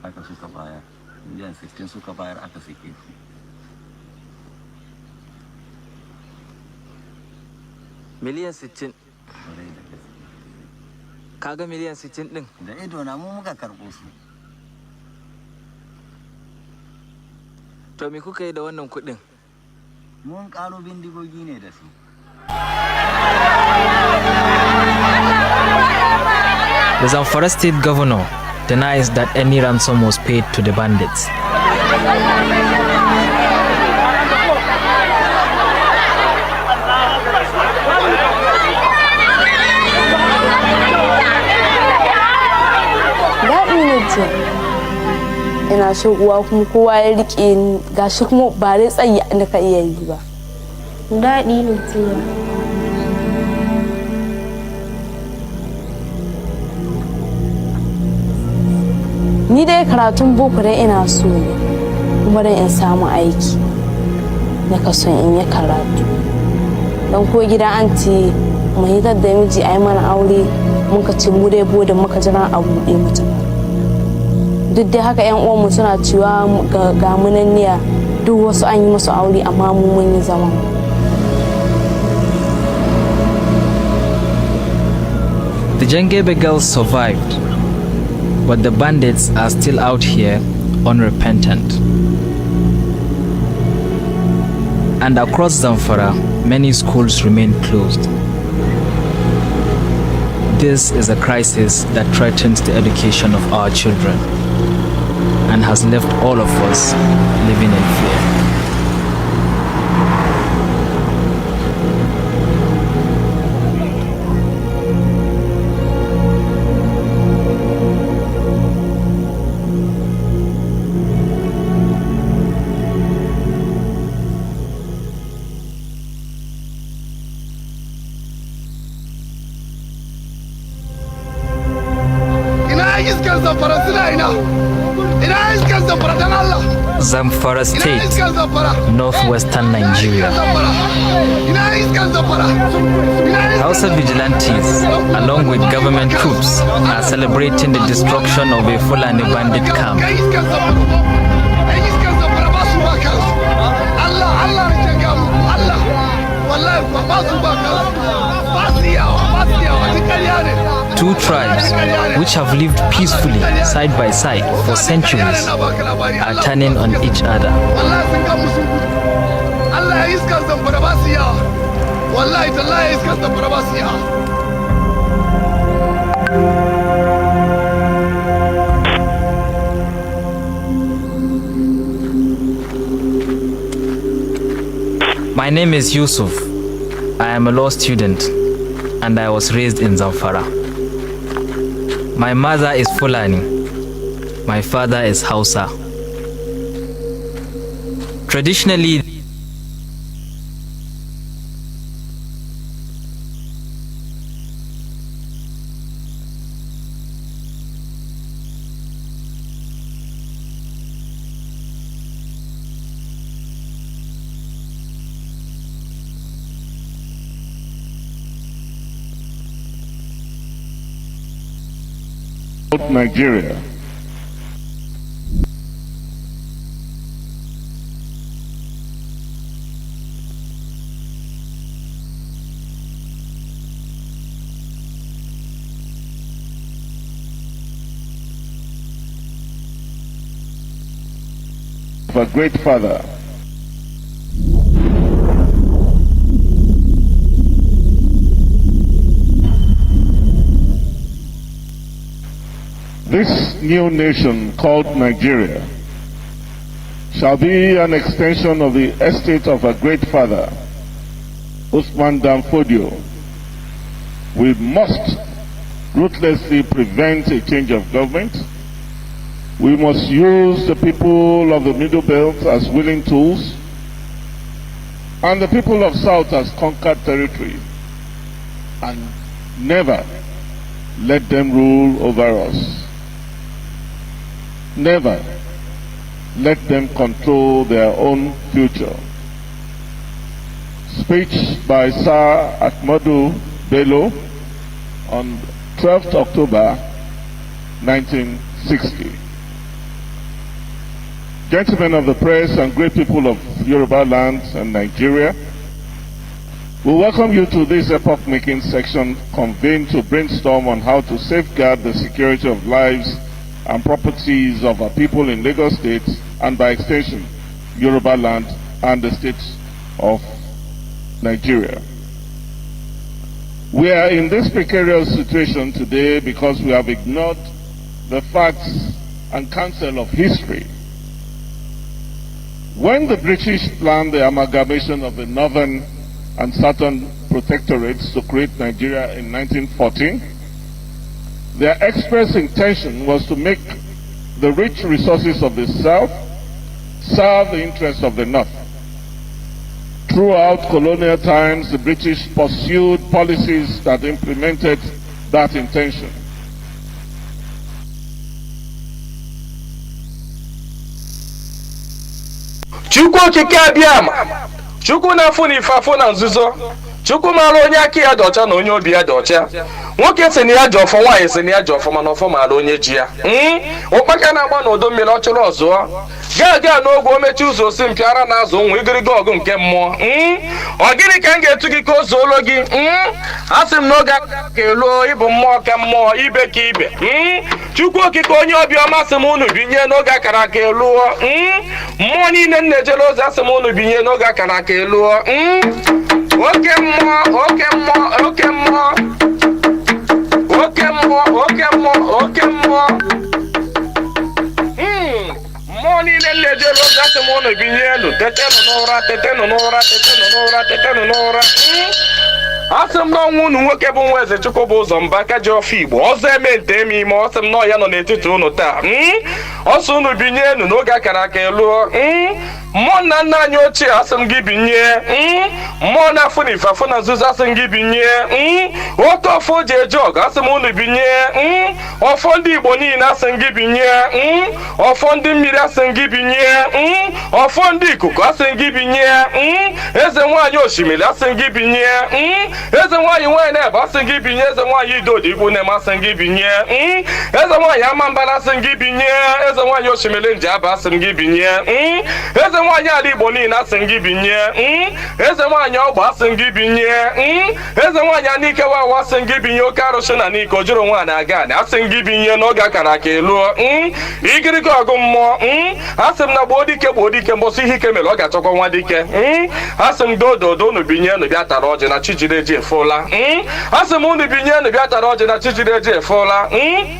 aka suka bayar. Miliyan 60 suka bayar aka sake su. Miliyan 60. Kaga miliyan 60 din? Da ido na mu muka karɓo su. To me kuka yi da wannan kuɗin? Mun ƙaro bindigogi ne da su. The Zamfara State Governor denies that any ransom was paid to the bandits. Ina so uwa kuma kowa ya rike ni gashi kuma ba dai tsayi da ka iya yi ba. Daɗi ne tiya. Ni dai karatun boko dai ina so ne kuma dan in samu aiki. Naka son in yi karatu. Dan ko gida anti mu hitar da miji ayi mana aure mun ka ce mu dai bodan muka jira a buɗe mata. Duk dai haka ƴan uwanmu suna cewa ga munanniya duk wasu an yi musu aure amma mu mun yi zama. The Jengebe girls survived, but the bandits are still out here unrepentant. And across Zamfara, many schools remain closed. This is a crisis that threatens the education of our children and has left all of us living in fear. Zamfara State, northwestern Nigeria. Hausa vigilantes, along with government troops, are celebrating the destruction of a Fulani bandit camp. Two tribes, which have lived peacefully side by side for centuries, are turning on each other. My name is Yusuf. I am a law student and I was raised in Zamfara. My mother is Fulani. My father is Hausa. Traditionally, Nigeria. Of a great father. This new nation called Nigeria shall be an extension of the estate of a great father, Usman Danfodio. We must ruthlessly prevent a change of government. We must use the people of the Middle Belt as willing tools and the people of South as conquered territory, and never let them rule over us. Never let them control their own future. Speech by Sir Ahmadu Bello on 12th October 1960. gentlemen of the press and great people of Yoruba land and Nigeria, we welcome you to this epoch-making section convened to brainstorm on how to safeguard the security of lives and properties of our people in Lagos State and by extension, Yoruba land and the states of Nigeria. We are in this precarious situation today because we have ignored the facts and counsel of history. When the British planned the amalgamation of the northern and southern protectorates to create Nigeria in 1914, their express intention was to make the rich resources of the south serve the interests of the north. Throughout colonial times, the British pursued policies that implemented that intention. Chukwu okike abịama, Chukwu na-afụ na ife afụ na nzuzo, Chukwu mara onye aka ya dị ọcha na onye obi ya dị ọcha. Nwoke si na ya ji ọfọ, nwaanyị si na ya ji ọfọ, mana ọfọ mara onye ji ya. Ụkpaka na-agba n'udo mmiri ọ chụrụ ọzụọ. Gaa n'ogwe o mechi ụzọ osi mpịara na-azụ ụmụ igiriga ọgụ nke mmụọ. Ọ gịnị ka m ga-etu gị ka o zuolo gị? Asị m n'oge ka eluo ịbụ mmụọ ka mmụọ, ibe ka ibe. Chukwu okike onye obiọma sị m unu binye n'oge akara aka eluo. Mmụọ niile na-ejere ozi asị m unu binye n'oge akara aka eluo. Oke mmụọ, oke mmụọ, oke mmụọ. Oke mmụọ, oke mmụọ, oke mmụọ. Mmụọ niile na-ejere ozi asị m unu binye elu. Tetenụ n'ụra, tetenụ n'ụra, tetenụ n'ụra, tetenụ n'ụra. Asị m n'ọnwụ unu nwoke bụ nwa eze Chukwu bụ ụzọ mba aka ji ọfọ Igbo ọzọ eme nte eme ime ọsị m nọ ya nọ n'etiti unu taa. Ọsọ unu binye enu n'oge akara aka eluo. Mmụọ nna nna anyị ochie asị m gị binye. Mmụọ na-afụ na ife afụ na nzuzo asị m gị binye. Oke ọfọ ji eje ọgụ asị m unu binye. Ọfọ ndị Igbo niile asị m gị binye. Ọfọ ndị mmiri asị m gị binye. Ọfọ ndị ikuku asị m gị binye. Eze nwaanyị osimiri asị m gị binye. Eze nwaanyị nwaanyị na-ebe asị gị binye. Eze nwaanyị idodi Igbo na-eme asị gị binye. Eze nwaanyị amambara asị gị binye. Eze nwaanyị osimiri nji aba asị gị binye. Eze nwaanyị ala Igbo niile asị gị binye. Eze nwaanyị ọgba asị gị binye. Eze nwaanyị anike wawa asị gị binye. Oke arụsị na n'ike o juru nwaanyị aga anị asị gị binye n'oge akara aka eluo. Igiriga ọgụ mmụọ. Asị m na gboo dike mbọsị ihe ike mere ọ ga-achọkwa nwa dike. Asị m dododo unu binye unu bịa tara ọjị na chijiri eji efola. Asị m unu binye unu bịa tara ọjị na chijiri eji efola.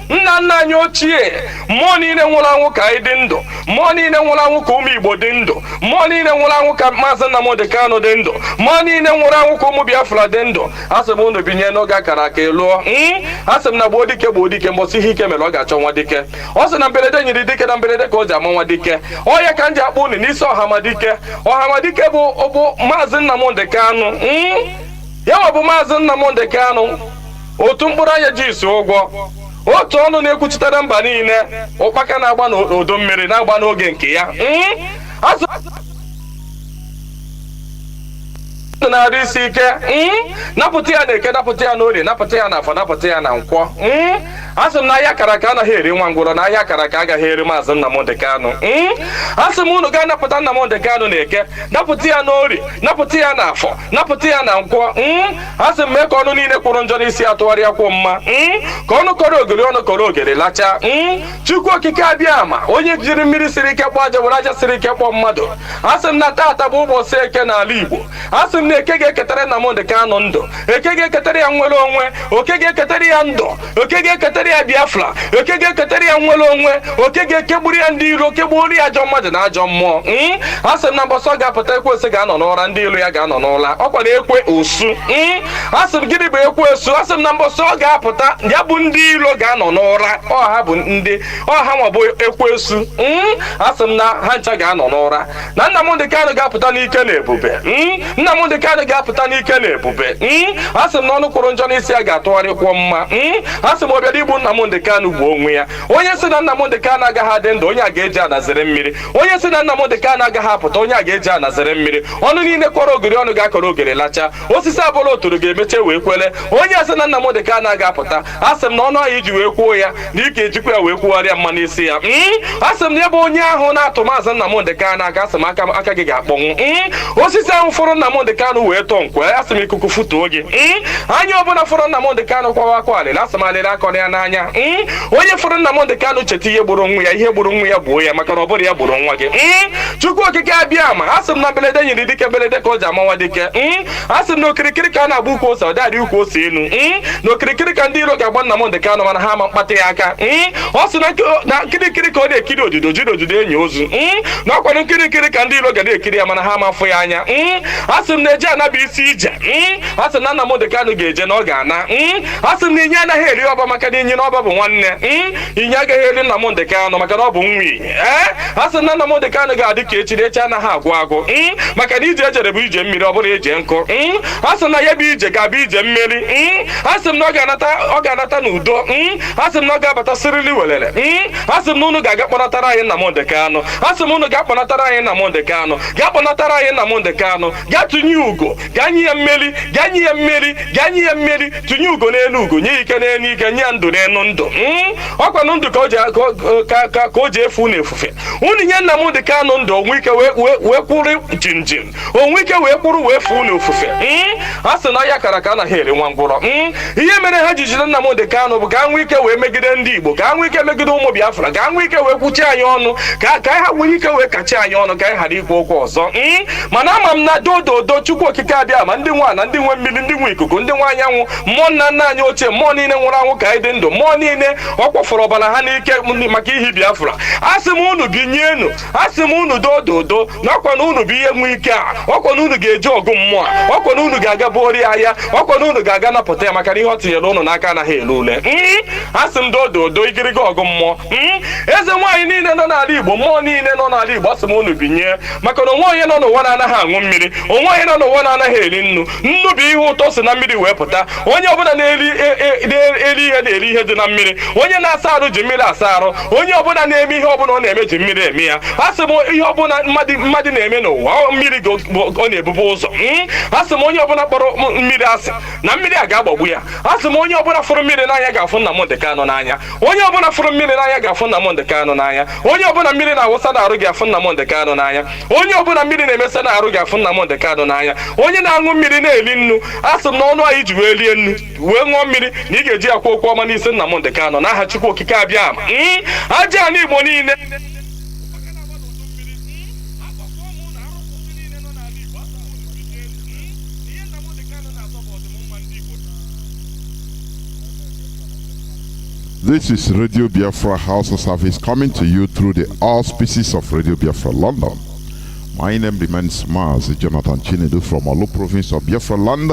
Nna nna anyị ochie, mmụọ niile nwụrụ anwụ ka anyị dị ndụ. Mmụọ niile nwụrụ anwụ ka ụmụ Igbo dị ndụ. Mmụọ niile nwụrụ anwụ ka Mazi Nnamdi Kanu dị ndụ. Mmụọ niile nwụrụ anwụ ka ụmụ Biafra dị ndụ. Asị m unu binye n'oge akara aka eluo. Asị m na gboo dike mbọsị ihe ike mere ọ ga-achọ nwa dike. Ọ sị na mberede nyiri dike na mberede ka o ji ama nwa dike. Ọ ya ka m ji akpọ unu n'isi Ọhamadike. Ọhamadike bụ Mazi Nnamdi Kanu. Ya nwa bụ Mazi Nnamdi Kanu. Otu mkpụrụ anya ji isi ụgwọ. Otu ọnụ na-ekwuchitere mba niile. Ụkpaka na-agba n'udo mmiri na-agba n'oge nke ya. Na-arụ isi ike. Napụta ya na Eke, napụta ya na Orie, napụta ya na Afọ, napụta ya na Nkwọ. Asị m na ahịa akara aka anaghị eri nwa ngwụrọ, na ahịa akara aka agaghị eri Mazi Nnamdi Kanu. Asị m unu gaa napụta Nnamdi Kanu na Eke, napụta ya na Orie, napụta ya na Afọ, napụta ya na Nkwọ. Asị m mee ka ọnụ niile kwụrụ njọ n'isi atụgharịa kwụ mma. Ka ọnụ kọrọ ogiri ọnụ kọrọ ogiri lacha. Chukwu okike abịama onye jiri mmiri siri ike kpọọ aja were aja siri ike kpọọ mmadụ. Asị m na taata bụ ụbọchị Eke n'ala Igbo. Asị m na Eke ga-eketara Nnamdi Kanu ndụ. Eke ga-eketara ya nwere onwe. Oke ga-eketara ya ndụ. Oke ga-eketara ya Biafra. Oke ga-eketara ya nwere onwe. Oke ga-ekegburu ya ndị iro, kegburu ya ajọ mmadụ na ajọ mmụọ. Asị m na mbọsị ọ ga-apụta ekwensu ga-anọ n'ụra, ndị ilo ya ga-anọ n'ụra. Ọkwa na ekwe osu. Asị m gịnị bụ ekwe osu? Asị m na mbọsị ọ ga-apụta ya bụ ndị ilo ga-anọ n'ụra. Ọha bụ ndị ọha nwa bụ ekwensu. Asị m na ha ncha ga-anọ n'ụra. Na Nnamdi Kanu ga-apụta n'ike na ebube. Nnamdi Kanu ga-apụta n'ike na ebube asị m na ọnụ kwụrụ njọ n'isi ya ga-atụgharịkwọ mma asị m ọbịa igbu Nnamdi Kanu gbuo onwe ya onye si na Nnamdi Kanu agaghị adị ndụ onye a ga-eji anazere mmiri onye si na Nnamdi Kanu agaghị apụta onye a ga-eji anazere mmiri ọnụ niile kwọrọ ogiri ọnụ ga-akọrọ ogiri lacha osisi abụla otoro ga-emeche wee kwele onye asị na Nnamdi Kanu ga-apụta asị m na ọnụ anyị ji wee kwuo ya na ike ejikwa ya wee kwugharịa mma n'isi ya asị m na ebe onye ahụ na-atụ maazị Nnamdi Kanu aka asị m aka gị ga-akpọnwụ osisi ahụ fọrọ Nnamdi Kanu wee tọọ nkwe asị m ikuku futuo gị anya ọbụla fọrọ Nnamdi Kanu kwawa akwa alịla asị m alịla akọrọ ya n'anya onye fọrọ Nnamdi Kanu cheta ihe gburu nwa ya ihe gburu nwa ya gbuo ya maka na ọ bụrụ ya gburu nwa gị Chukwu okike abịa ma asị m na belede nyiri dike belede ka o ji amawa dike asị m na okirikiri ka a na-agba ukwu ose ọ dadị ukwu ose enu na okirikiri ka ndị iro ga-agba Nnamdi Kanu mana ha ama mkpata ya aka ọ sị na nkirikiri ka ọ na-ekiri odido jiri odido enyi ozu na ọkwanụ nkirikiri ka ndị iro ga na-ekiri ya mana ha ama afụ ya anya asị m na-eje anaba isi ije asị m na Nnamdi Kanu ga-eje na ọ ga-ana asị m na inye anaghị eri ọba maka na inye na ọba bụ nwanne inye agaghị eri Nnamdi Kanu maka na ọ bụ nwa inye asị m na Nnamdi Kanu ga-adị ka echi anaghị agwụ agwụ maka na ije ejere bụ ije mmiri ọ bụrụ eje nkụ asị m na ya bụ ije ga-abụ ije mmeri asị m na ọ ga-anata n'udo asị m na ọ ga-abata sirili welele asị m na unu ga-aga kpọnatara anyị Nnamdi Kanu asị m unu ga-akpọnatara anyị Nnamdi Kanu ga-akpọnatara anyị Nnamdi Kanu gaa tụnye ugo gaa nye ya mmeri gaa nye ya mmeri gaa nye ya mmeri tụnye ugo n'elu ugo nye ike n'elu ike nye ya ndụ n'elu ndụ ọkwanụ ndụ ka o ji efu na efufe unu nye Nnamdi Kanu ndụ onwe ike wee kwụrụ jinjin onwe ike wee kwụrụ wee fuo na ofufe a sị na ya kara ka anaghị eri nwa ngwụrọ ihe mere ha ji jide Nnamdi Kanu bụ ka nwee ike wee megide ndị Igbo ka nwee ike megide ụmụ Biafra ka nwee ike wee kwuchi anyị ọnụ ka ha nwee ike wee kachi anyị ọnụ ka anyị ghara ikwu okwu ọzọ mana ama m na dododo Chukwu okike abịa ma ndị nwa na ndị nwe mmiri ndị nwe ikuku ndị nwe anyanwụ mmụọ nna anyị ochie mmụọ niile nwụrụ anwụ ka anyị dị ndụ mmụọ niile ọ kpọfọrọ ọbara ha n'ike maka ihi Biafra asị m unu binyenu asị m unu dododo na ọkwa na unu bụ ihe nwe ike a ọkwa na unu ga-eji ọgụ mmụọ ọkwa na unu ga-aga buori ahịa ọkwa na unu ga-aga napụta ya maka na ihe ọ tinyere unu n'aka anaghị ele ule asị m dododo igiriga ọgụ mmụọ eze nwaanyị niile nọ n'ala Igbo mmụọ niile nọ n'ala Igbo asị m unu binye maka na onwe onye nọ n'ụwa na-anaghị aṅụ mmiri onwe onye nọ n'ụwa na-anaghị eri nnu nnu bụ ihe ụtọ si na mmiri wee pụta onye ọbụla na-eri ihe na-eri ihe dị na mmiri onye na-asa arụ ji mmiri asa arụ onye ọbụla na-eme ihe ọbụla ọ na-eme ji mmiri eme ya asị m ihe ọbụla mmadụ na-eme n'ụwa mmiri ọ na-ebube ụzọ asị m onye ọbụla kpọrọ mmiri asị na mmiri a ga-agbagbu ya asị m onye ọbụla fụrụ mmiri n'anya ga-afụ Nnamdi Kanu n'anya onye ọbụla fụrụ mmiri n'anya ga-afụ Nnamdi Kanu n'anya onye ọbụla mmiri na-awụsa n'arụ ga-afụ Nnamdi Kanu n'anya onye ọbụla mmiri na-emesa n'arụ ga-afụ Nnamdi Kanu n'anya onye na-aṅụ mmiri na-eli nnu asị m na ọnụ anyị ji wee lie nnu wee ṅụọ mmiri na ị ga-eji akwa okwu ọma n'isi Nnamdi Kanu n'aha Chukwu okike abịa ama aja ala Igbo niile This is Radio Biafra HAUSA-SERVICE coming to you through the auspices of Radio Biafra London. My name remains Mazi Chinedu from Olu province of Biafra land.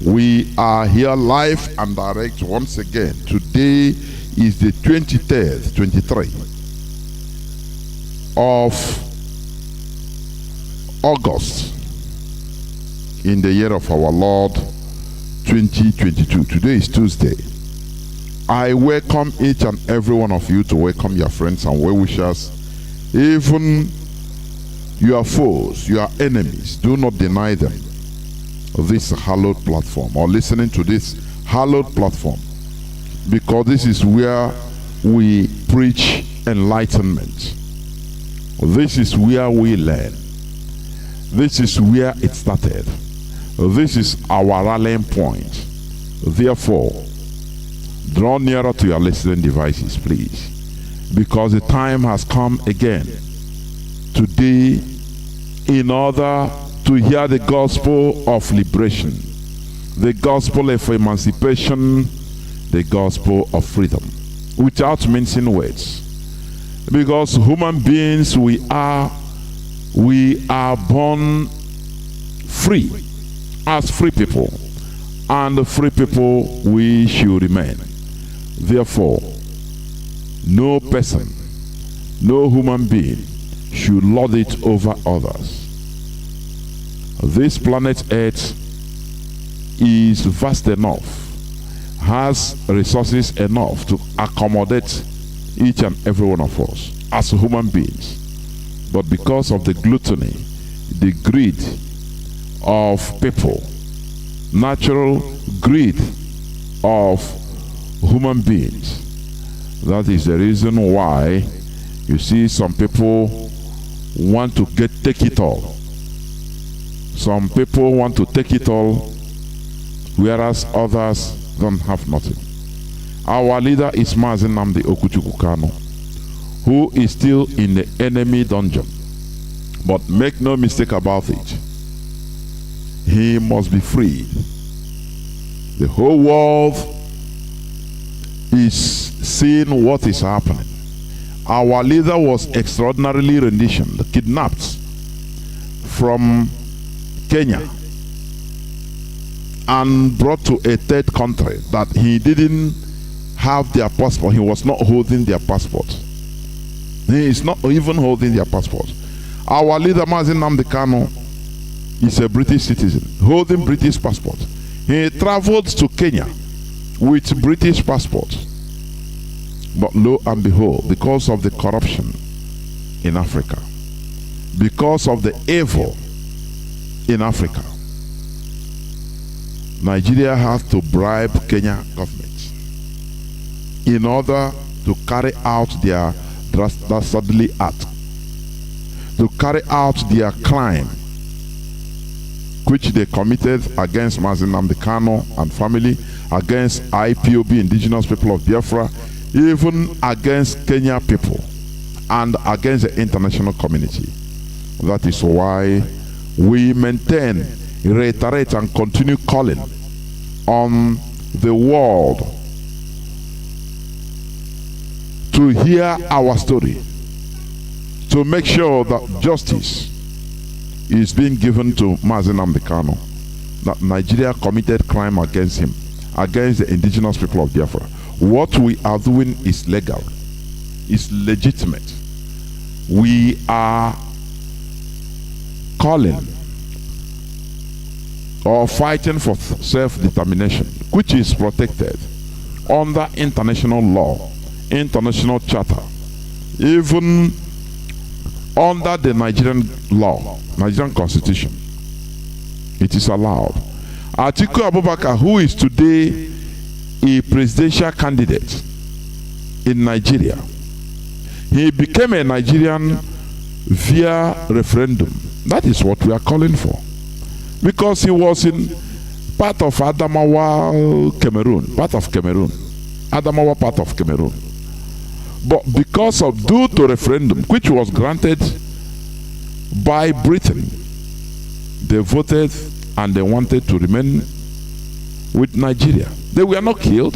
We are here live and direct once again. Today is the 23rd, 23 of August in the year of our Lord 2022. Today is Tuesday. I welcome each and every one of you to welcome your friends and well-wishers, even your foes, your enemies. Do not deny them this hallowed platform or listening to this hallowed platform, because this is where we preach enlightenment. This is where we learn. This is where it started. This is our rallying point. Therefore, draw nearer to your listening devices, please, because the time has come again today in order to hear the gospel of liberation, the gospel of emancipation, the gospel of freedom, without mincing words. Because human beings, we are born free, as free people, and free people we should remain. Therefore, no person, no human being should lord it over others. this planet Earth is vast enough, has resources enough to accommodate each and every one of us as human beings. But because of the gluttony, the greed of people, natural greed of human beings, that is the reason why you see some people want to take it all. Some people want to take it all, whereas others don't have nothing. Our leader is Mazi Nnamdi Kanu, who is still in the enemy dungeon. But make no mistake about it, he must be freed. The whole world is seeing what is happening. Our leader was extraordinarily renditioned, kidnapped from Kenya and brought to a third country that he didn't have their passport. He was not holding their passport. He is not even holding their passport. Our leader Mazi Nnamdi Kanu is a British citizen holding British passport. He traveled to Kenya with British passport. But lo and behold, because of the corruption in Africa, because of the evil in Africa, Nigeria has to bribe Kenya government in order to carry out their dastardly act, to carry out their crime which they committed against Mazi Nnamdi Kanu and family, against IPOB, indigenous people of Biafra, even against Kenya people and against the international community. That is why we maintain, reiterate and continue calling on the world to hear our story, to make sure that justice is being given to Mazi Nnamdi Kanu, that Nigeria committed crime against him, against the indigenous people of Biafra. What we are doing is legal, is legitimate. We are calling or fighting for self-determination, which is protected under international law, international charter, even under the Nigerian law, Nigerian constitution. It is allowed. Atiku Abubakar, who is today a presidential candidate in Nigeria, he became a Nigerian via referendum. That is what we are calling for. Because he was in part of Adamawa, Cameroon, Adamawa part of Cameroon. But because of due to referendum, which was granted by Britain, they voted and they wanted to remain with Nigeria. They were not killed.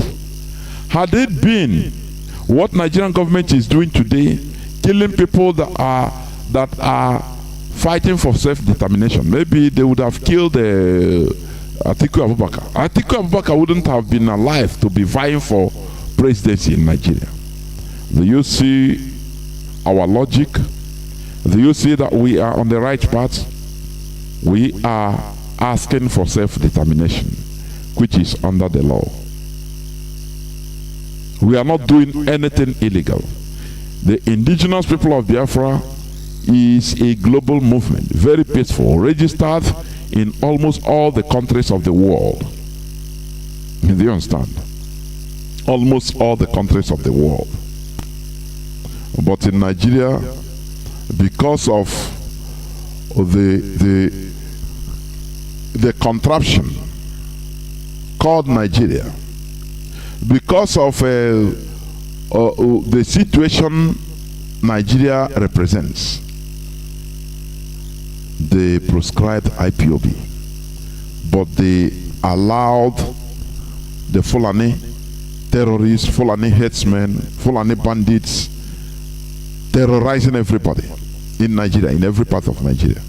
Had it been what Nigerian government is doing today, killing people that are fighting for self-determination, maybe they would have killed Atiku Abubakar. Atiku Abubakar wouldn't have been alive to be vying for presidency in Nigeria. Do you see our logic? Do you see that we are on the right path? We are asking for self-determination, which is under the law. We are not doing anything illegal. The indigenous people of Biafra is a global movement, very peaceful, registered in almost all the countries of the world. Do you understand? Almost all the countries of the world. But in Nigeria, because of the contraption called Nigeria, because of the situation Nigeria represents, they proscribed IPOB, but they allowed the Fulani terrorists, Fulani headsmen, Fulani bandits terrorizing everybody in Nigeria, in every part of Nigeria.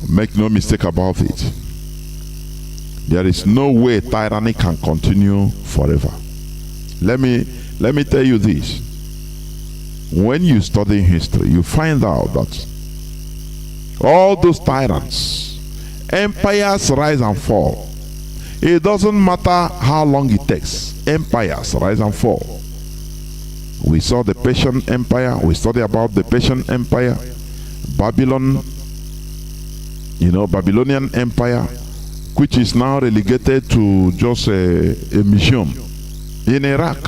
Make no mistake about it. There is no way tyranny can continue forever. Let me tell you this. When you study history, you find out that All those tyrants, empires rise and fall. It doesn't matter how long it takes. Empires rise and fall. We saw the Persian Empire. We studied about the Persian Empire. Babylon, Babylonian Empire, which is now relegated to just a museum in Iraq.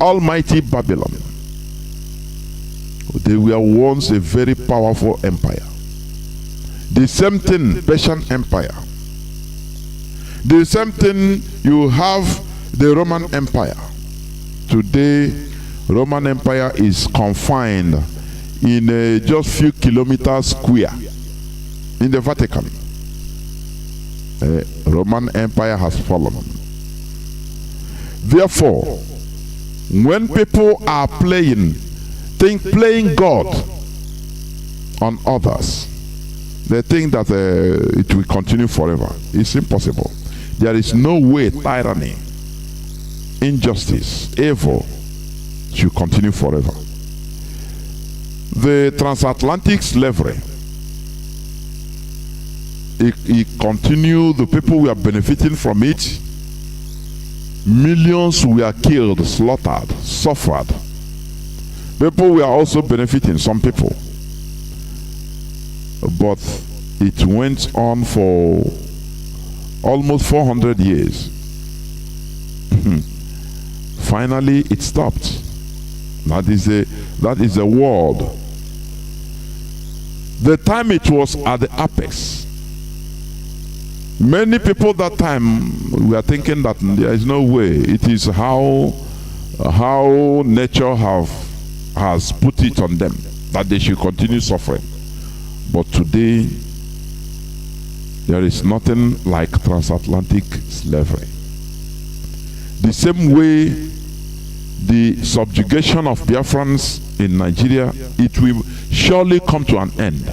Almighty Babylon. They were once a very powerful empire. The same thing, Persian Empire. The same thing, you have the Roman Empire. Today, Roman Empire is confined in just few kilometers square in the Vatican. Roman Empire has fallen. Therefore, when people are playing God on others, they think that it will continue forever. It's impossible. There is no way tyranny, injustice, evil should continue forever. The transatlantic slavery, it continued. The people were benefiting from it. Millions were killed, slaughtered, suffered. People were also benefiting, some people. But it went on for almost 400 years. Finally, it stopped. That is the world. The time it was at the apex, many people that time were thinking that there is no way. It is how nature has put it on them that they should continue suffering. But today, there is nothing like transatlantic slavery. The same way the subjugation of Biafrans in Nigeria, it will surely come to an end.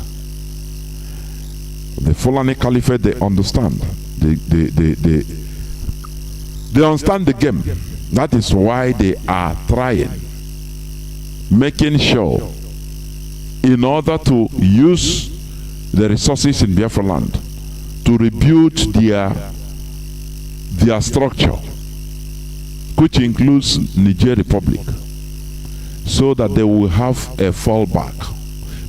The Fulani Caliphate, they understand. They understand the game. That is why they are trying, making sure, in order to use the resources in Biafra land to rebuild their structure, which includes Niger Republic, so that they will have a fallback,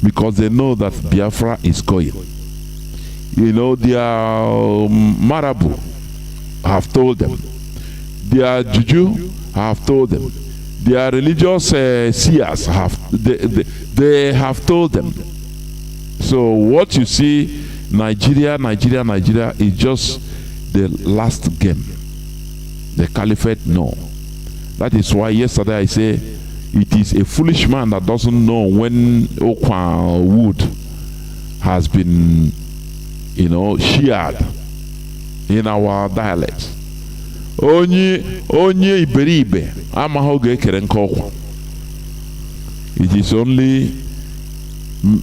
because they know that Biafra is going. Their Marabu have told them, their Juju have told them, their religious seers they have told them. So what you see, Nigeria is just the last game. The Caliphate, no. That is why yesterday I say it is a foolish man that doesn't know when Okwa wood has been, sheared in our dialect. Onye iberibe amaho gekere nke okwa. It is only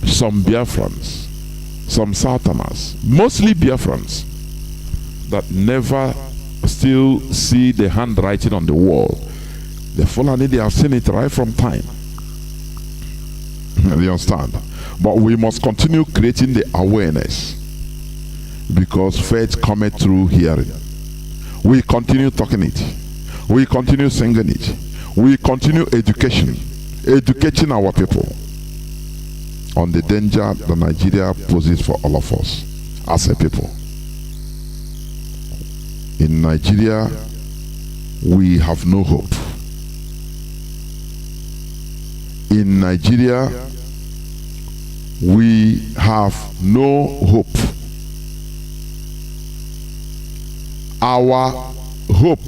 some Biafrans, some Southerners, mostly Biafrans, that never still see the handwriting on the wall. The Fulani, they have seen it right from time. You understand? But we must continue creating the awareness, because faith cometh through hearing. We continue talking it. We continue singing it. We continue educating our people on the danger that Nigeria poses for all of us as a people. In Nigeria, we have no hope. In Nigeria, we have no hope. Our hope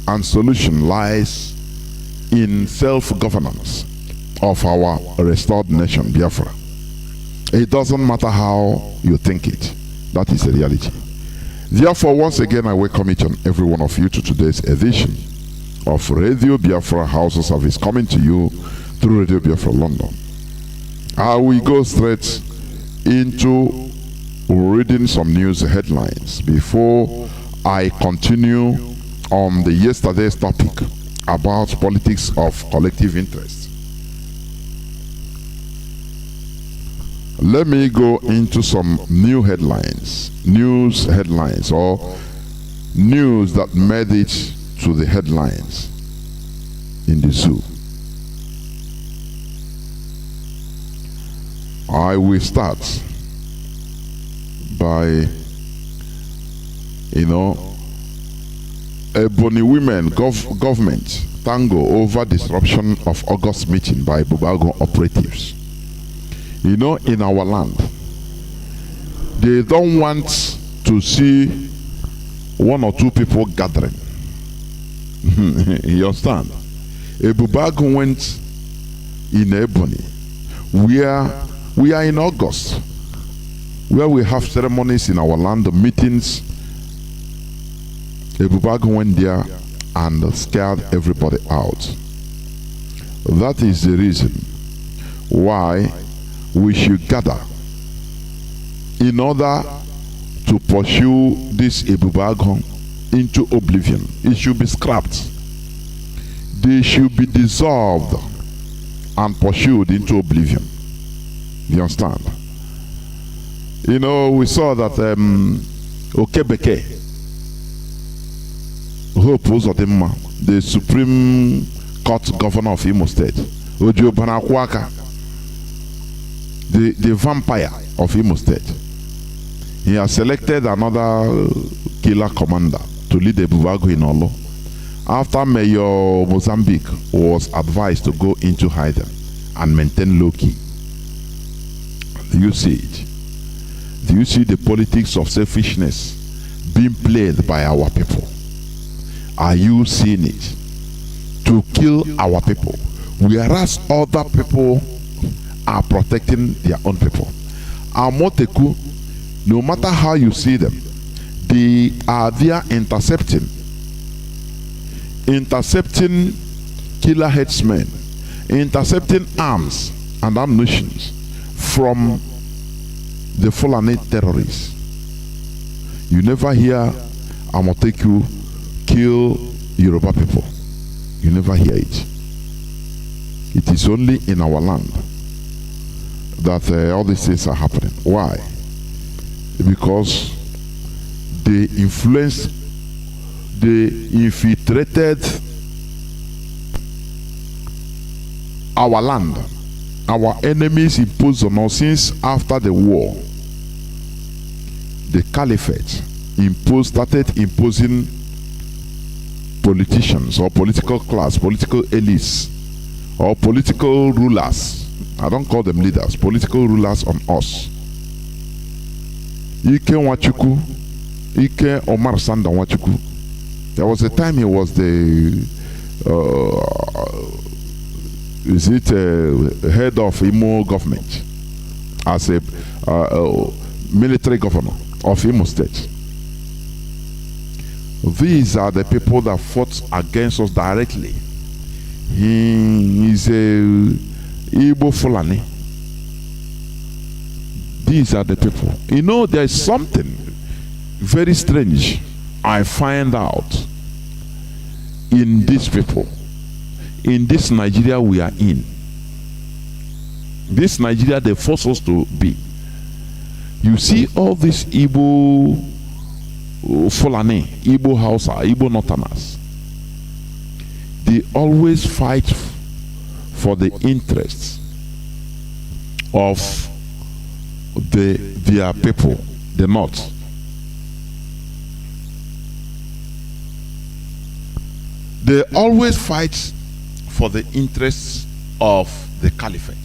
and solution lies in self-governance of our restored nation, Biafra. It doesn't matter how you think it. That is the reality. Therefore, once again, I welcome each and every one of you to today's edition of Radio Biafra HAUSA-SERVICE, coming to you through Radio Biafra London. I will go straight into reading some news headlines before I continue on the yesterday's topic about politics of collective interest. Let me go into some news headlines, or news that made it to the headlines in the zoo. I will start by, Ebony women government tango over disruption of August meeting by Bubago operatives. In our land, they don't want to see one or two people gathering. You understand? Bubago went in Ebony. We are in August, where we have ceremonies in our land, meetings. Bubago went there and scared everybody out. That is the reason why we should gather in order to pursue this Ebubago into oblivion. It should be scrapped. They should be dissolved and pursued into oblivion. You understand? We saw that Okebeke, Hope Uzodimma, the Supreme Court Governor of Imo State, Ojo Banakwaka, the vampire of Imo State, he has selected another killer commander to lead the Bubago in Olo, after Mayor Mozambique was advised to go into hiding and maintain low-key. Do you see it? Do you see the politics of selfishness being played by our people? Are you seeing it? To kill our people, whereas other people are protecting their own people. Amoteku, no matter how you see them, they are there intercepting killer headsmen, intercepting arms and ammunition from the Fulani terrorists. You never hear Amoteku kill Yoruba people. You never hear it. It is only in our land that all these things are happening. Why? Because they infiltrated our land. Our enemies imposed on us since after the war. The caliphate started imposing politicians or political class, political elites, or political rulers. I don't call them leaders, political rulers on us. Ike Nwachukwu, Ike Omar Sanda Nwachukwu. There was a time he was the head of Imo government as a military governor of Imo State. These are the people that fought against us directly. He is a Igbo Fulani. These are the people. There is something very strange I find out in these people, in this Nigeria we are in. This Nigeria they force us to be. You see all these Igbo Fulani, Igbo Hausa, Igbo Northerners, they always fight for the interests of their people, the North. They always fight for the interests of the caliphate.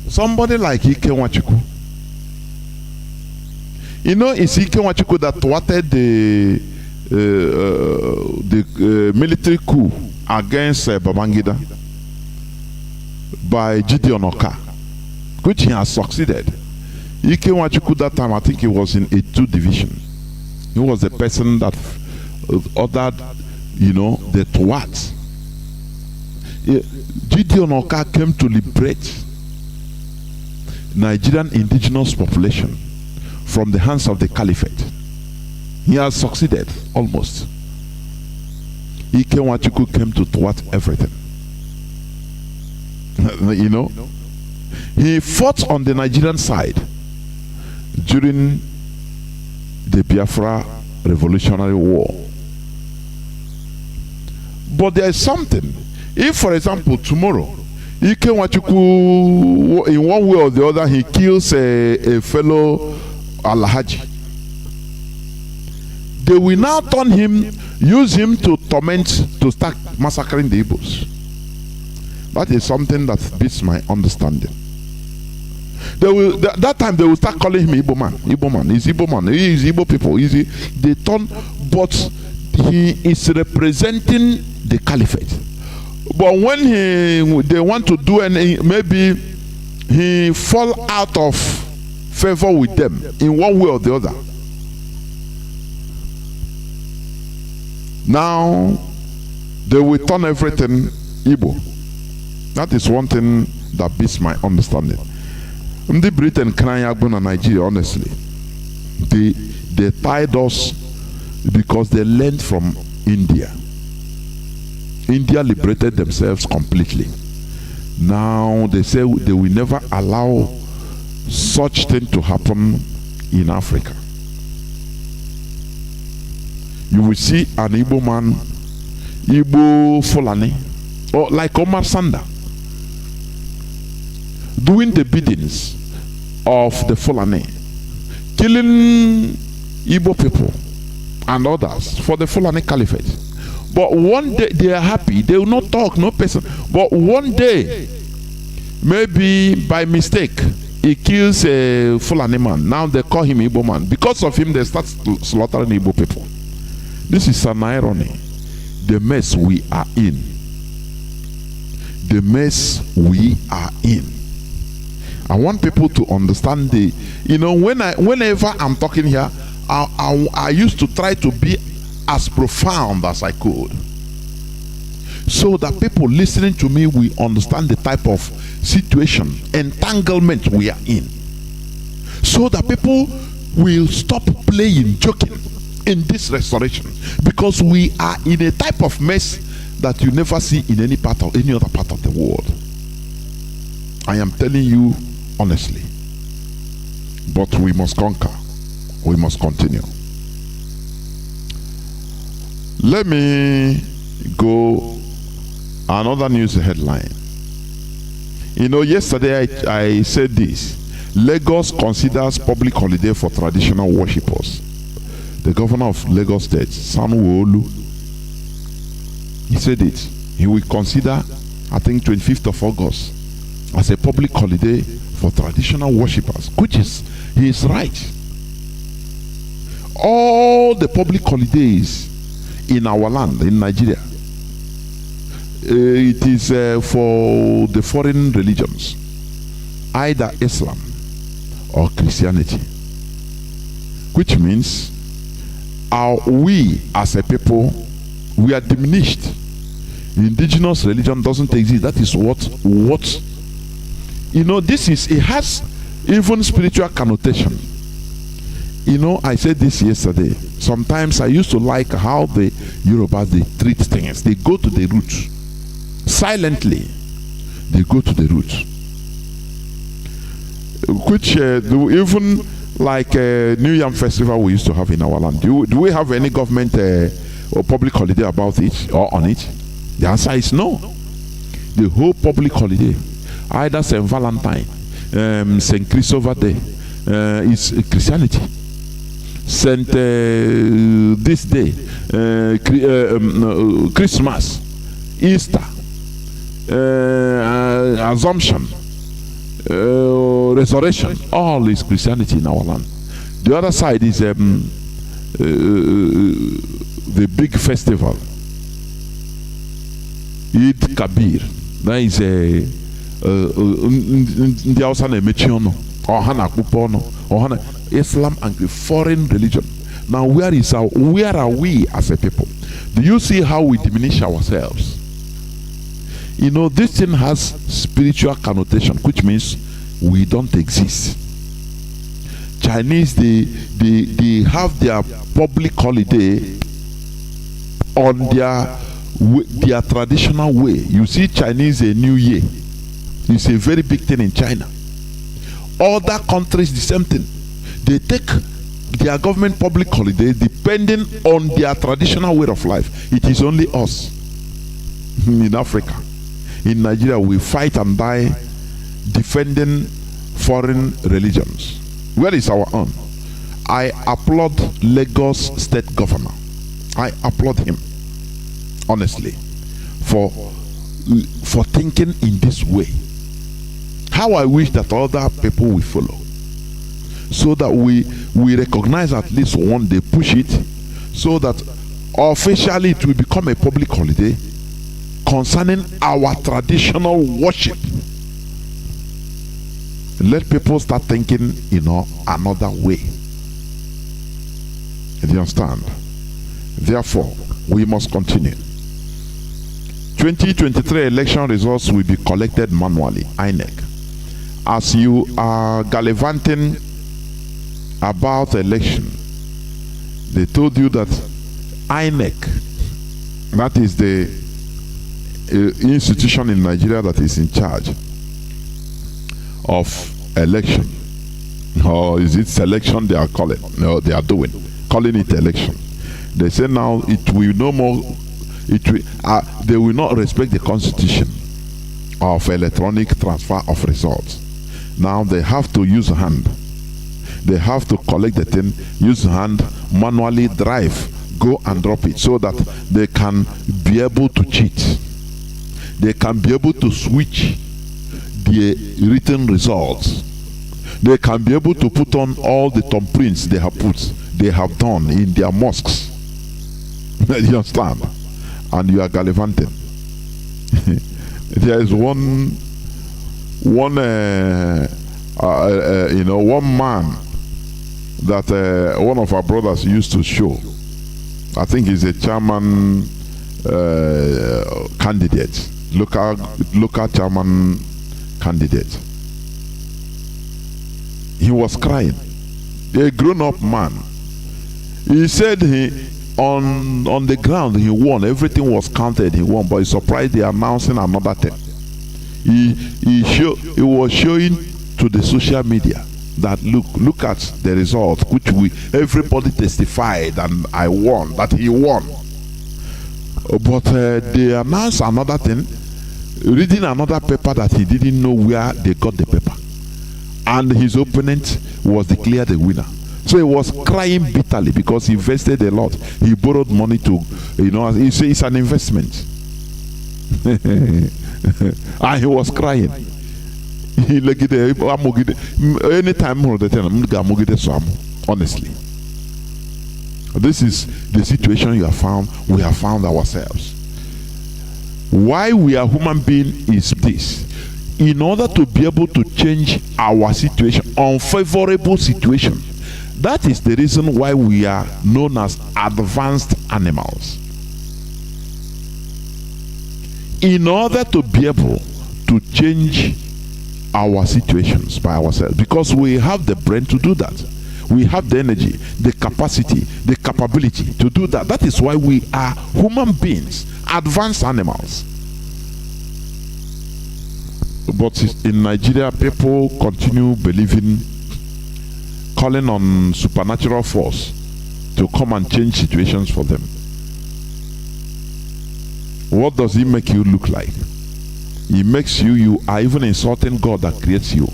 Somebody like Ike Nwachukwu. It's Ike Nwachukwu that thwarted the military coup against Babangida by Gideon Oka, which he has succeeded. Ike Nwachukwu that time, I think he was in a 2 division. He was the person that ordered, the thwart. Gideon Oka came to liberate Nigerian indigenous population from the hands of the caliphate. He has succeeded almost. Ike Nwachukwu came to thwart everything. He fought on the Nigerian side during the Biafra Revolutionary War. But there is something. If, for example, tomorrow, Ike Nwachukwu, in one way or the other, he kills a fellow Alhaji, they will now turn him, use him to torment, to start massacring the Igbos. That is something that beats my understanding. They will, that time they will start calling him Igbo man. Igbo man, he's Igbo man, he is Igbo people. They turn, but he is representing the caliphate. But when they want to do anything, maybe he fall out of favor with them in one way or the other. Now they will turn everything Igbo. That is one thing that beats my understanding. The Britain crying out on Nigeria, honestly. They tied us because they learned from India. India liberated themselves completely. Now they say they will never allow such thing to happen in Africa. You will see an Igbo man, Igbo Fulani, or like Omar Sanda, doing the biddings of the Fulani, killing Igbo people and others for the Fulani Caliphate. But one day they are happy, they will not talk, no person. But one day, maybe by mistake, he kills a Fulani man. Now they call him Igbo man. Because of him, they start slaughtering Igbo people. This is an irony. The mess we are in. The mess we are in. I want people to understand whenever I'm talking here, I used to try to be as profound as I could, so that people listening to me will understand the type of situation, entanglement we are in, so that people will stop playing, joking in this restoration, because we are in a type of mess that you never see in any other part of the world. I am telling you honestly. But we must conquer. We must continue. Let me go another news headline. Yesterday I said this. Lagos considers public holiday for traditional worshippers. The governor of Lagos State, Sanwo-Olu, he said it. He will consider, I think, 25th of August as a public holiday for traditional worshippers, which is, he is right. All the public holidays in our land, in Nigeria, it is for the foreign religions, either Islam or Christianity, which means we as a people, we are diminished. Indigenous religion doesn't exist. That is what it has even spiritual connotation. I said this yesterday. Sometimes I used to like how the Yorubas, they treat things. They go to the roots. Silently, they go to the roots. Which even like New Yam Festival we used to have in our land. Do we have any government or public holiday about it or on it? The answer is no. The whole public holiday, either St. Valentine, St. Christopher Day, is Christianity. Saint this day, Christmas, Easter, Assumption, Resurrection, all is Christianity in our land. The other side is the big festival, Eid Kabir. That is the Hausa na-emechi or ha na-akpụkpọ ọnụ, or ha Islam and the foreign religion. Now where are we as a people? Do you see how we diminish ourselves? This thing has spiritual connotation, which means we don't exist. Chinese, they have their public holiday on their traditional way. You see, Chinese a New Year. It's a very big thing in China. Other countries, the same thing. They take their government public holiday depending on their traditional way of life. It is only us in Africa. In Nigeria, we fight and die defending foreign religions. Where is our own? I applaud Lagos State Governor. I applaud him, honestly, for thinking in this way. How I wish that other people will follow, so that we recognize at least one day, push it, so that officially it will become a public holiday concerning our traditional worship. Let people start thinking, another way. Do you understand? Therefore, we must continue. 2023 election results will be collected manually, INEC. As you are gallivanting about election, they told you that INEC, that is the institution in Nigeria that is in charge of election, or is it selection they are calling? No, they are calling it election. They say now it will no more, they will not respect the constitution of electronic transfer of results. Now they have to use hand. They have to collect the thing, use hand, manually drive, go and drop it, so that they can be able to cheat. They can be able to switch the written results. They can be able to put on all the thumbprints they have done in their mosques. You understand? And you are gallivanting. There is one man that one of our brothers used to show. I think he's a chairman candidate, local chairman candidate. He was crying. A grown-up man. He said on the ground he won. Everything was counted. He won, but he's surprised they are announcing another thing. He was showing to the social media that look at the results, which everybody testified, and I won, that he won. But they announced another thing, reading another paper that he didn't know where they got the paper, and his opponent was declared the winner. So he was crying bitterly because he invested a lot. He borrowed money to, he said it's an investment. And he was crying. Anytime, honestly. This is the situation we have found ourselves. Why we are human beings is this: in order to be able to change our situation, unfavorable situation. That is the reason why we are known as advanced animals. In order to be able to change our situations by ourselves, because we have the brain to do that. We have the energy, the capacity, the capability to do that. That is why we are human beings, advanced animals. But in Nigeria, people continue believing, calling on supernatural force to come and change situations for them. What does it make you look like? It makes you are even insulting God that creates you.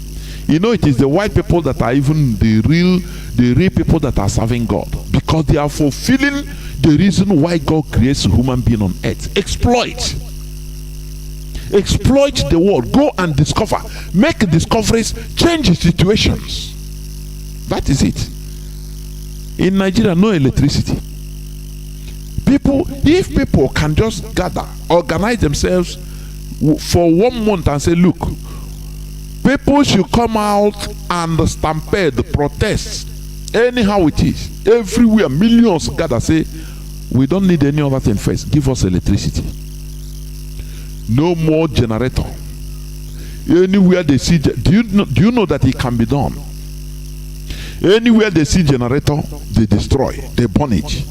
It is the white people that are even the real people that are serving God, because they are fulfilling the reason why God creates a human being on earth. Exploit the world. Go and discover. Make discoveries. Change situations. That is it. In Nigeria, no electricity. If people can just gather, organize themselves for 1 month and say, look, people should come out and stampede, protest, anyhow it is. Everywhere, millions gather, say, we don't need any other thing first. Give us electricity. No more generator. Anywhere they see, do you know that it can be done? Anywhere they see generator, they destroy, they burn it.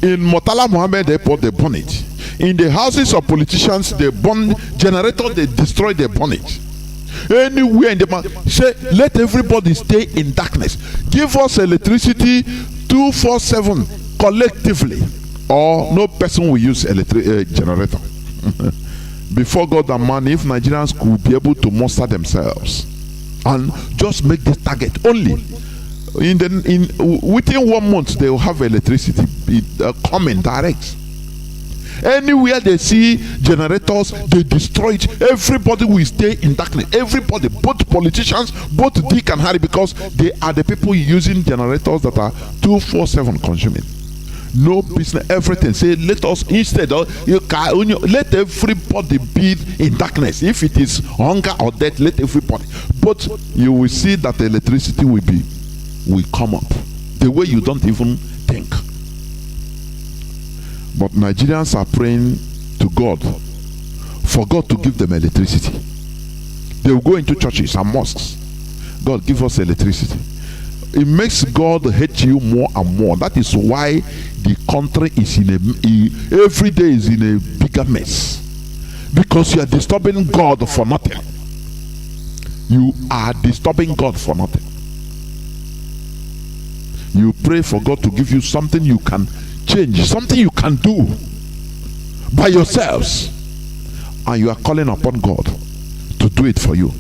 In Murtala Muhammed Airport, they burn it. In the houses of politicians, they burn generator, they destroy, they burn it. Anywhere in the say, let everybody stay in darkness. Give us electricity 247 collectively, or no person will use generator. Before God and man, if Nigerians could be able to muster themselves and just make this target only, within 1 month they will have electricity coming direct. Anywhere they see generators, they destroy it. Everybody will stay in darkness. Everybody, both politicians, both Dick and Harry, because they are the people using generators that are 247 consuming. No business, everything. Say, let us instead let everybody be in darkness. If it is hunger or death, let everybody. But you will see that the electricity will come up the way you don't even think. But Nigerians are praying to God for God to give them electricity. They will go into churches and mosques. God, give us electricity. It makes God hate you more and more. That is why the country is every day is in a bigger mess. Because you are disturbing God for nothing. You are disturbing God for nothing. You pray for God to give you something you can change, something you can do by yourselves, and you are calling upon God to do it for you.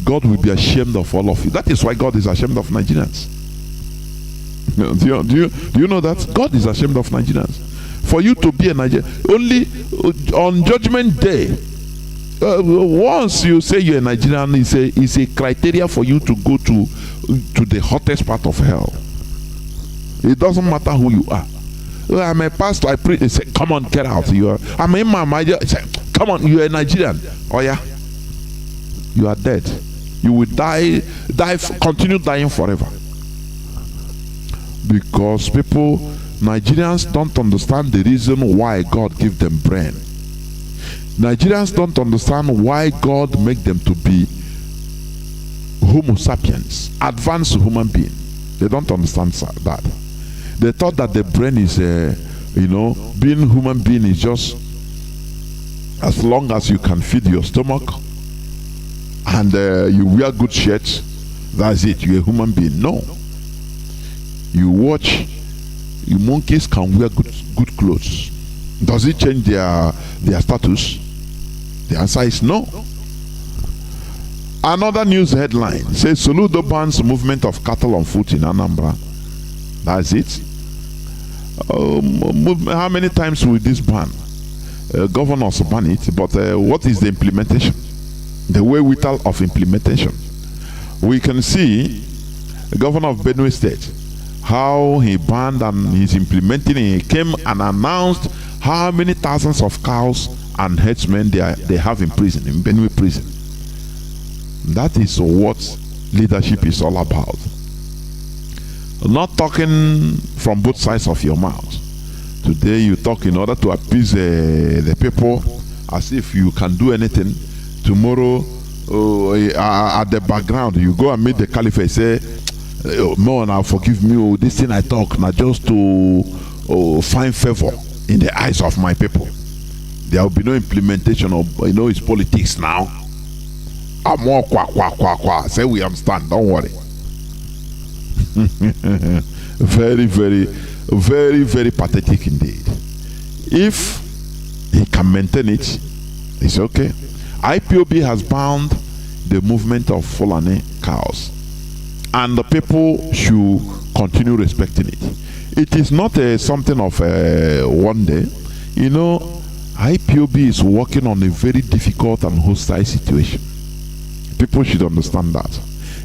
God will be ashamed of all of you. That is why God is ashamed of Nigerians. Do you know that? God is ashamed of Nigerians. For you to be a Nigerian, only on Judgment Day, once you say you're a Nigerian, it's a criteria for you to go to the hottest part of hell. It doesn't matter who you are. I'm a pastor, I preach. They say, come on, get out. I'm a imam. I say, come on, you're a Nigerian. Oh yeah, you are dead. You will die, continue dying forever. Because Nigerians don't understand the reason why God gave them brain. Nigerians don't understand why God made them to be Homo sapiens, advanced human being. They don't understand that. They thought that the brain is, being human being is just as long as you can feed your stomach and you wear good shirts, that's it, you're a human being. No. You watch, monkeys can wear good clothes. Does it change their status? The answer is no. Another news headline says Soludo bans movement of cattle on foot in Anambra. That's it. How many times will this ban? Governors ban it, but what is the implementation? The way of implementation. We can see the governor of Benue State, how he banned and he's implementing. He came and announced how many thousands of cows and herdsmen they have in prison, in Benue prison. That is what leadership is all about. Not talking from both sides of your mouth. Today you talk in order to appease the people as if you can do anything. Tomorrow at the background you go and meet the caliphate, say, no, now forgive me, oh, this thing I talk now just to find favor in the eyes of my people. There will be no implementation of, it's politics now. I'm more kwa. Say we understand, don't worry. Very, very, very, very pathetic indeed. If he can maintain it, it's okay. IPOB has banned the movement of Fulani cows, and the people should continue respecting it. It is not something of one day. IPOB is working on a very difficult and hostile situation. People should understand that.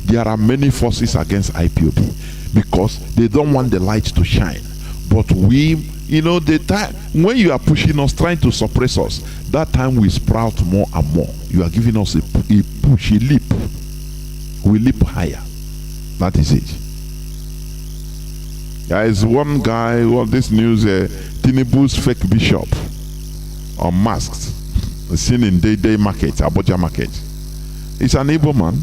There are many forces against IPOB because they don't want the light to shine. But the time when you are pushing us, trying to suppress us, that time we sprout more and more. You are giving us a push, a leap. We leap higher. That is it. There is one guy, this news, Tinubu's fake bishop, unmasked, seen in Day Market, Abuja Market. It's an Igbo man.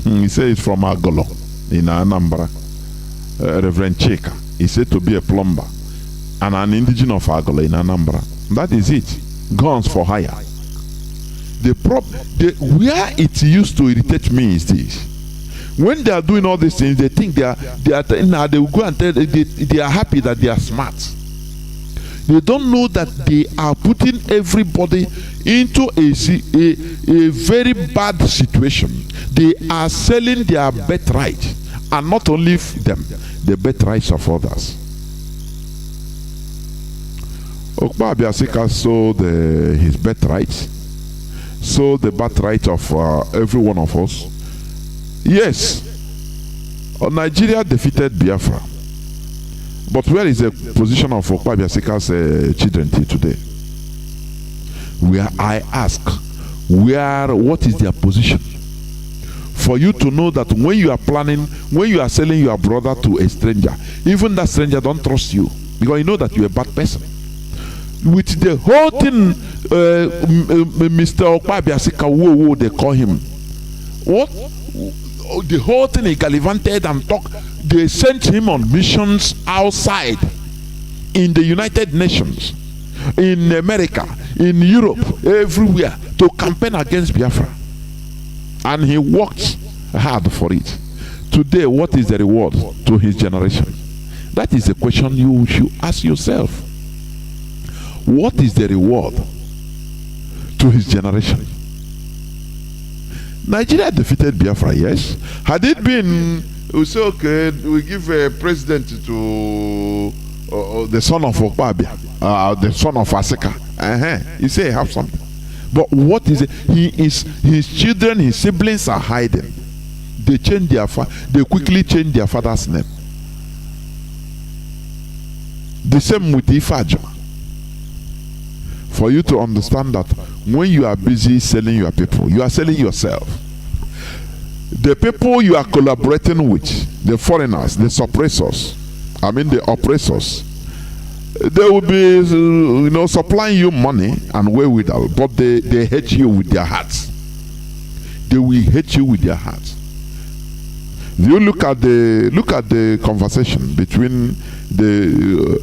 He said it's from Agolo in Anambra. Reverend Cheka. He said to be a plumber and an indigenous of Agolo in Anambra. That is it. Guns for hire. Where it used to irritate me is this: when they are doing all these things, they think they will go and tell they are happy that they are smart. They don't know that they are putting everybody into a very bad situation. They are selling their birthright, and not only them, the birthrights of others. Okpa Abiasika sold his birthright, sold the birthright of every one of us. Yes, Nigeria defeated Biafra. But where is the position of Okpa Abiasika's children today? Where I ask, what is their position? For you to know that when you are planning, when you are selling your brother to a stranger, even that stranger don't trust you, because you know that you're a bad person. With the whole thing, Mr. Okpa Abiasika, whoa, they call him. What? The whole thing he gallivanted and talked. They sent him on missions outside, in the United Nations, in America, in Europe, everywhere, to campaign against Biafra. And he worked hard for it. Today, what is the reward to his generation? That is the question you should ask yourself. What is the reward to his generation? Nigeria defeated Biafra, yes. Had it been, we say, okay, we give a president to the son of Okpa, the son of Asika. You say, have something. But what is it? His children, his siblings are hiding. They change they quickly change their father's name. The same with Ifajoma. For you to understand that when you are busy selling your people, you are selling yourself. The people you are collaborating with, the foreigners, the suppressors, the oppressors, they will be, supplying you money and wherewithal, but they hate you with their hearts. They will hate you with their hearts. You look at the conversation between the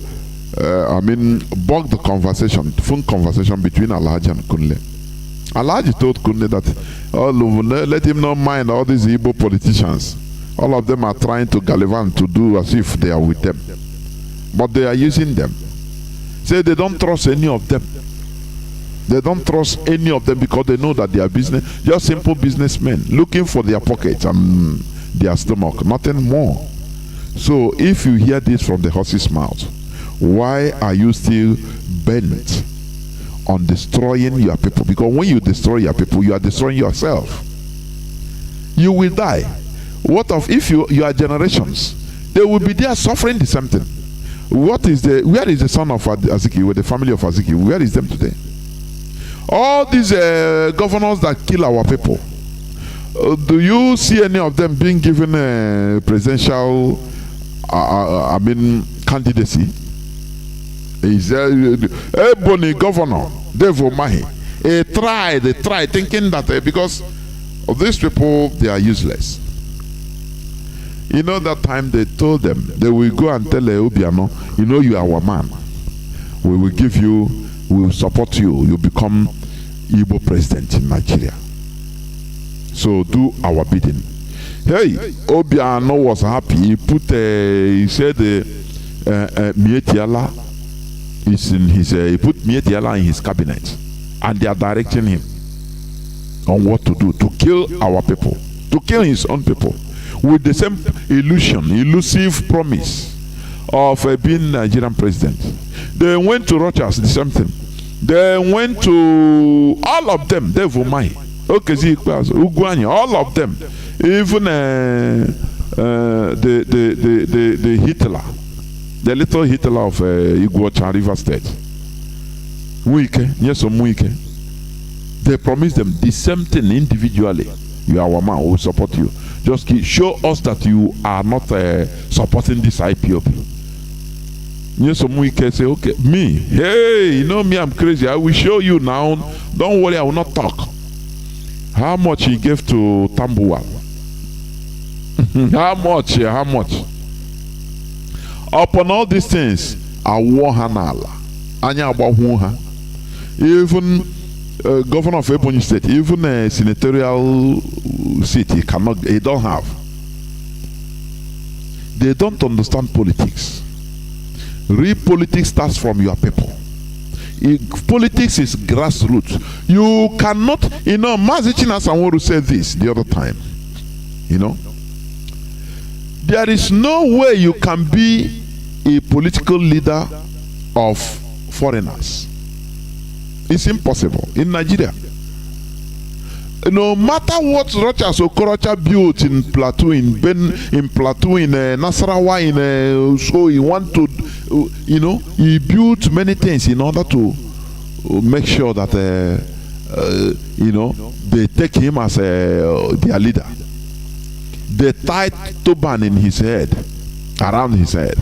conversation, phone conversation between Alhaji and Kunle. Alhaji told Kunle that let him not mind all these Igbo politicians. All of them are trying to gallivant to do as if they are with them, but they are using them. Say they don't trust any of them. They don't trust any of them because they know that they are just simple businessmen looking for their pockets and their stomach, nothing more. So if you hear this from the horse's mouth, why are you still bent on destroying your people? Because when you destroy your people, you are destroying yourself. You will die. What if you are generations? They will be there suffering the same thing. Where is the son of Aziki, with the family of Aziki? Where is them today? All these governors that kill our people, do you see any of them being given a presidential candidacy? Is a Ebony governor, Devo Mahi. They try thinking that because of these people, they are useless. You know, that time they told them, they will go and tell Obiano, you are our man. We will give you, we will support you. You become Igbo president in Nigeria. So do our bidding. Hey, Obiano was happy. He said, Mietiala is in his, he put Mietiala in his cabinet. And they are directing him on what to do, to kill our people, to kill his own people. With the same elusive promise of being Nigerian president. They went to Rochas, the same thing. They went to all of them, Devumai, Okezi, Ugwanya, all of them. Even the Hitler, the little Hitler of Iguacha River State. They promised them the same thing individually. You are our man, we will support you. Just show us that you are not supporting this IPOP. Say, okay, me, hey, me, I'm crazy. I will show you now. Don't worry, I will not talk. How much he gave to Tambuwa? How much? Upon all these things, I war hanala. Anya abahuha. Even governor of Ebonyi State, even a senatorial seat, he don't have. They don't understand politics. Real politics starts from your people. Politics is grassroots. You cannot, Mazi Chinedu said this the other time. There is no way you can be a political leader of foreigners. It's impossible in Nigeria. No matter what Rochas Okorocha built in Plateau, in Nasarawa, so he want to, he built many things in order to make sure that, they take him as their leader. They tied turban in his head, around his head.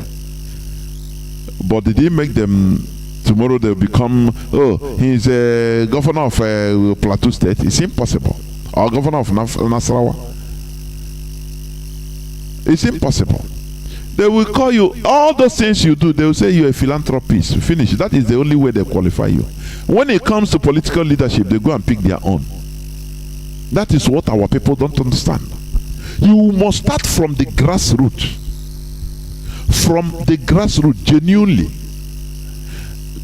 But did he make them? Tomorrow they'll become, he's a governor of Plateau State. It's impossible. Or governor of Nasarawa. It's impossible. They will call you, all those things you do, they will say you're a philanthropist. Finish. That is the only way they qualify you. When it comes to political leadership, they go and pick their own. That is what our people don't understand. You must start from the grassroots. From the grassroots, genuinely.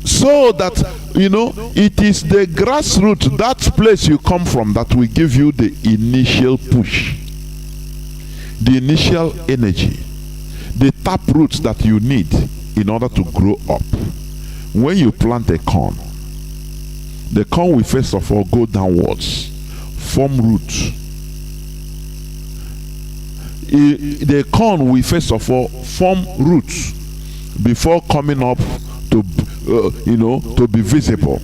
So that, it is the grassroots, that place you come from, that will give you the initial push, the initial energy, the tap roots that you need in order to grow up. When you plant a corn, the corn will first of all go downwards, form roots. The corn will first of all form roots before coming up to to be visible,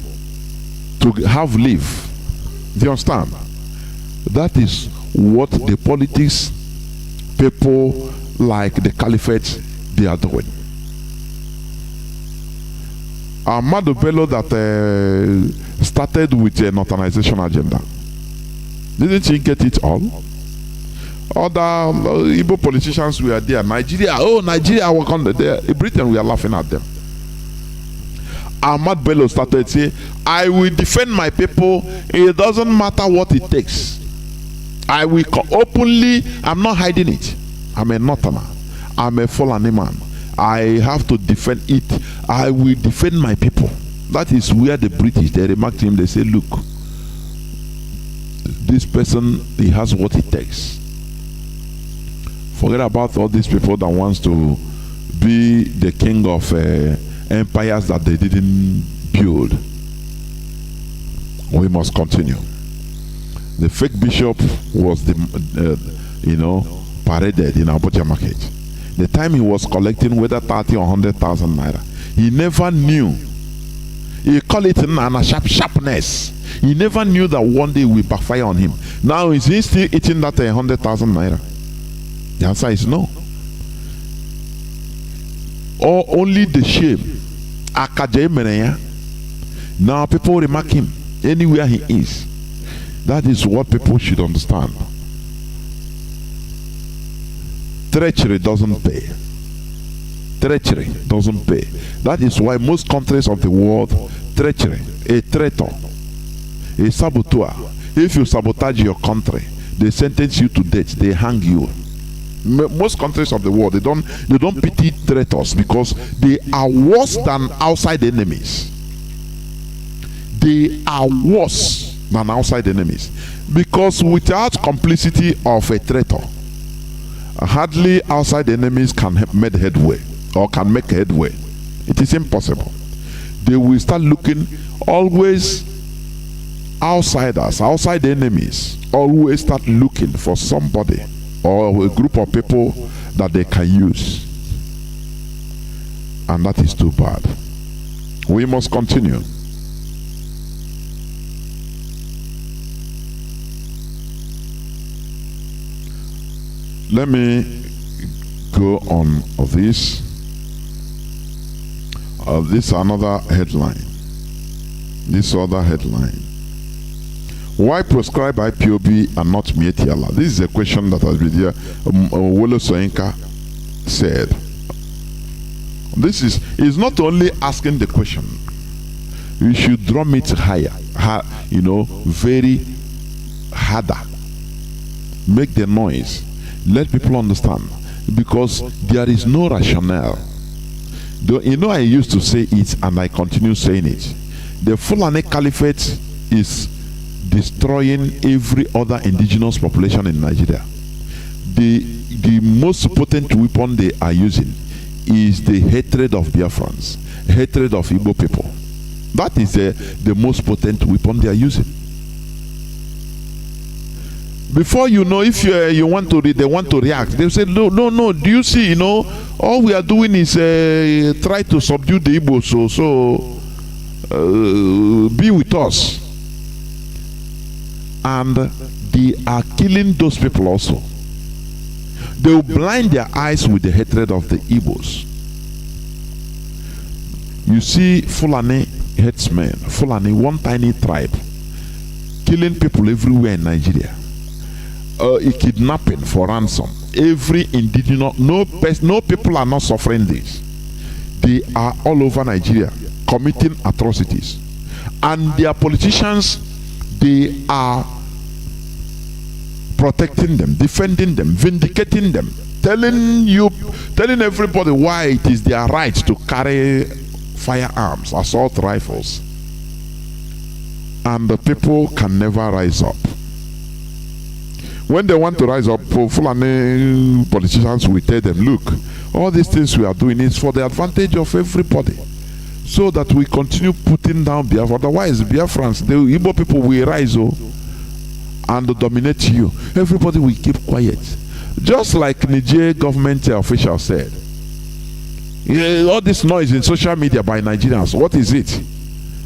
to have leaf. Do you understand? That is what the politics people like the caliphate, they are doing. Ahmadu Bello that started with a northernization agenda, didn't he get it all? Other Igbo politicians were there. Nigeria, work on there. Britain, we are laughing at them. Ahmad Bello started saying, I will defend my people. It doesn't matter what it takes. I will openly, I'm not hiding it. I'm a northerner. I'm a Fulani man. I have to defend it. I will defend my people. That is where the British, they remarked him, they say, look, this person, he has what it takes. Forget about all these people that wants to be the king of empires that they didn't build. We must continue. The fake bishop was paraded in Abuja market. The time he was collecting whether 30 or 100,000 naira, he never knew. He called it sharpness. He never knew that one day it will backfire on him. Now is he still eating that 100,000 naira? The answer is no. Or only the shame. Now people remark him anywhere he is. That is what people should understand. Treachery doesn't pay. Treachery doesn't pay. That is why most countries of the world, treachery, a traitor, a saboteur, if you sabotage your country, they sentence you to death, they hang you. Most countries of the world, they don't pity traitors because they are worse than outside enemies. They are worse than outside enemies because without complicity of a traitor, hardly outside enemies can make headway or can make headway. It is impossible. They will start looking always. Outsiders, outside enemies always start looking for somebody or a group of people that they can use, and that is too bad. We must continue. Let me go on this. This is another headline. This other headline. Why prescribe IPOB and not Mietiala? This is a question that has been here. Wolo Soyinka said. This is not only asking the question. We should drum it higher, very harder. Make the noise. Let people understand. Because there is no rationale. I used to say it and I continue saying it. The Fulani Caliphate is destroying every other indigenous population in Nigeria. The most potent weapon they are using is the hatred of Biafrans, hatred of Igbo people. That is the most potent weapon they are using. Before you know, if you want to read, they want to react. They say, no. Do you see? All we are doing is try to subdue the Igbo. So be with us. And they are killing those people also. They will blind their eyes with the hatred of the Igbos. You see, Fulani headsmen, Fulani, one tiny tribe, killing people everywhere in Nigeria. A kidnapping for ransom. Every indigenous, no people are not suffering this. They are all over Nigeria committing atrocities, and their politicians, they are protecting them, defending them, vindicating them, telling everybody why it is their right to carry firearms, assault rifles, and the people can never rise up. When they want to rise up, Fulani politicians will tell them, look, all these things we are doing is for the advantage of everybody, so that we continue putting down Biafra. Otherwise, Biafrans, the Igbo people will rise and dominate you. Everybody will keep quiet. Just like Niger government official said, all this noise in social media by Nigerians, what is it?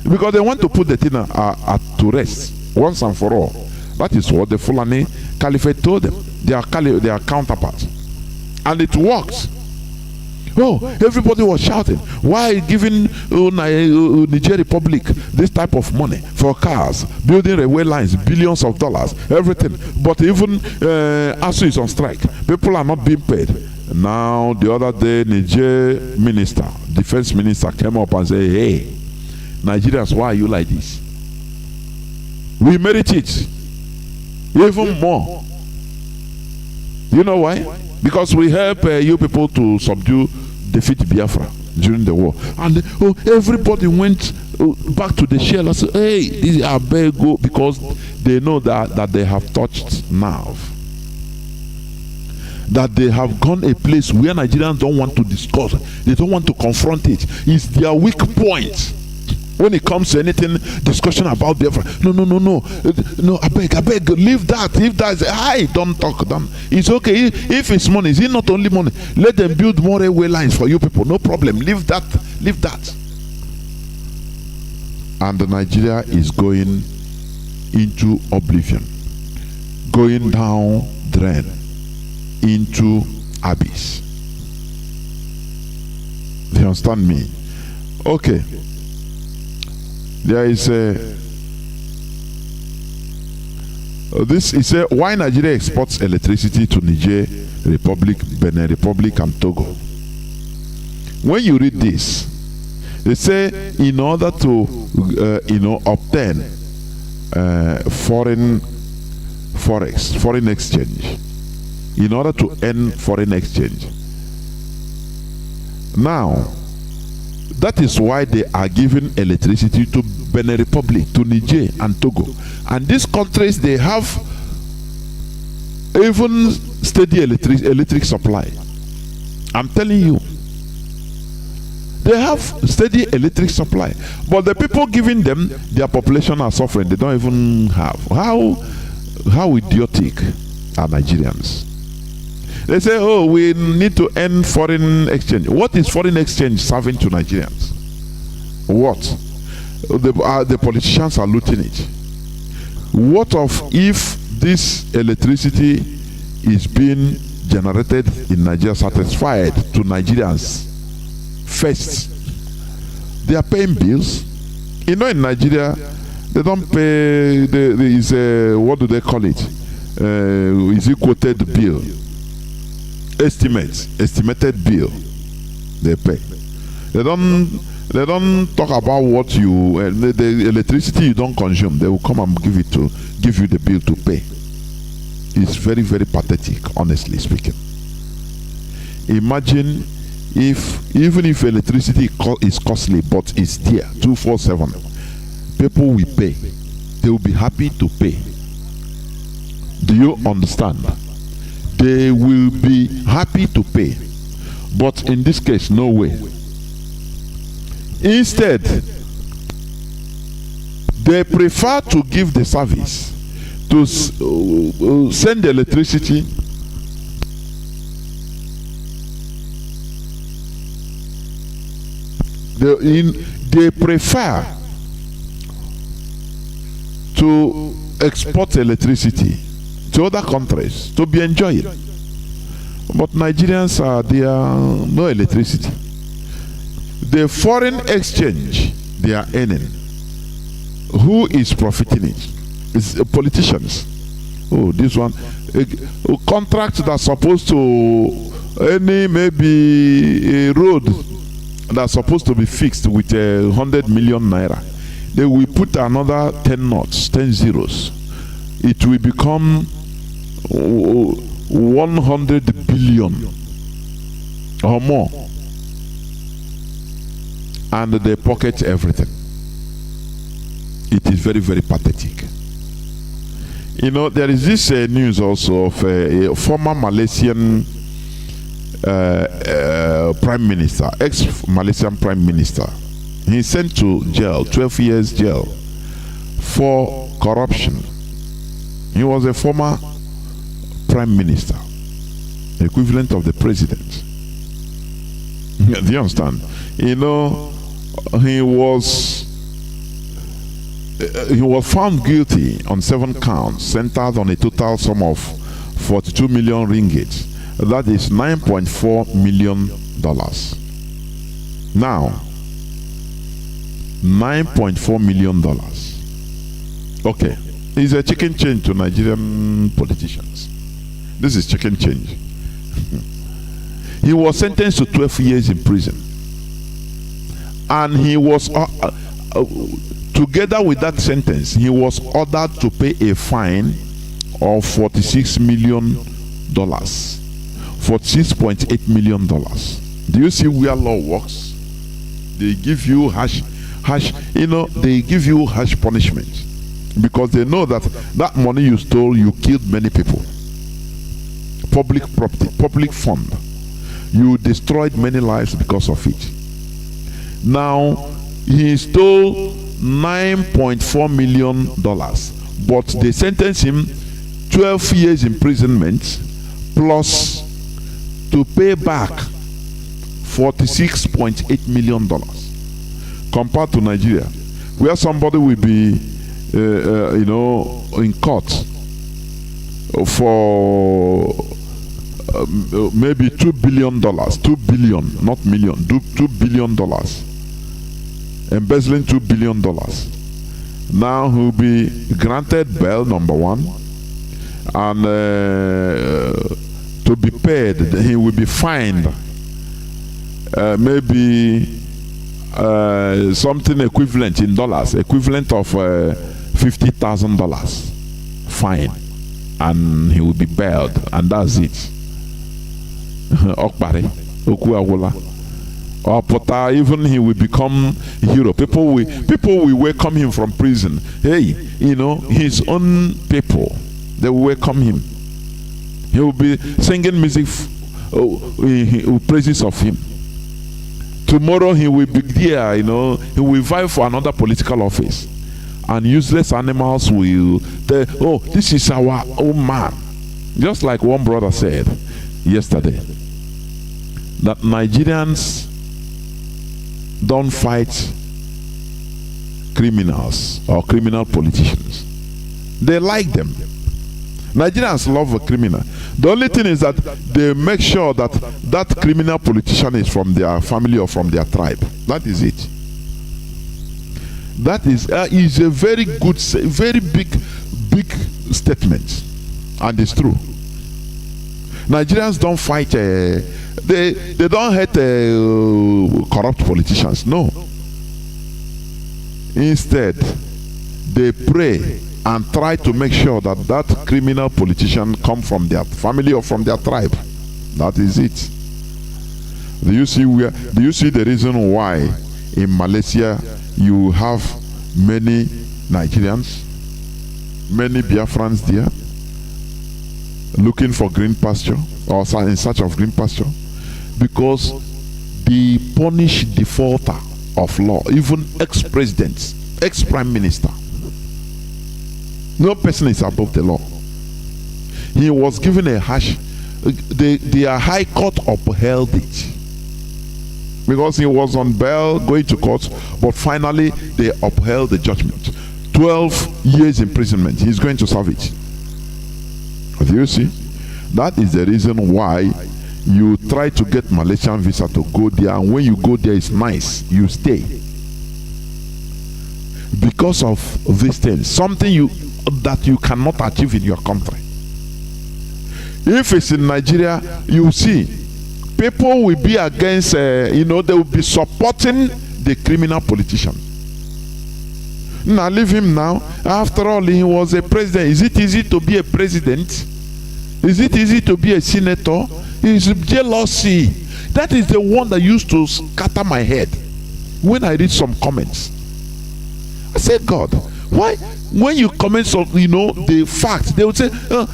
Because they want to put the thing to rest once and for all. That is what the Fulani Caliphate told them. They are counterparts. And it works. Oh, everybody was shouting, why giving Niger Republic this type of money for cars, building railway lines, billions of dollars, everything. But even ASU is on strike. People are not being paid. Now, the other day, Niger minister, defense minister, came up and said, hey, Nigerians, why are you like this? We merit it. Even more. You know why? Because we help you people to defeat Biafra during the war. And everybody went back to the shell and said, hey, these are Bego, because they know that they have touched nerve. That they have gone a place where Nigerians don't want to discuss. They don't want to confront it. It's their weak point. When it comes to anything, discussion about Biafra, no, I beg, leave that. If that's don't talk. It's okay. If it's money, is it not only money? Let them build more railway lines for you people. No problem. Leave that. And Nigeria is going into oblivion, going down drain into abyss. Do you understand me? Okay. There is this is why Nigeria exports electricity to Niger Republic, Benin Republic, and Togo. When you read this, they say in order to obtain foreign exchange, in order to earn foreign exchange. Now, that is why they are giving electricity to Benin Republic, to Niger and Togo. And these countries, they have even steady electric supply. I'm telling you. They have steady electric supply. But the people giving them, their population are suffering. They don't even have. How idiotic are Nigerians? They say, oh, we need to end foreign exchange. What is foreign exchange serving to Nigerians? What? The politicians are looting it. What of if this electricity is being generated in Nigeria, satisfied to Nigerians first? They are paying bills. In Nigeria, they don't pay, what do they call it? Is it quoted bill? Estimated bill they pay. They don't They don't talk about what you the electricity you don't consume. They will come and give you the bill to pay. It's very, very pathetic, honestly speaking. Imagine if even if electricity is costly, but it's there 247, people will pay. They will be happy to pay. Do you understand? They will be happy to pay. But in this case, no way. Instead, they prefer to give the service to send the electricity they prefer to export electricity to other countries to be enjoying. But Nigerians there are no electricity. The foreign exchange they are earning, who is profiting it? It's politicians. Oh, this one, a contract that's supposed to maybe a road that's supposed to be fixed with 100 million naira. They will put another 10 knots, 10 zeros. It will become 100 billion or more, and they pocket everything. It is very, very pathetic. You know, there is this news also of a former Malaysian prime minister, ex-Malaysian prime minister. He sent to jail, 12 years jail, for corruption. He was a former prime minister, equivalent of the president. Do you understand? You know, he was found guilty on 7 counts, centered on a total sum of 42 million ringgit. That is $9.4 million. Now, $9.4 million. Okay, it's a chicken change to Nigerian politicians. This is chicken change. He was sentenced to 12 years in prison, and he was together with that sentence, he was ordered to pay a fine of $46 million, $46.8 million. Do you see where law works? They give you harsh, they give you harsh punishment, because they know that that money you stole, you killed many people. Public property, public fund, you destroyed many lives because of it. Now, he stole $9.4 million, but they sentenced him 12 years imprisonment plus to pay back $46.8 million, compared to Nigeria, where somebody will be in court for maybe $2 billion, $2 billion, not million, $2 billion, embezzling $2 billion. Now he'll be granted bail, number one, and to be paid, he will be fined maybe something equivalent in dollars, equivalent of $50,000 fine, and he will be bailed, and that's it. Okbare, Okuawola. Or Pota, even he will become a hero. People will welcome him from prison. Hey, his own people, they will welcome him. He will be singing music, praises of him. Tomorrow he will be there, he will vie for another political office. And useless animals will say, oh, this is our own man. Just like one brother said yesterday, that Nigerians don't fight criminals or criminal politicians. They like them. Nigerians love a criminal. The only thing is that they make sure that that criminal politician is from their family or from their tribe. That is it. That is a very good, very big statement, and it's true. Nigerians don't fight. They don't hate corrupt politicians. No, Instead, they pray and try to make sure that that criminal politician come from their family or from their tribe. That is it. Do you see the reason why in Malaysia you have many Nigerians, many Biafrans there, looking for green pasture or in search of green pasture? Because they punish defaulter of law, even ex-presidents, ex-prime minister. No person is above the law. He was given a harsh, the High Court upheld it because he was on bail going to court, but finally they upheld the judgment. 12 years imprisonment. He's going to serve it. Do you see? That is the reason why you try to get Malaysian visa to go there, and when you go there it's nice, you stay. Because of these things, something that you cannot achieve in your country. If it's in Nigeria, you see, people will be against, they will be supporting the criminal politician. Now leave him now. After all, he was a president. Is it easy to be a president? Is it easy to be a senator? It's jealousy. That is the one that used to scatter my head when I read some comments. I said, God, why? When you comment on, the facts, they would say,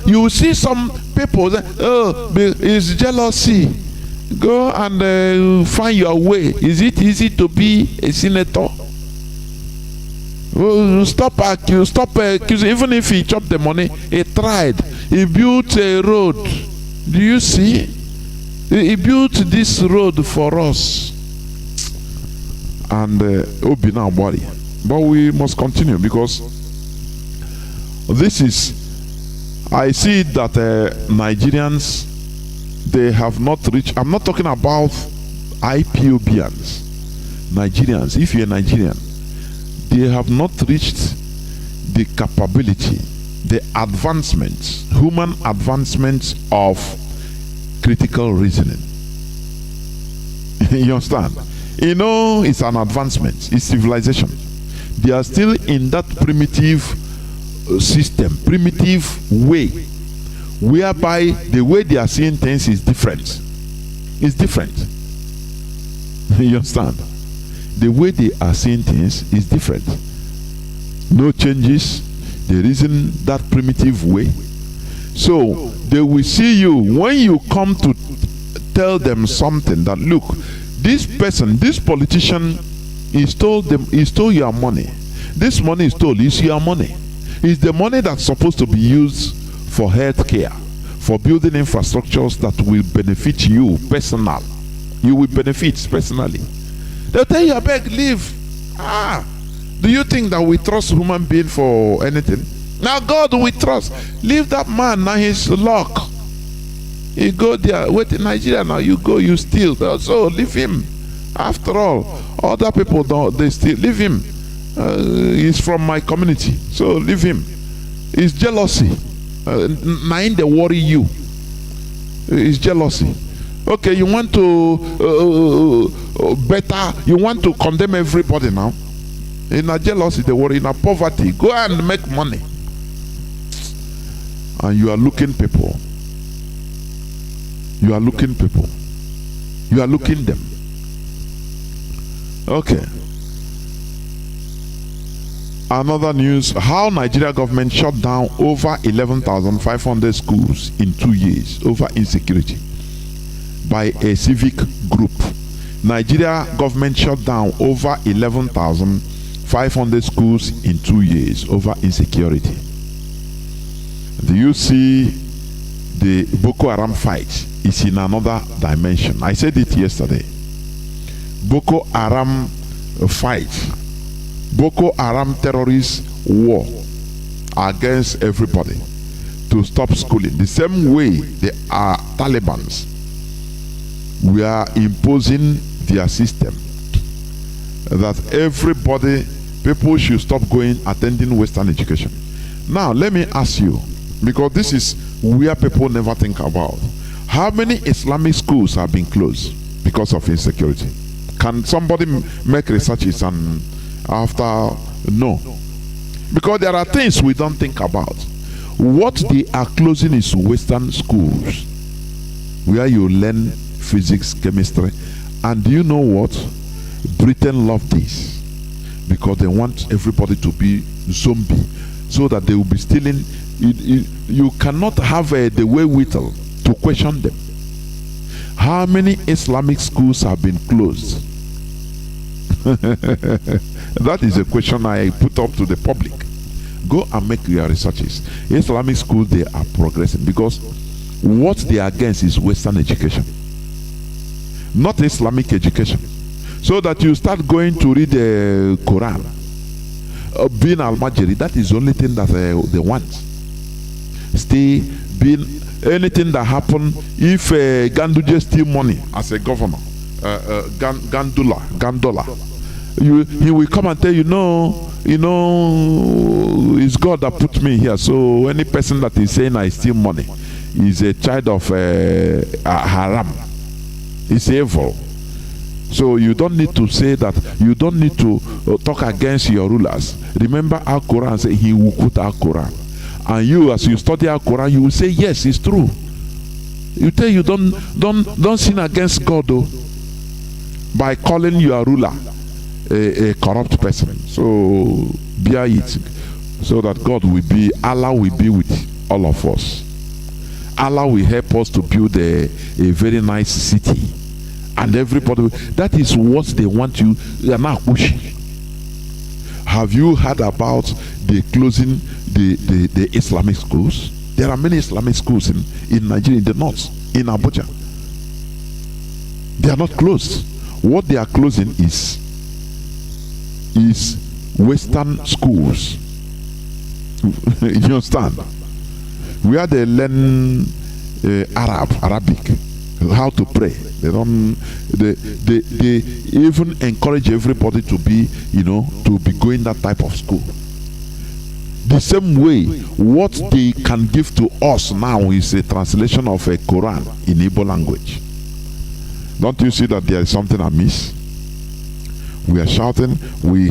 you will see some people say, it's jealousy. Go and find your way. Is it easy to be a senator? Stop accusing. Even if he chopped the money, he tried. He built a road. Do you see? He built this road for us. And Obi now body. But we must continue, because this is, I see that Nigerians, they have not reached, I'm not talking about IPOBians, Nigerians. If you're Nigerian, they have not reached the capability, the advancements, human advancements of critical reasoning. You understand? It's an advancement, it's civilization. They are still in that primitive system, primitive way, whereby the way they are seeing things is different. It's different. You understand? The way they are seeing things is different. No changes. They reason that primitive way. So they will see you when you come to tell them something that, look, this person, this politician, he stole your money. This money is stolen. It's your money. It's the money that's supposed to be used for health care, for building infrastructures that will benefit you personally. You will benefit personally. They'll tell you, I beg, leave. Do you think that we trust human being for anything? Now God we trust. Leave that man, now his luck. You go there, wait in Nigeria now, you go, you steal. So leave him. After all, other people don't, they still leave him. He's from my community, so leave him. It's jealousy. Nine they worry you. It's jealousy. Okay, you want to you want to condemn everybody now. In a jealousy, they worry. In a poverty, go and make money. And you are looking people. You are looking people. You are looking them. Okay. Another news, how Nigeria government shut down over 11,500 schools in 2 years over insecurity by a civic group. Nigeria government shut down over 11,500 schools in 2 years over insecurity. Do you see the Boko Haram fight is in another dimension? I said it yesterday. Boko Haram fight, Boko Haram terrorist war against everybody to stop schooling. The same way the Talibans were imposing their system that everybody, people should stop attending Western education. Now let me ask you, because this is where people never think about, how many Islamic schools have been closed because of insecurity? Can somebody make researches and after No. Because there are things we don't think about. What they are closing is Western schools, where you learn physics, chemistry. And do you know what? Britain love this, because they want everybody to be zombie, so that they will be stealing. You cannot have the wherewithal to question them. How many Islamic schools have been closed? That is a question I put up to the public. Go and make your researches. Islamic schools, they are progressing, because what they are against is Western education, not Islamic education. So that you start going to read the Quran, being al-Majiri, that is the only thing that they want. Stay, being anything that happen. If Ganduje steal money as a governor, Gandola, he will come and tell you, no, it's God that put me here. So any person that is saying I steal money is a child of haram. It's evil. So you don't need to say that. You don't need to talk against your rulers. Remember, our Quran says he will quote our Quran, and you, as you study our Quran, you will say yes, it's true. You tell you don't sin against God, though, by calling your ruler a corrupt person. So bear it, so that Allah will be with all of us. Allah will help us to build a very nice city. And everybody, that is what they want you. They are now pushing. Have you heard about the closing the Islamic schools? There are many Islamic schools in Nigeria, in the north, in Abuja. They are not closed. What they are closing is Western schools. You understand? Where they learn Arabic, how to pray. They even encourage everybody to be, to be going that type of school. The same way, what they can give to us now is a translation of a Quran in Igbo language. Don't you see that there is something amiss? We are shouting, we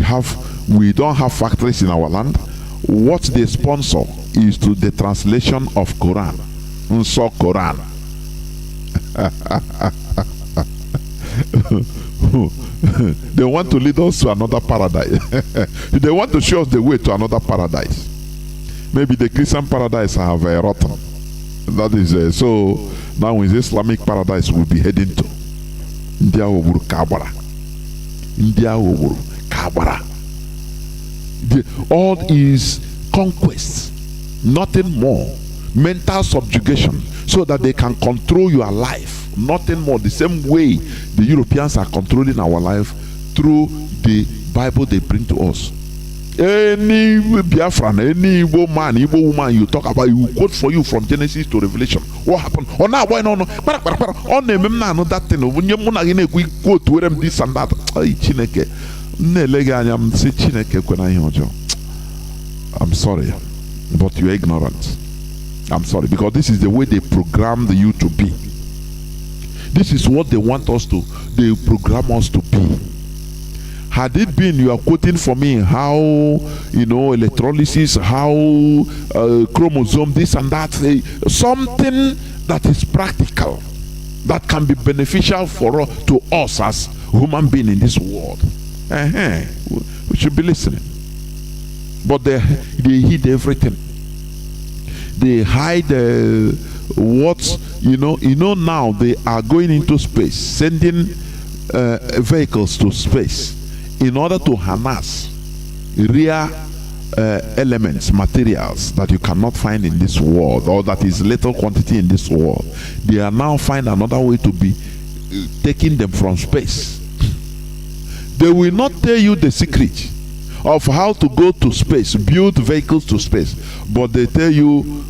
don't have factories in our land. What they sponsor is to the translation of Quran. Unso Quran. They want to lead us to another paradise. They want to show us the way to another paradise. Maybe the Christian paradise have rotten. That is so now in the Islamic paradise we'll be heading to. India Oburu Kabara. India Oburu Kabara. All is conquest, nothing more. Mental subjugation, so that they can control your life, nothing more. The same way the Europeans are controlling our life through the Bible they bring to us. Any Biafra, any Igbo man, Igbo woman you talk about, you quote for you from Genesis to Revelation. What happened? Oh, now why no? On that thing. When you quote to them this and that. I'm sorry, but you're ignorant. I'm sorry, because this is the way they programmed you to be. This is what they want us to, they program us to be. Had it been, you are quoting for me how, electrolysis, how chromosome, this and that, something that is practical, that can be beneficial to us as human beings in this world. We should be listening. But they hid everything. They hide what now they are going into space, sending vehicles to space in order to harness rare elements, materials that you cannot find in this world, or that is little quantity in this world. They are now find another way to be taking them from space. They will not tell you the secret of how to go to space, build vehicles to space, but they tell you,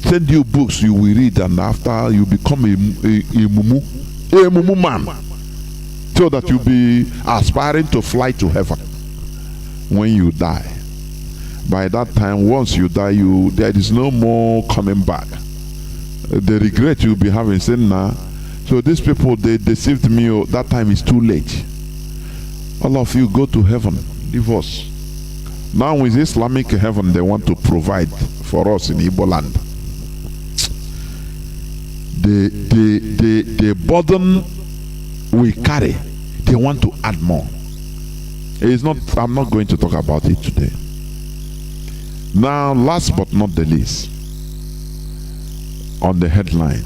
send you books you will read, and after you become a mumu man, so that you be aspiring to fly to heaven when you die. By that time, once you die, there is no more coming back. The regret you'll be having, saying, nah, so these people, they deceived me, that time is too late. All of you go to heaven, leave us. Now with Islamic heaven, they want to provide for us in Igbo land. The burden we carry, they want to add more. It's not. I'm not going to talk about it today. Now, last but not the least, on the headline,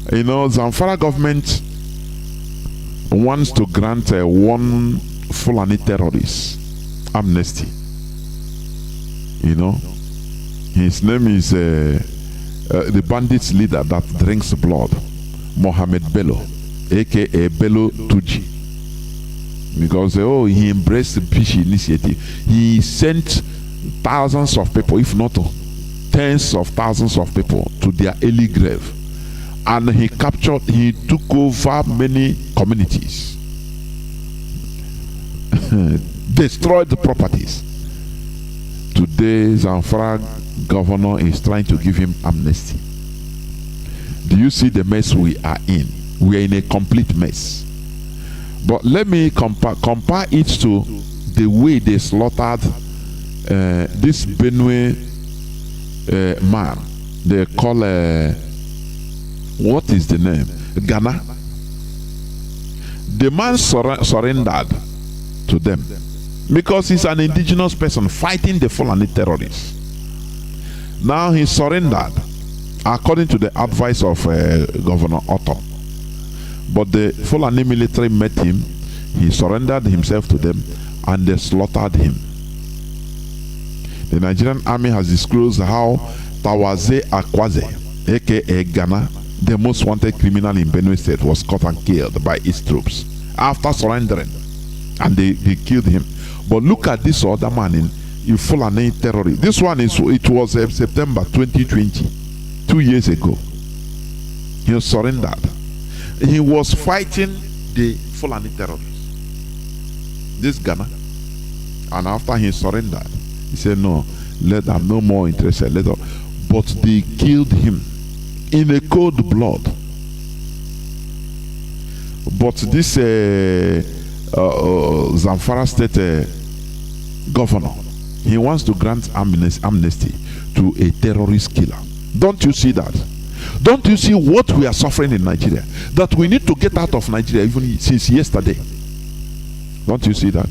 Zamfara government wants to grant one Fulani terrorist amnesty. His name is the bandits leader that drinks blood, Mohammed Bello, aka Bello Tuji. Because he embraced the peace initiative. He sent thousands of people, if not tens of thousands of people, to their early grave. And he took over many communities, destroyed the properties. Today, Zamfara governor is trying to give him amnesty. Do you see the mess we are in? We are in a complete mess. But let me compare it to the way they slaughtered this Benue man. They call what is the name? Ghana. The man surrendered to them because he's an indigenous person fighting the Fulani terrorists. Now he surrendered according to the advice of Governor Otto. But the Fulani military met him, he surrendered himself to them, and they slaughtered him. The Nigerian army has disclosed how Tawaze Akwaze, aka Ghana, the most wanted criminal in Benue State, was caught and killed by its troops after surrendering, and they killed him. But look at this other man in Fulani terrorist. This one it was September 2020, 2 years ago. He surrendered. He was fighting the Fulani terrorists, this Ghana, and after he surrendered, he said, "No, I'm no more interested." But they killed him in a cold blood. But this Zamfara state governor, he wants to grant amnesty to a terrorist killer. Don't you see that? Don't you see what we are suffering in Nigeria? That we need to get out of Nigeria even since yesterday. Don't you see that?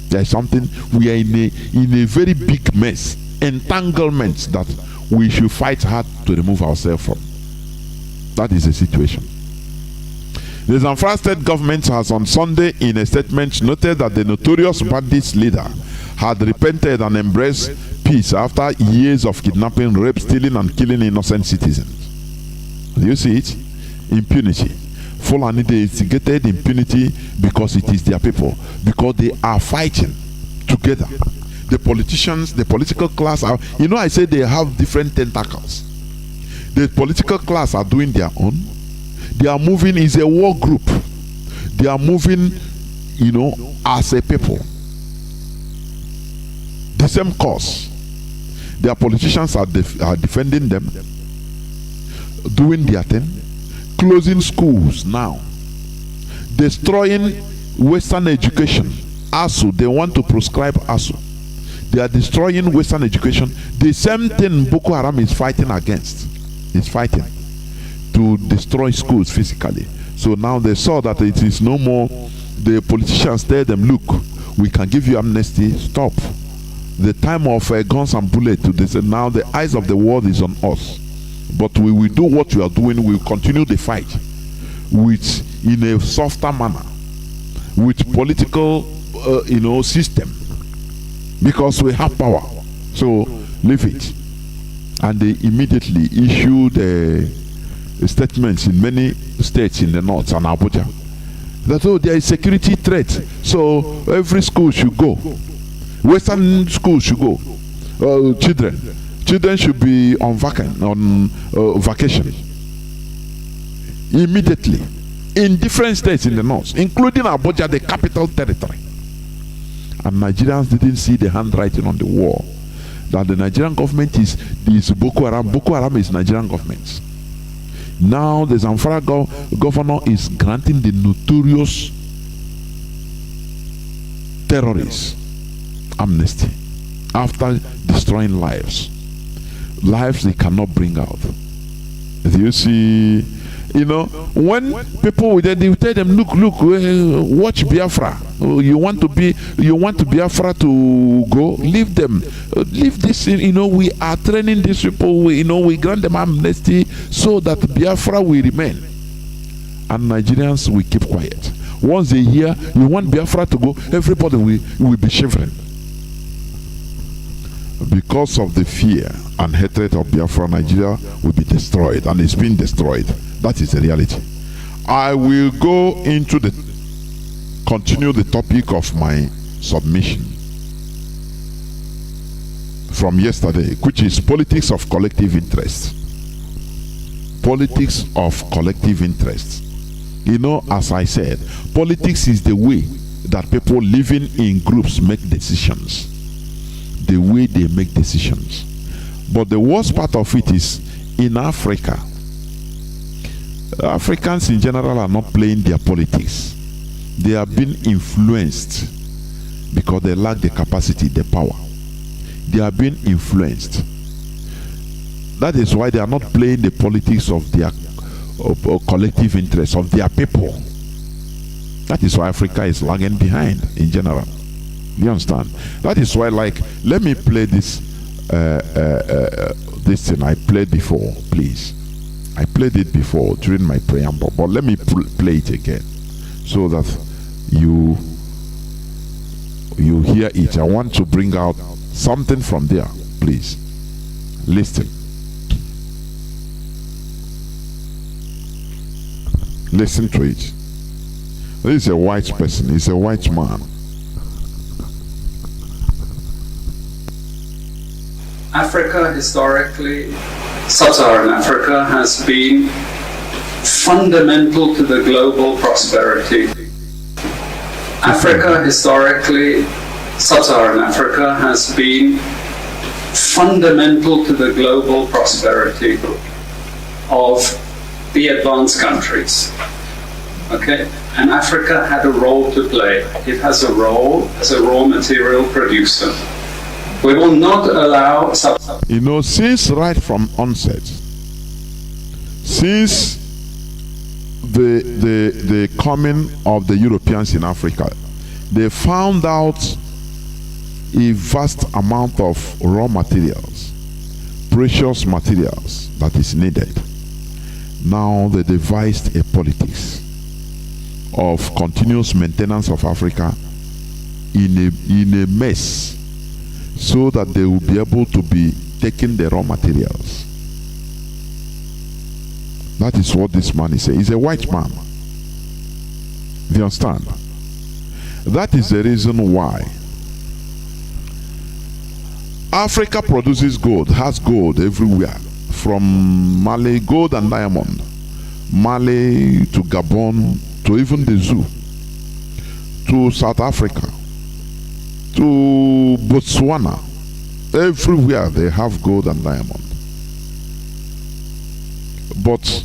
There is something, we are in a very big mess, entanglements that we should fight hard to remove ourselves from. That is the situation. The Zamfara state government has on Sunday in a statement noted that the notorious bandits leader had repented and embraced peace after years of kidnapping, rape, stealing and killing innocent citizens. Do you see it? Impunity. Fulani, they instigated impunity because it is their people, because they are fighting together. The politicians, the political class are, I say they have different tentacles. The political class are doing their own. They are moving as a war group. They are moving, as a people. The same cause. Their politicians are defending them, doing their thing, closing schools now, destroying Western education. ASU, they want to proscribe ASU. They are destroying Western education. The same thing Boko Haram is fighting against. It's fighting to destroy schools physically. So now they saw that it is no more. The politicians tell them, look, we can give you amnesty, stop. The time of guns and bullets, they say now the eyes of the world is on us. But we will do what we are doing. We will continue the fight in a softer manner, with political, system, because we have power. So leave it. And they immediately issued statements in many states in the north and Abuja that there is security threat. So every school should go. Western schools should go. Children should be on vacation immediately in different states in the north, including Abuja, the capital territory. And Nigerians didn't see the handwriting on the wall that the Nigerian government is Boko Haram. Boko Haram is Nigerian government. Now the Zamfara governor is granting the notorious terrorists amnesty after destroying lives they cannot bring out. Do you see? You know, when people will tell them, look, watch Biafra. You want Biafra to go? Leave them. Leave this. You know, we are training these people. We grant them amnesty so that Biafra will remain, and Nigerians will keep quiet. Once they hear you want Biafra to go, everybody will be shivering because of the fear and hatred of Biafra. Nigeria will be destroyed, and it's been destroyed. That is the reality. I will continue the topic of my submission from yesterday, which is politics of collective interest. Politics of collective interest. You know, as I said, politics is the way that people living in groups make decisions. The way they make decisions. But the worst part of it is in Africa. Africans in general are not playing their politics. They are being influenced because they lack the capacity, the power. They are being influenced. That is why they are not playing the politics of their collective interests of their people. That is why Africa is lagging behind in general. You understand? That is why, like, let me play this this thing I played before, please. I played it before during my preamble, but let me play it again so that you hear it. I want to bring out something from there. Please listen. Listen to it. This is a white person. He's a white man. Africa historically, sub-Saharan Africa, has been fundamental to the global prosperity. Africa historically, sub-Saharan Africa, has been fundamental to the global prosperity of the advanced countries. Okay? And Africa had a role to play. It has a role as a raw material producer. We will not allow... You know, since right from onset, since the coming of the Europeans in Africa, they found out a vast amount of raw materials, precious materials that is needed. Now they devised a politics of continuous maintenance of Africa in a mess, so that they will be able to be taking the raw materials. That is what this man is saying. He's a white man. Do you understand? That is the reason why Africa produces gold, has gold everywhere, from Mali, gold and diamond, Mali to Gabon, to even the zoo, to South Africa, to Botswana. Everywhere they have gold and diamond. But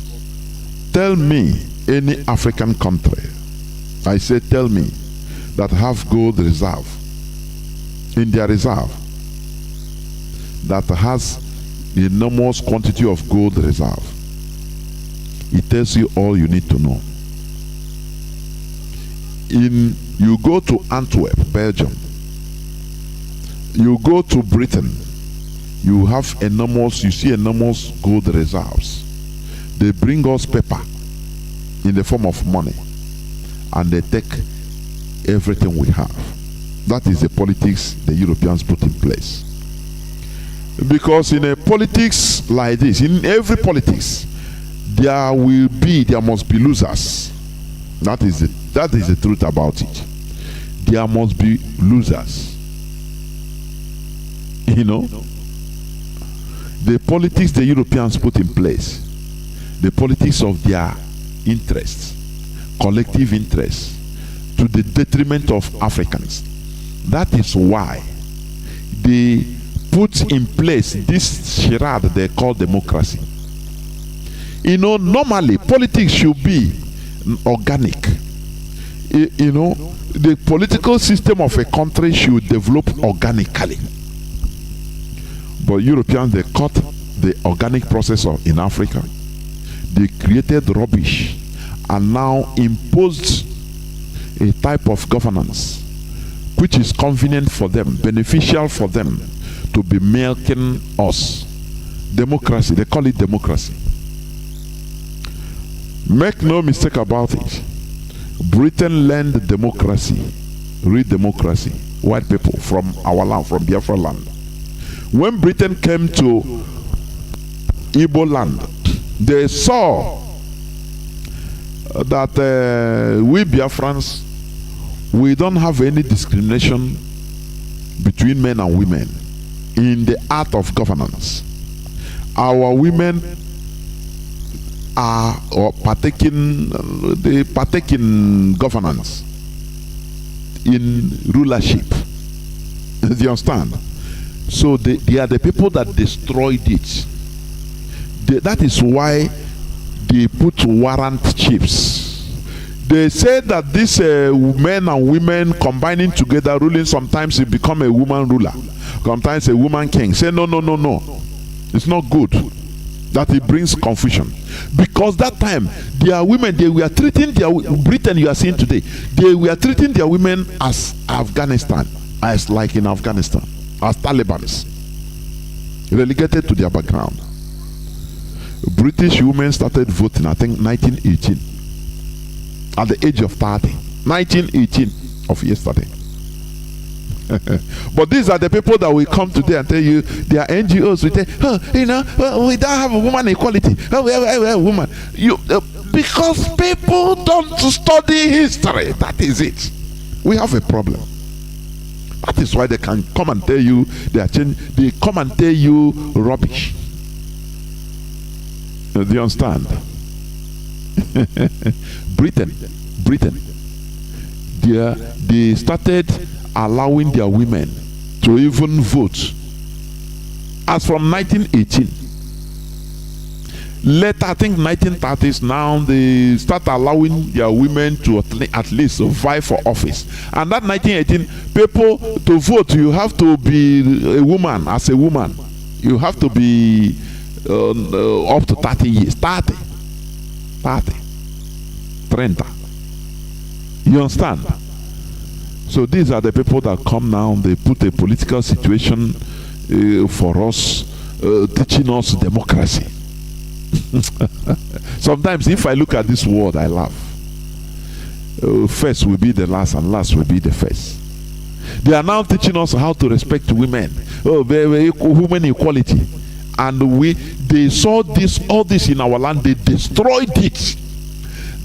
tell me any African country, I say tell me, that have gold reserve in their reserve, that has enormous quantity of gold reserve. It tells you all you need to know. You go to Antwerp, Belgium, you go to Britain, you see enormous gold reserves. They bring us paper in the form of money, and they take everything we have. That is the politics the Europeans put in place. Because in a politics like this, in every politics, there must be losers. That is the truth about it. There must be losers. You know, the politics the Europeans put in place, the politics of their interests, collective interests, to the detriment of Africans. That is why they put in place this charade they call democracy. You know, normally politics should be organic. You know, the political system of a country should develop organically. But Europeans, they cut the organic process in Africa. They created rubbish and now imposed a type of governance which is convenient for them, beneficial for them, to be milking us. Democracy, they call it democracy. Make no mistake about it. Britain learned democracy, read democracy, white people from our land, from Biafra land. When Britain came to Igbo land, they saw that we Biafrans, we don't have any discrimination between men and women in the art of governance. Our women are they partake in governance, in rulership. Do you understand? So they are the people that destroyed it. That is why they put warrant chiefs. They say that these men and women combining together, ruling, sometimes it become a woman ruler, sometimes a woman king. Say no, it's not good. That it brings confusion, because that time their women, they were treating their Britain, you are seeing today, they were treating their women as Afghanistan, as like in Afghanistan, as Talibans, relegated to their background. British women started voting, I think 1918, at the age of 30. 1918 of yesterday. But these are the people that will come today and tell you they are NGOs. We say, we don't have a woman equality. We have a woman. Because people don't study history. That is it. We have a problem. That is why they can come and tell you they come and tell you rubbish. Do you understand? Britain, they started allowing their women to even vote as from 1918. Later, I think 1930s, now they start allowing their women to at least vie for office. And that 1918, people, to vote, you have to be a woman. As a woman, you have to be up to 30 years. 30. 30. You understand? So these are the people that come now, they put a political situation for us, teaching us democracy. Sometimes if I look at this world, I laugh. First will be the last and last will be the first. They are now teaching us how to respect women. Women equality. And they saw all this in our land, they destroyed it.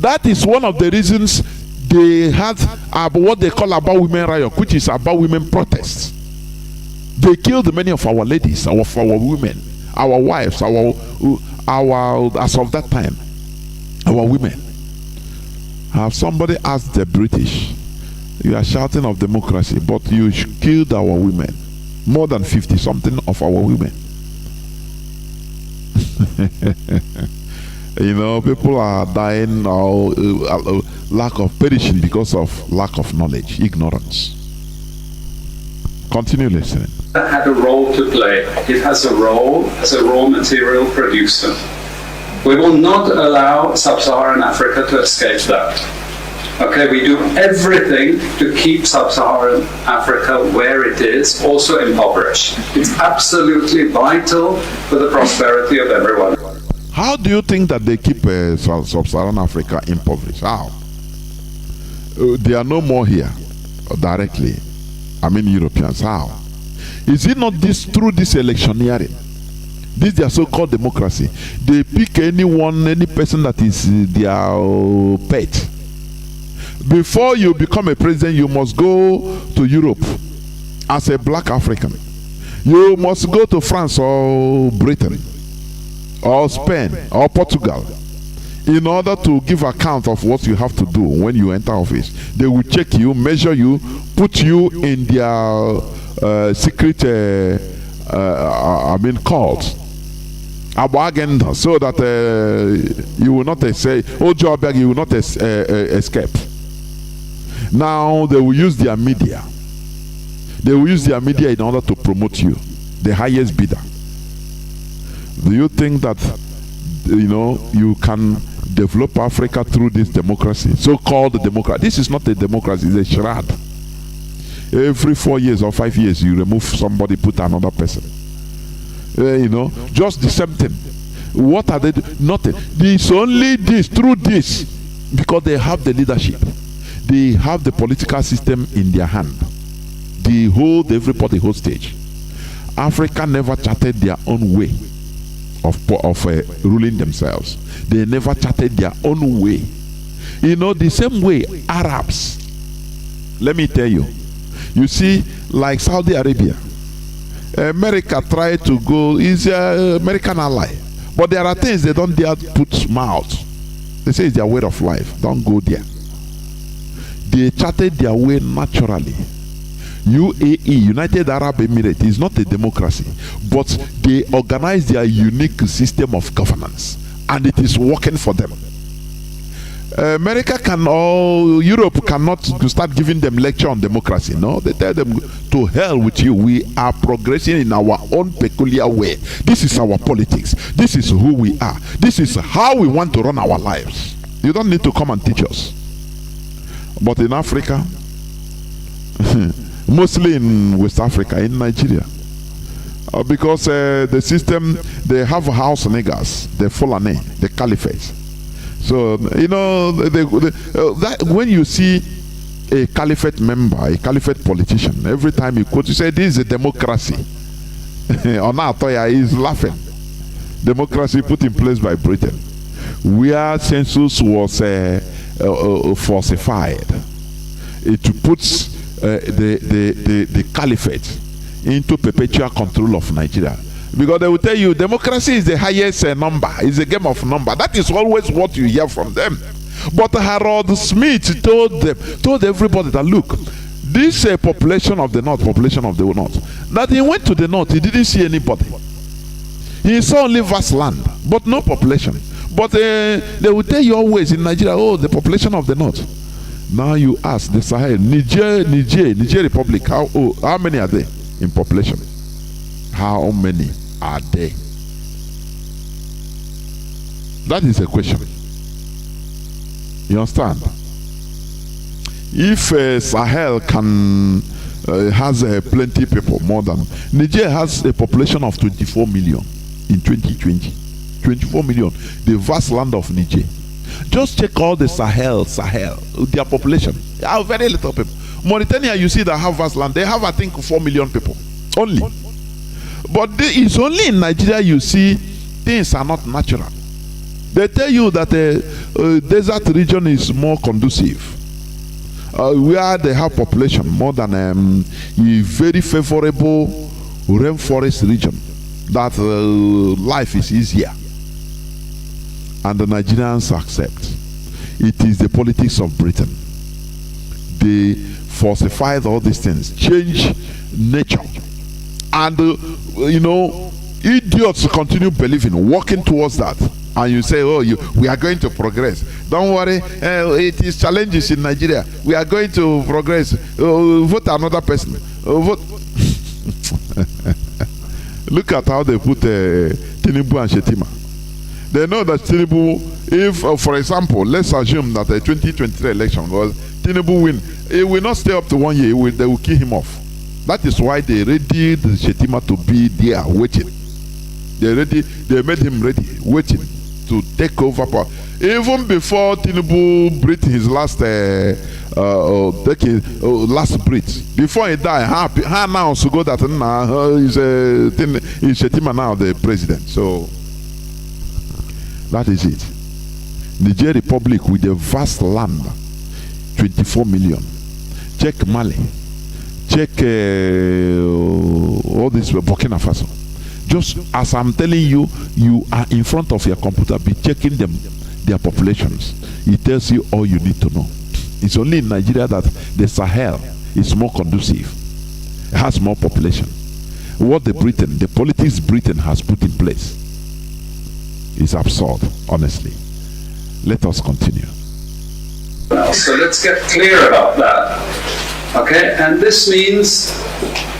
That is one of the reasons they had what they call about women riot, which is about women protests. They killed many of our ladies, our women, our wives, our as of that time, our women. Have somebody asked the British, you are shouting of democracy, but you killed our women, more than 50 something of our women. People are dying or lack of perishing because of lack of knowledge, ignorance. Continue listening. That had a role to play. It has a role as a raw material producer. We will not allow sub-Saharan Africa to escape that. Okay, we do everything to keep sub-Saharan Africa where it is, also impoverished. It's absolutely vital for the prosperity of everyone. How do you think that they keep sub-Saharan Africa impoverished? How? They are no more here directly. I mean Europeans. How? Is it not through this electioneering? This is their so-called democracy. They pick any person that is their pet. Before you become a president, you must go to Europe as a black African. You must go to France or Britain or Spain or Portugal in order to give account of what you have to do when you enter office. They will check you, measure you, put you in their secret cult agenda, so that you will not say, oh job, you will not escape. Now they will use their media. They will use their media in order to promote you, the highest bidder. Do you think that, you can develop Africa through this democracy, so-called democracy? This is not a democracy, it's a charade. Every 4 years or 5 years, you remove somebody, put another person. Just the same thing. What are they doing? Nothing. It's only this, through this, because they have the leadership. They have the political system in their hand. They hold everybody hostage. Africa never charted their own way of ruling themselves. They never charted their own way. The same way Arabs. Let me tell you. You see, like Saudi Arabia, America tried to go, is an American ally. But there are things they don't dare put mouth. They say it's their way of life. Don't go there. They charted their way naturally. UAE, United Arab Emirates, is not a democracy, but they organize their unique system of governance, and it is working for them. America or Europe cannot start giving them lecture on democracy. No, they tell them, to hell with you. We are progressing in our own peculiar way. This is our politics. This is who we are. This is how we want to run our lives. You don't need to come and teach us. But in Africa, mostly in West Africa, in Nigeria, because the system, they have house niggers, the Fulani, the caliphate. So, that when you see a caliphate member, a caliphate politician, every time you quote, you say, this is a democracy. Onatoya is laughing. Democracy put in place by Britain, where census was falsified. It puts the caliphate into perpetual control of Nigeria. Because they will tell you democracy is the highest number. It's a game of number. That is always what you hear from them. But Harold Smith told everybody that, look, this population of the north, that he went to the north, he didn't see anybody. He saw only vast land, but no population. But they will tell you always in Nigeria, oh, the population of the north. Now you ask the Sahel, Niger Republic, how many are they in population? How many are they? That is a question. You understand? If Sahel has plenty people, more than Niger has a population of 24 million in 2020. 24 million, the vast land of Niger. Just check all the Sahel, their population. They have very little people. Mauritania, you see, that have vast land. They have, I think, 4 million people only. But it's only in Nigeria you see things are not natural. They tell you that the desert region is more conducive, where they have population more than a very favorable rainforest region, that life is easier. And the Nigerians accept. It is the politics of Britain. They falsified all these things, change nature. And idiots continue believing, working towards that. And you say, oh, we are going to progress. Don't worry, it is challenges in Nigeria. We are going to progress. Vote another person. Vote. Look at how they put Tinubu and Shetima. They know that Tinubu, if, for example, let's assume that the 2023 election was Tinubu win, he will not stay up to 1 year. They will kill him off. That is why they ready the Shetima to be there waiting. They made him ready, waiting to take over power. Even before Tinubu breathed his last last breath, before he died, he announced to go that is Shetima now the president. So that is it. Niger Republic with a vast land, 24 million. Check Mali. Check all this Burkina Faso. Just as I'm telling you, you are in front of your computer, be checking them, their populations. It tells you all you need to know. It's only in Nigeria that the Sahel is more conducive. It has more population. What the politics Britain has put in place is absurd, honestly. Let us continue. So let's get clear about that. Okay, and this means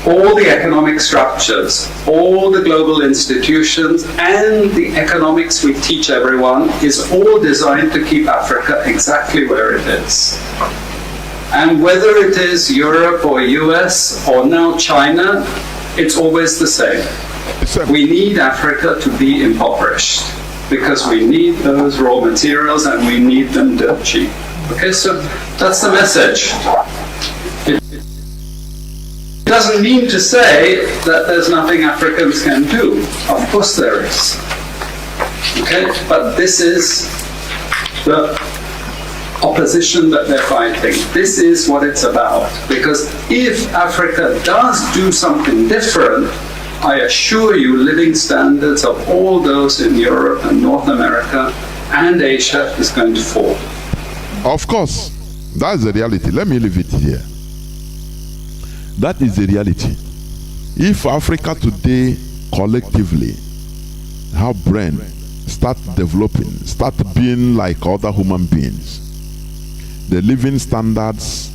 all the economic structures, all the global institutions, and the economics we teach everyone is all designed to keep Africa exactly where it is. And whether it is Europe or US or now China, it's always the same. We need Africa to be impoverished because we need those raw materials and we need them dirt cheap. Okay, so that's the message. It doesn't mean to say that there's nothing Africans can do. Of course there is. Okay, but this is the opposition that they're fighting. This is what it's about. Because if Africa does do something different, I assure you living standards of all those in Europe and North America and Asia is going to fall. Of course, that's the reality. Let me leave it here. That is the reality. If Africa today collectively have brain, start developing, start being like other human beings, the living standards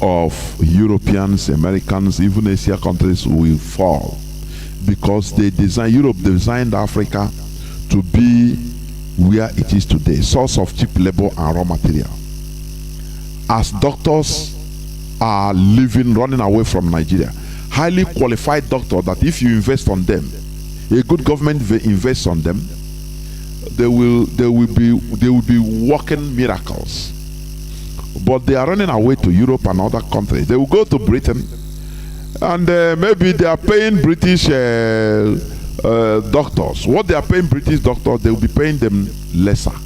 of Europeans, Americans, even Asia countries will fall, because Europe designed Africa to be where it is today, source of cheap labor and raw material. As doctors are running away from Nigeria, highly qualified doctors that if you invest on them, a good government invests on them, they will be working miracles. But they are running away to Europe and other countries. They will go to Britain, and maybe they are paying British doctors. What they are paying British doctors, they will be paying them lesser.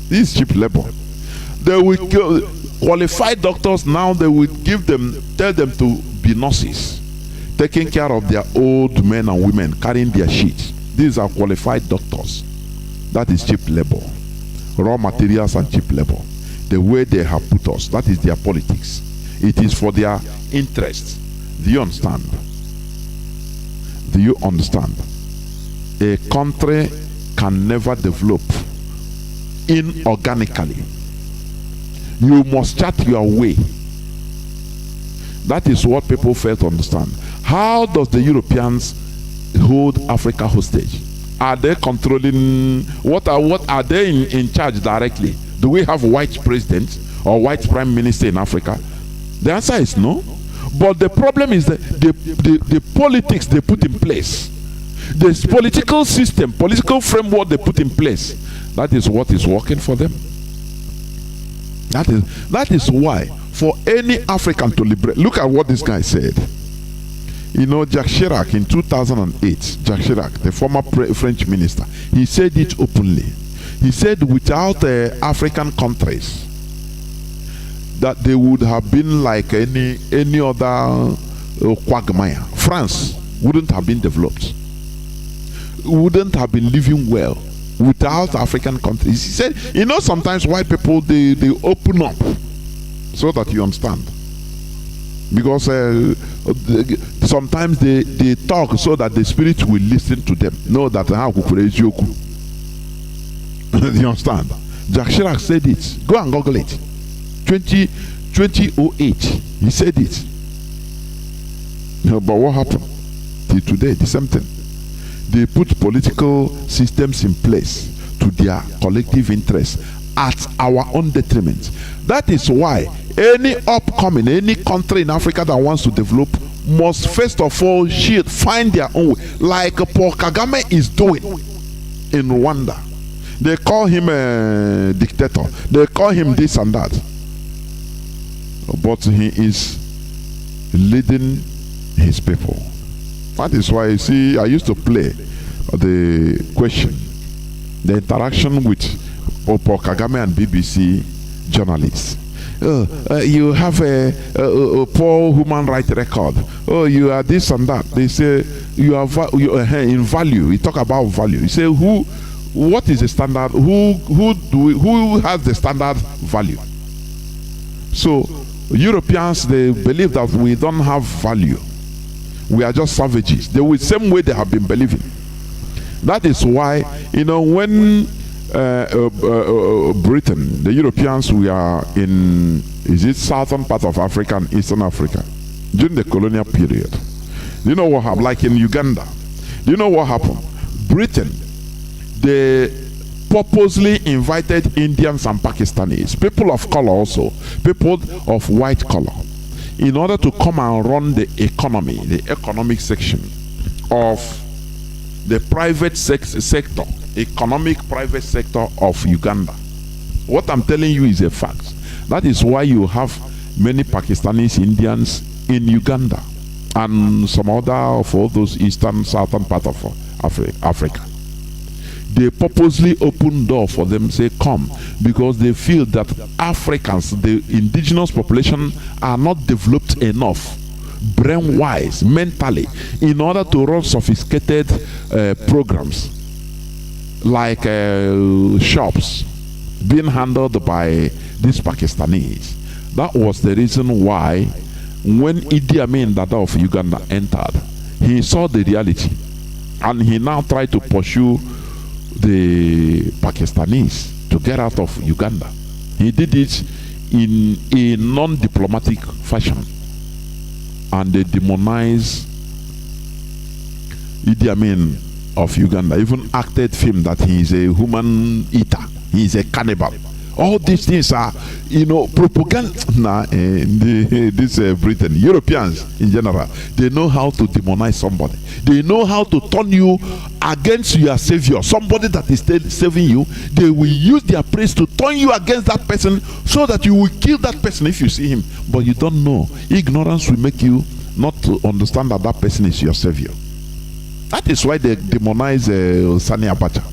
This is cheap labor. They will qualified doctors now. They will tell them to be nurses, taking care of their old men and women, carrying their sheets. These are qualified doctors. That is cheap labor. Raw materials and cheap labor. The way they have put us, that is their politics. It is for their interests. Do you understand? Do you understand? A country can never develop inorganically. You must chart your way. That is what people fail to understand. How does the Europeans hold Africa hostage? Are they controlling? What are they in charge directly? Do we have white president or white prime minister in Africa? The answer is no. But the problem is that the politics they put in place, this political system, political framework they put in place, that is what is working for them. That is why for any African to liberate, look at what this guy said. You know, Jacques Chirac in 2008, Jacques Chirac, the former French minister, he said it openly. He said without African countries, that they would have been like any other quagmire. France wouldn't have been developed, wouldn't have been living well without African countries. He said, you know, sometimes white people, they open up so that you understand. Because sometimes they talk so that the spirit will listen to them. Know that you understand? Jacques Chirac said it. Go and Google it. 2008, he said it. But what happened? Till today, the same thing. They put political systems in place to their collective interests at our own detriment. That is why any country in Africa that wants to develop must first of all find their own way, like Paul Kagame is doing in Rwanda. They call him a dictator. They call him this and that. But he is leading his people. That is why, you see, I used to play the question, the interaction with Paul Kagame and BBC journalists. You have a poor human rights record. Oh, you are this and that. They say you are in value. We talk about value. You say what is the standard? Who has the standard value? So Europeans, they believe that we don't have value. We are just savages. They will, same way they have been believing. That is why, you know, when Britain, the Europeans, we are in, is it southern part of Africa and eastern Africa during the colonial period. Do you know what happened? Like in Uganda, do you know what happened? Britain, they purposely invited Indians and Pakistanis, people of color also, people of white color, in order to come and run the economy, the economic section of the private sector, economic private sector of Uganda. What I'm telling you is a fact. That is why you have many Pakistanis, Indians in Uganda and some other of all those eastern, southern part of Africa. They purposely open door for them, say come, because they feel that Africans, the indigenous population, are not developed enough brain-wise, mentally, in order to run sophisticated programs like shops being handled by these Pakistanis. That was the reason why when Idi Amin Dada of Uganda entered, he saw the reality and he now tried to pursue the Pakistanis to get out of Uganda. He did it in a non-diplomatic fashion, and they demonize Idi Amin of Uganda. Even acted film that he is a human eater, he is a cannibal. All these things are, propaganda. This Britain, Europeans in general, they know how to demonize somebody. They know how to turn you against your savior, somebody that is saving you. They will use their praise to turn you against that person, so that you will kill that person if you see him. But you don't know. Ignorance will make you not to understand that that person is your savior. That is why they demonize Sani Abacha.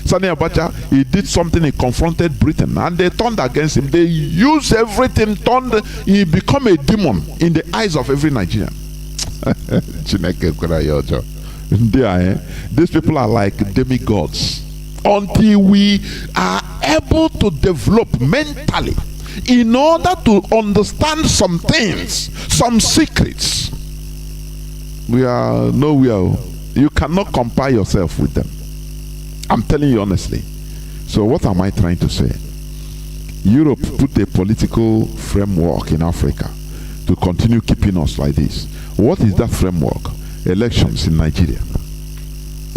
Sani Abacha, he did something, he confronted Britain, and they turned against him. They used everything, he became a demon in the eyes of every Nigerian. These people are like demigods. Until we are able to develop mentally, in order to understand some things, some secrets, we are nowhere. You cannot compare yourself with them. I'm telling you honestly. So what am I trying to say? Europe put a political framework in Africa to continue keeping us like this. What is that framework? Elections in Nigeria.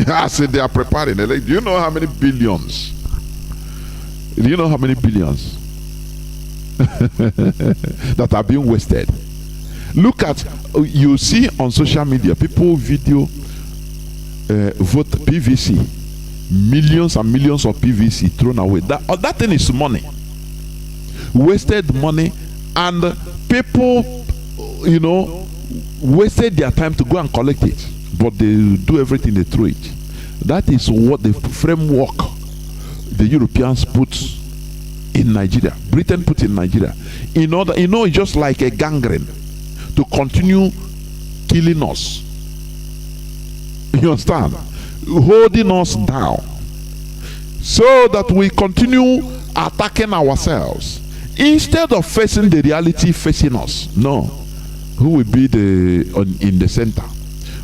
I said they are preparing. Do you know how many billions? Do you know how many billions that are being wasted? Look at, you see on social media, people video vote PVC. Millions and millions of PVC thrown away. That thing is money. Wasted money, and people, wasted their time to go and collect it. But they do everything, they throw it. That is what the framework the Europeans put in Nigeria. Britain put in Nigeria. In order, it's just like a gangrene to continue killing us. You understand? Holding us down, so that we continue attacking ourselves instead of facing the reality facing us. No. Who will be in the center?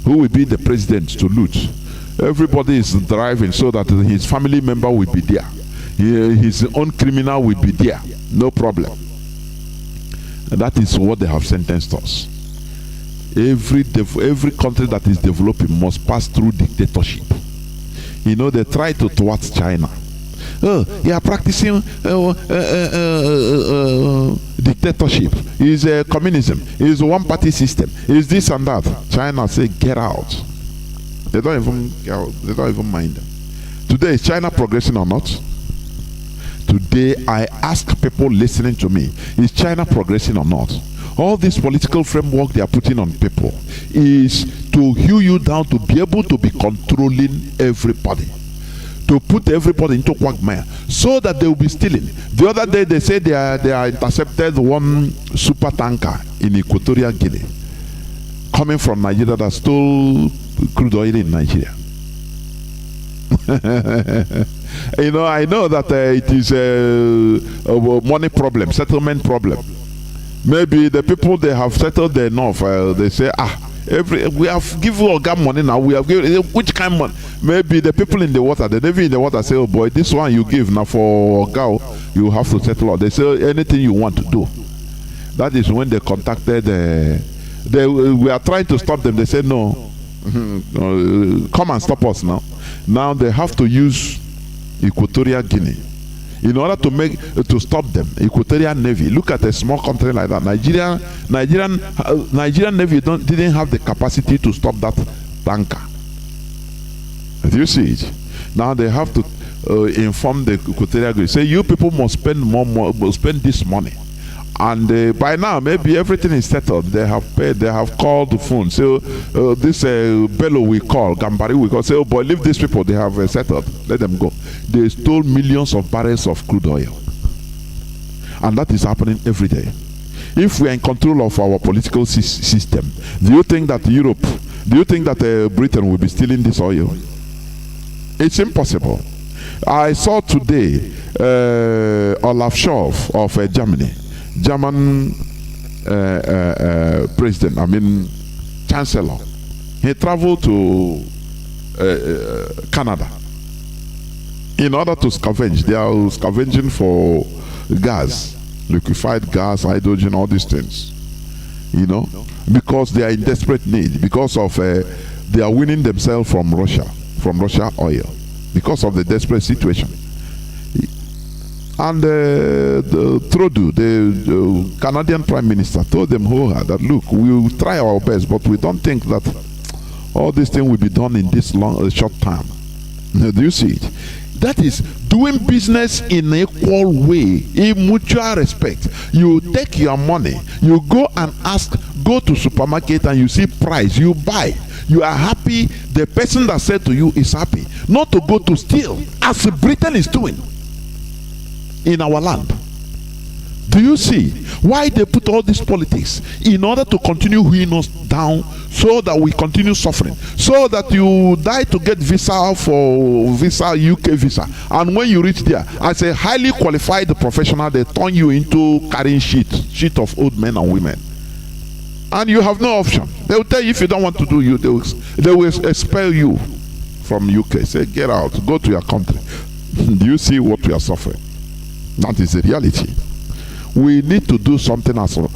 Who will be the president to loot? Everybody is driving so that his family member will be there. His own criminal will be there. No problem. And that is what they have sentenced us. Every country that is developing must pass through dictatorship. They try to thwart China. You are practicing dictatorship. Is communism. Is one-party system. Is this and that. China say get out. They don't even mind them. Today, is China progressing or not? Today, I ask people listening to me, is China progressing or not? All this political framework they are putting on people is to hew you down, to be able to be controlling everybody, to put everybody into quagmire, so that they will be stealing. The other day they said they are intercepted one super tanker in Equatorial Guinea coming from Nigeria that stole crude oil in Nigeria. I know that it is a money problem, settlement problem. Maybe the people, they have settled enough. They say, We have given Oga money now. We have given which kind of money? Maybe the people in the water, the Navy in the water say, "Oh boy, this one you give now for Oga, you have to settle all." They say anything you want to do. That is when they contacted. We are trying to stop them. They said no, come and stop us now. Now they have to use Equatorial Guinea in order to stop them. Equatorial Navy. Look at a small country like that. Nigerian Navy didn't have the capacity to stop that tanker. Do you see it? Now they have to inform the Equatorial Guinea. Say you people must spend spend this money. And by now, maybe everything is settled. They have paid. They have called the phone. So this Bello we call, Gambari we call. Say, oh boy, leave these people. They have settled. Let them go. They stole millions of barrels of crude oil, and that is happening every day. If we are in control of our political system, do you think that Europe, do you think that Britain will be stealing this oil? It's impossible. I saw today Olaf Scholz of Germany. German president, chancellor. He traveled to Canada in order to scavenge. They are scavenging for gas, liquefied gas, hydrogen, all these things. Because they are in desperate need, because of they are winning themselves from Russia oil, because of the desperate situation. And Trudeau, the Canadian Prime Minister, told them that look, we will try our best, but we don't think that all this thing will be done in this short time. Do you see it? That is doing business in an equal way, in mutual respect. You take your money, you go and go to supermarket and you see price, you buy. You are happy, the person that said to you is happy. Not to go to steal, as Britain is doing in our land. Do you see why they put all these politics? In order to continue weighing us down, so that we continue suffering, so that you die to get visa for UK visa, and when you reach there as a highly qualified professional, they turn you into carrying sheet of old men and women, and you have no option. They will tell you if you don't want to do you, they will expel you from UK. Say get out, go to your country. Do you see what we are suffering? That is the reality. We need to do something as an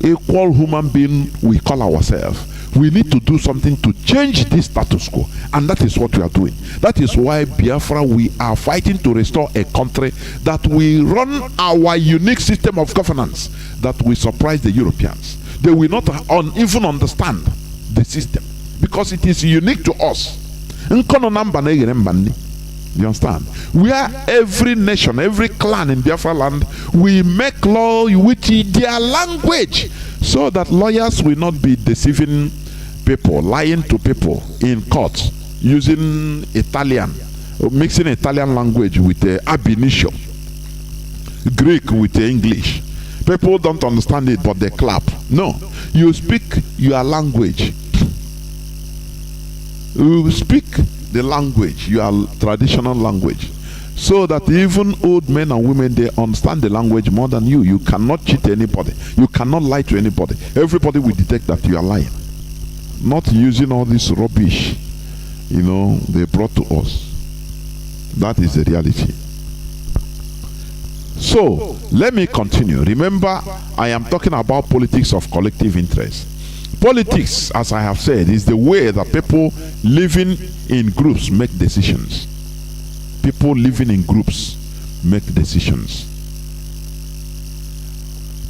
equal human being we call ourselves. We need to do something to change this status quo, and that is what we are doing. That is why Biafra, we are fighting to restore a country that will run our unique system of governance that will surprise the Europeans. They will not even understand the system because it is unique to us. You understand? We are every nation, every clan in Biafra land, we make law with their language, so that lawyers will not be deceiving people, lying to people in court, using Italian, mixing Italian language with the ab initio, Greek with the English. People don't understand it, but they clap. No, you speak your language. You speak the language, your traditional language, so that even old men and women, they understand the language more than you. You cannot cheat anybody. You cannot lie to anybody. Everybody will detect that you are lying. Not using all this rubbish, they brought to us. That is the reality. So, let me continue. Remember, I am talking about politics of collective interest. Politics, as I have said, is the way that people living in groups make decisions. People living in groups make decisions.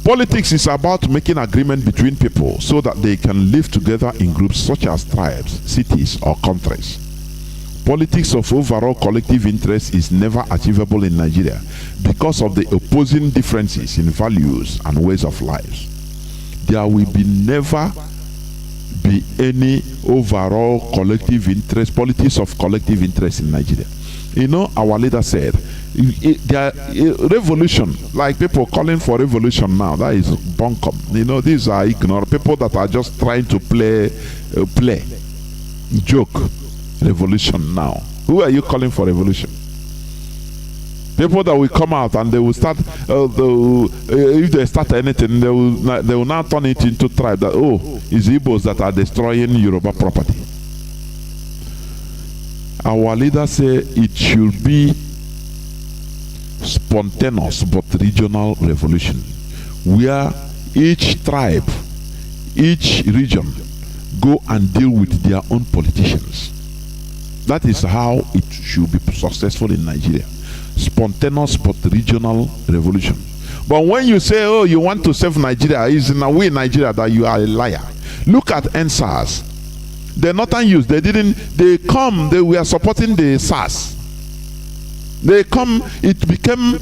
Politics is about making agreement between people so that they can live together in groups such as tribes, cities, or countries. Politics of overall collective interest is never achievable in Nigeria because of the opposing differences in values and ways of life. There will never be any overall collective interest, politics of collective interest in Nigeria. Our leader said, revolution, like people calling for revolution now, that is bunkum. These are ignorant people that are just trying to play, joke. Revolution now. Who are you calling for revolution? People that will come out and they will start, if they start anything, they will now turn it into tribe that, oh, it's Igbos that are destroying Yoruba property. Our leaders say it should be spontaneous but regional revolution, where each tribe, each region go and deal with their own politicians. That is how it should be successful in Nigeria. Spontaneous but regional revolution. But when you say, oh, you want to save Nigeria, it's in a way Nigeria that you are a liar. Look at NSAS. The Northern youth, they were supporting the SARS. They come, it became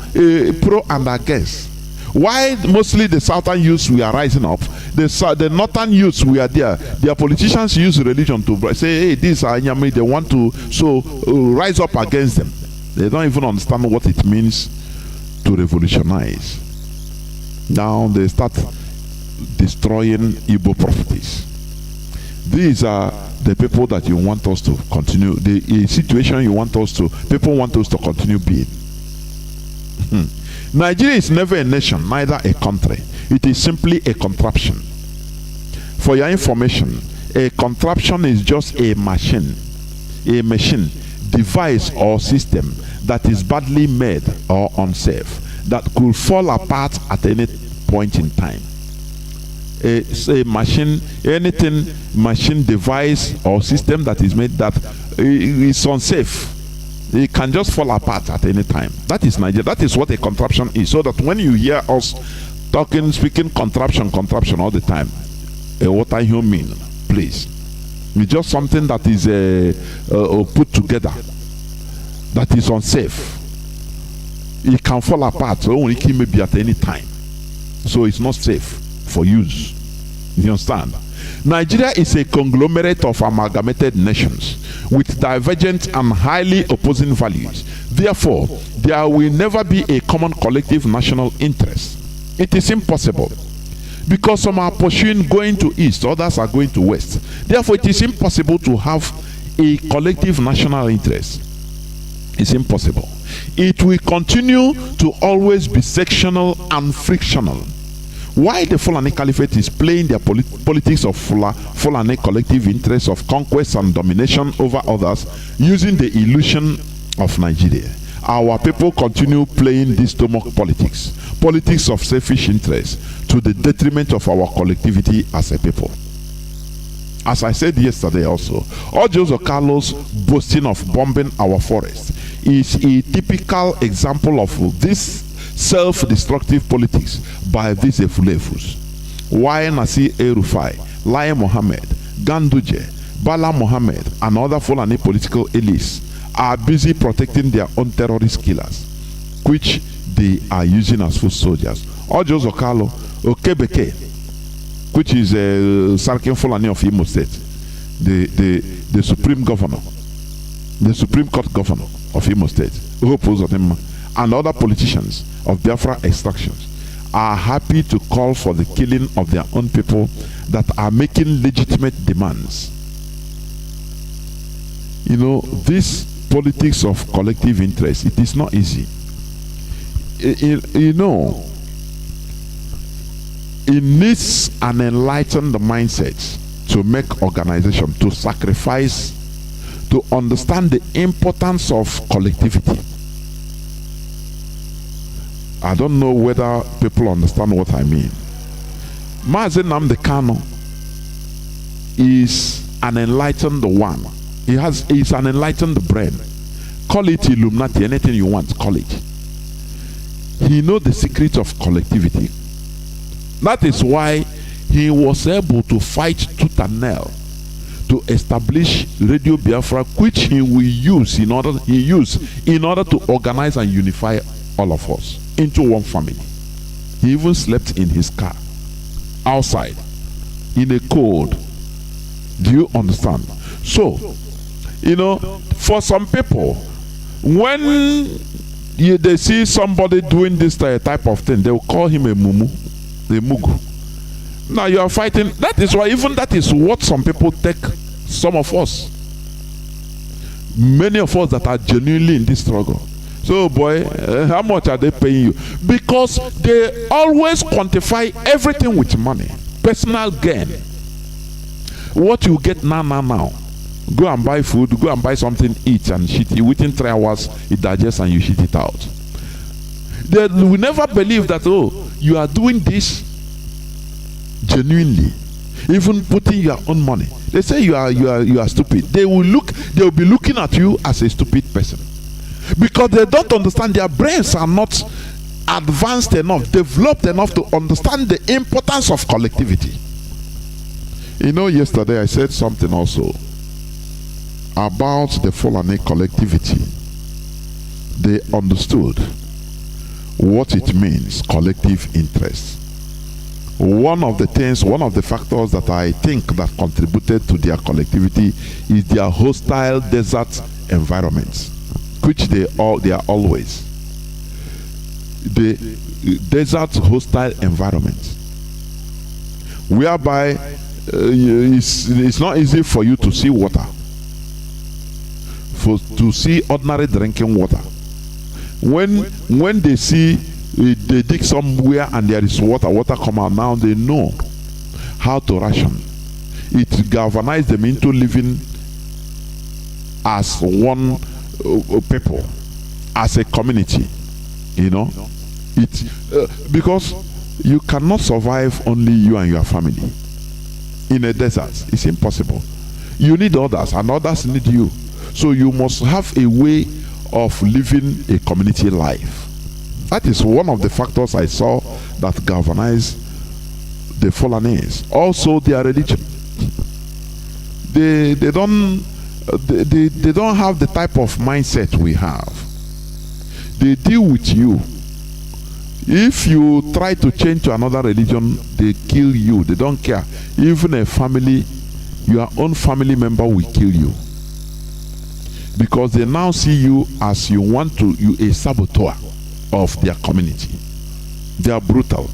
pro and against. Why mostly the Southern youths were rising up, the Northern youths were there. Their politicians use religion to say, hey, these are Nyami, they want to rise up against them. They don't even understand what it means to revolutionize. Now they start destroying Igbo properties. These are the people that you want us to continue, the situation you want us to, people want us to continue being. Nigeria is never a nation, neither a country. It is simply a contraption. For your information, a contraption is just a machine, device or system that is badly made or unsafe, that could fall apart at any point in time. It's a machine, machine, device or system that is made that is unsafe. It can just fall apart at any time. That is Nigeria. That is what a contraption is. So that when you hear us speaking contraption all the time, what I mean, please. It's just something that is put together, that is unsafe. It can fall apart, so only can maybe at any time. So it's not safe for use. You understand? Nigeria is a conglomerate of amalgamated nations with divergent and highly opposing values. Therefore, there will never be a common collective national interest. It is impossible. Because some are pursuing going to east, others are going to west. Therefore, it is impossible to have a collective national interest. It's impossible. It will continue to always be sectional and frictional. Why the Fulani Caliphate is playing their politics of Fulani collective interests of conquest and domination over others using the illusion of Nigeria. Our people continue playing this stomach politics of selfish interest to the detriment of our collectivity as a people. As I said yesterday also, Ojo Carlos boasting of bombing our forests is a typical example of this self-destructive politics by these Efulefus. Why Nasi El-Rufai, Lai Mohammed, Ganduje, Bala Mohammed, and other Fulani political elites are busy protecting their own terrorist killers, which they are using as foot soldiers. Ojo Zokalo, Okebeke, which is Sarkin Fulani of Imo State, the Supreme Governor, the Supreme Court Governor of Imo State, and other politicians of Biafra extractions are happy to call for the killing of their own people that are making legitimate demands. You know, this politics of collective interest, it is not easy. You know, it needs an enlightened mindset to make organization, to sacrifice, to understand the importance of collectivity. I don't know whether people understand what I mean. Mazi Nnamdi Kanu is an enlightened one. He's an enlightened brain. Call it Illuminati, anything you want, call it. He knows the secret of collectivity. That is why he was able to fight tooth and nail to establish Radio Biafra, which he will use in order to organize and unify all of us into one family. He even slept in his car outside in a cold. Do you understand? So, you know, for some people, when they see somebody doing this type of thing, they will call him a mumu, a mugu. Now you are fighting. That is why, even that is what some people take. Some of us, many of us that are genuinely in this struggle, So, boy, how much are they paying you? Because they always quantify everything with money, personal gain. What you get now. Go and buy food, go and buy something, eat and shit it. Within 3 hours, it digests and you shit it out. They will never believe that, oh, you are doing this genuinely. Even putting your own money. They say you are stupid. They will be looking at you as a stupid person. Because they don't understand, their brains are not advanced enough, developed enough to understand the importance of collectivity. You know, yesterday I said something also about the Fulani collectivity. They understood what it means, collective interest. One of the factors that I think that contributed to their collectivity is their hostile desert environments, which they are always. The desert hostile environment, whereby it's not easy for you to see water, to see ordinary drinking water. When they see they dig somewhere and there is water come out, now they know how to ration. It galvanizes them into living as one people, as a community. You know, because you cannot survive only you and your family in a desert. It's impossible. You need others, and others need you. So you must have a way of living a community life. That is one of the factors I saw that galvanized the Fulanese. Also their religion. They don't have the type of mindset we have. They deal with you. If you try to change to another religion, they kill you. They don't care. Even a family, your own family member will kill you. Because they now see you as you a saboteur of their community. They are brutal.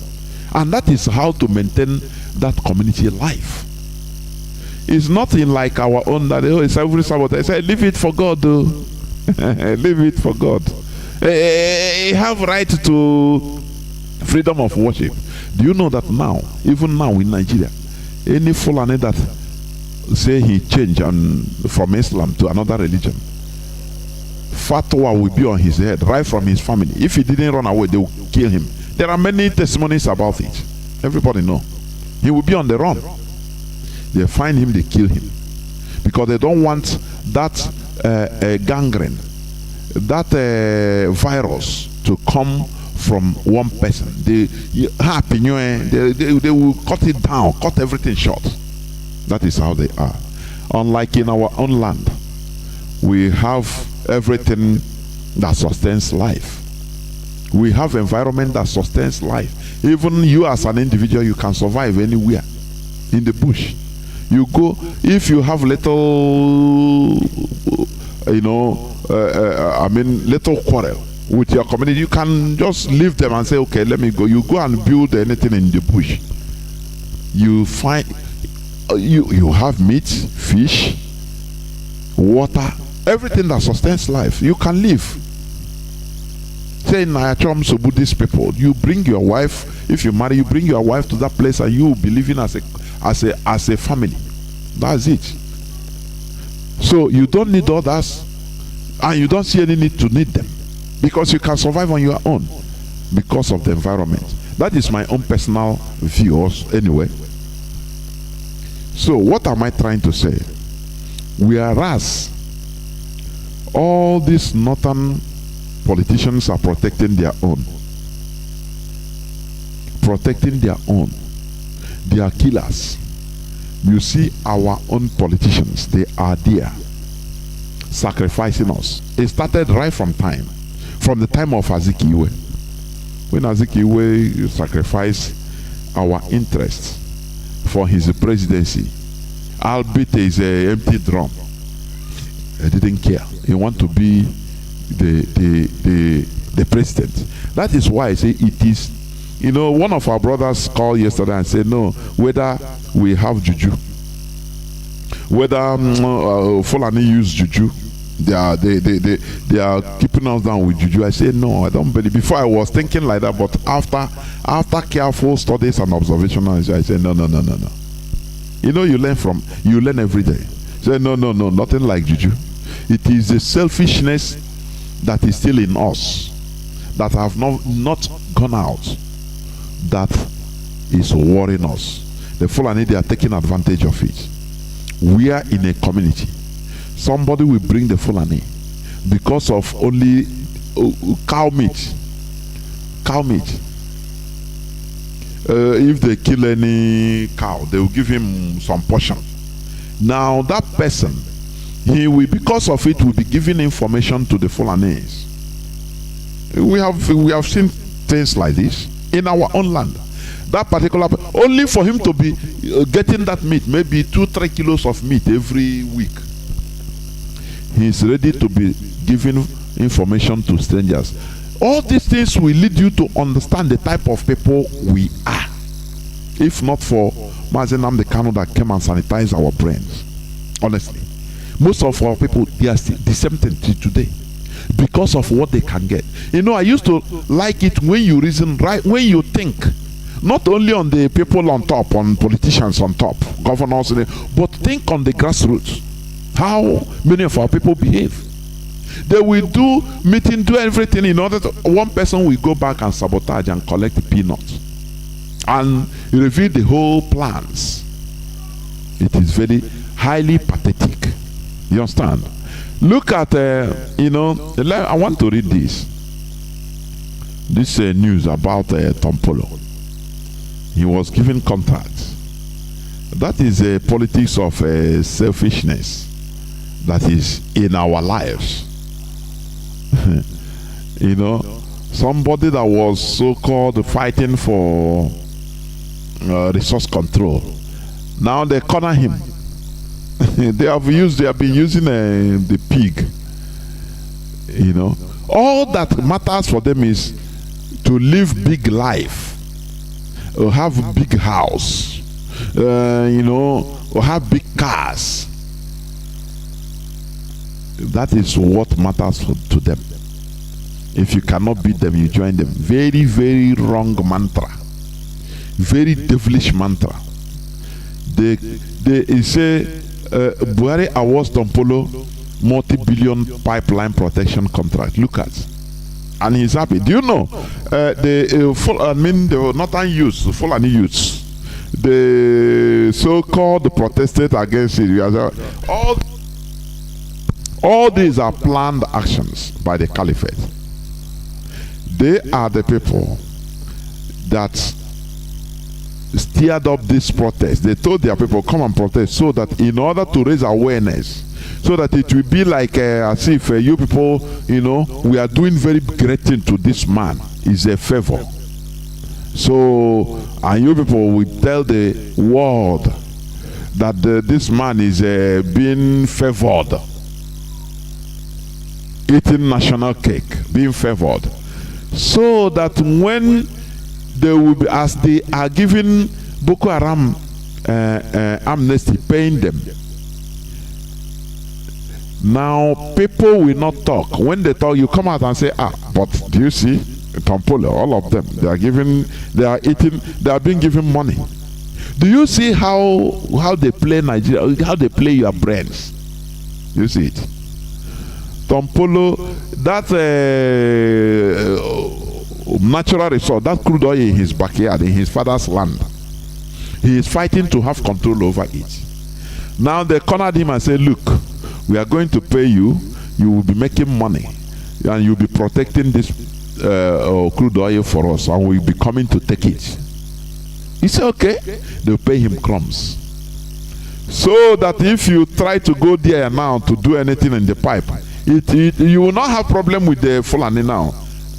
And that is how to maintain that community life. It's nothing like our own that it's every saboteur. I say, leave it for God, though. Leave it for God. You have right to freedom of worship. Do you know that now, even now in Nigeria, any Fulani that say he changed from Islam to another religion, fatwa will be on his head right from his family. If he didn't run away, they will kill him. There are many testimonies about it. Everybody know. He will be on the run. They find him, they kill him, because they don't want that gangrene, that virus to come from one person. They will cut it down, cut everything short. That is how they are. Unlike in our own land, we have everything that sustains life. We have environment that sustains life. Even you as an individual, you can survive anywhere in the bush. You go, if you have little, little quarrel with your community, you can just leave them and say, okay, let me go. You go and build anything in the bush. You find, you have meat, fish, water, everything that sustains life. You can live. Say in Nayachom, Buddhist people, you bring your wife, if you marry, you bring your wife to that place and you will be living as a family. That's it. So you don't need others, and you don't see any need to need them, because you can survive on your own because of the environment. That is my own personal view anyway. So what am I trying to say? Whereas all these northern politicians are protecting their own. Protecting their own. They are killers. You see our own politicians, they are there sacrificing us. It started right from the time of Azikiwe. When Azikiwe sacrificed our interests for his presidency, albeit is an empty drum. He didn't care. He wanted to be the president. That is why I say it is. You know, one of our brothers called yesterday and said, no, whether we have juju, whether Fulani use juju They are keeping us down with juju. I say no, I don't believe. Before I was thinking like that, but after careful studies and observation, I say no. You know, you learn every day. Say no, nothing like juju. It is the selfishness that is still in us, that have not gone out, that is worrying us. The Fulani, they are taking advantage of it. We are in a community. Somebody will bring the Fulani because of only cow meat. If they kill any cow, they will give him some portion. Now that person, he will, because of it, will be giving information to the Fulanis. We have seen things like this in our own land. That particular, only for him to be getting that meat, maybe 2-3 kilos of meat every week. He is ready to be giving information to strangers. All these things will lead you to understand the type of people we are. If not for Mazi Nnamdi Kanu that came and sanitized our brains. Honestly. Most of our people, they are still the same thing today. Because of what they can get. You know, I used to like it when you reason right, when you think. Not only on the people on top, on politicians on top, governors, but think on the grassroots. How many of our people behave. They will do meeting, do everything in order to, one person will go back and sabotage and collect the peanuts and reveal the whole plans. It is very highly pathetic. You understand? Look at, I want to read this. This news about Tompolo. He was given contracts. That is a politics of selfishness that is in our lives. You know, somebody that was so-called fighting for resource control. Now they corner him. they have been using the pig. You know, all that matters for them is to live big life. Have big house, or have big cars. That is what matters to them. If you cannot beat them, you join them. Very, very wrong mantra. Very devilish mantra. They say Buhari awards Tompolo multi-billion pipeline protection contract. Look at. And he's happy. Do you know the northern youths, the Fulani youths, the so-called protested against it. All these are planned actions by the caliphate. They are the people that steered up this protest. They told their people, come and protest, so that in order to raise awareness, so that it will be like as if you people, we are doing very great thing to this man. Is a favor. So, and you people will tell the world that this man is being favored. Eating national cake, being favored. So that when they will be, as they are giving Boko Haram amnesty, paying them, now people will not talk. When they talk, you come out and say, but do you see Tompolo, all of them, they are being given money. Do you see how they play Nigeria, how they play your brains? You see it? Tompolo, that natural resource, that crude oil in his backyard, in his father's land, he is fighting to have control over it. Now they cornered him and said, look, we are going to pay you, you will be making money, and you'll be protecting this crude oil for us, and we'll be coming to take it. He said, okay. They'll pay him crumbs. So that if you try to go there now to do anything in the pipe, you will not have problem with the Fulani now.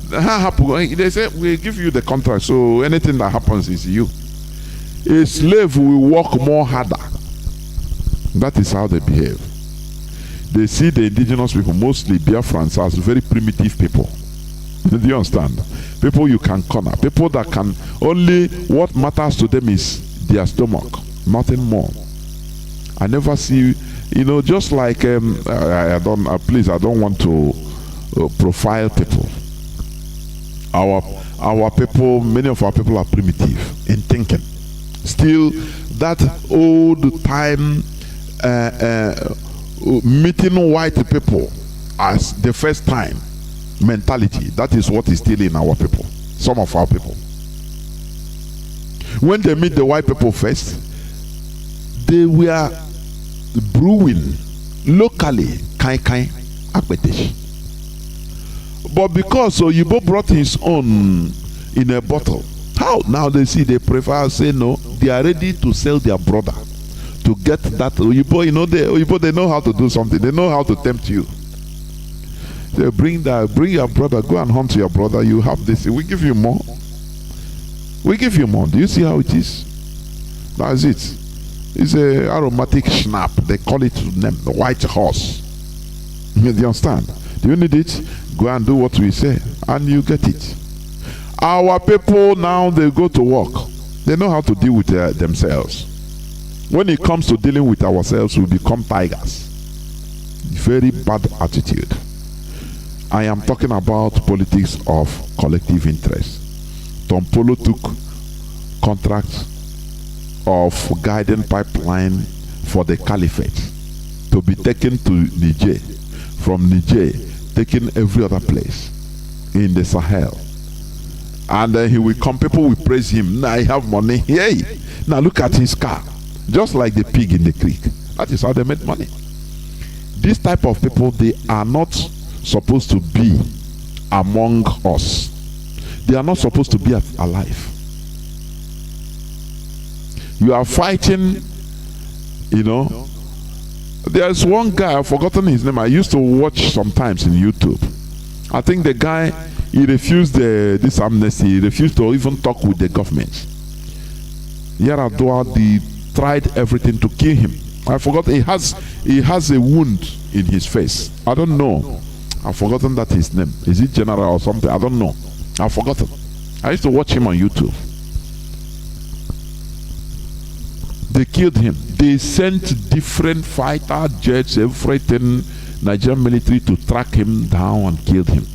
They say, we'll give you the contract, so anything that happens is you. A slave will work more harder. That is how they behave. They see the indigenous people, mostly Biafrans, as very primitive people. Do you understand? People you can corner. People that can only, what matters to them is their stomach, nothing more. I never see You know, just like I don't please, I don't want to profile people. Our people, many of our people are primitive in thinking. Still, that old time meeting white people as the first time mentality, that is what is still in our people, some of our people. When they meet the white people first, they were brewing locally kai akpetish. But because Oyibo brought his own in a bottle, how now they see they prefer say no, they are ready to sell their brother to get that Oyibo. You know, Oyibo, they know how to do something. They know how to tempt you. They bring your brother, go and hunt your brother. You have this. We give you more. We give you more. Do you see how it is? That's it. It's a aromatic schnapp. They call it the white horse. You understand? Do you need it? Go and do what we say, and you get it. Our people now, they go to work. They know how to deal with themselves. When it comes to dealing with ourselves, we become tigers. Very bad attitude. I am talking about politics of collective interest. Tom Polo took contracts of guiding pipeline for the caliphate to be taken to Niger. From Niger, taken every other place in the Sahel. And he will come, people will praise him. Now I have money. Hey, now look at his car. Just like the pig in the creek. That is how they made money. This type of people, they are not supposed to be among us. They are not supposed to be alive. You are fighting, you know. There's one guy, I've forgotten his name. I used to watch sometimes in YouTube. I think the guy, he refused this amnesty. He refused to even talk with the government. Yaradua, they tried everything to kill him. I forgot, he has a wound in his face. I don't know. I've forgotten that his name. Is it General or something? I don't know. I've forgotten. I used to watch him on YouTube. They killed him. They sent different fighter jets, everything, Nigerian military to track him down and killed him.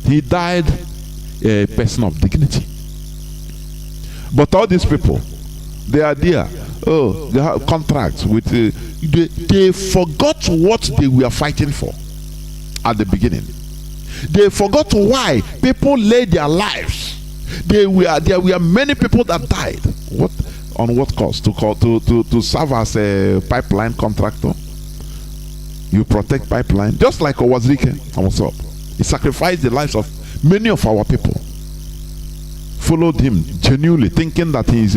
He died a person of dignity. But all these people, they are there. Oh, they have contracts with. They forgot what they were fighting for at the beginning. They forgot why people laid their lives. There were many people that died. What? On what cost? To serve as a pipeline contractor. You protect pipeline, just like Owazirike. What's up? He sacrificed the lives of many of our people. Followed him genuinely, thinking that he's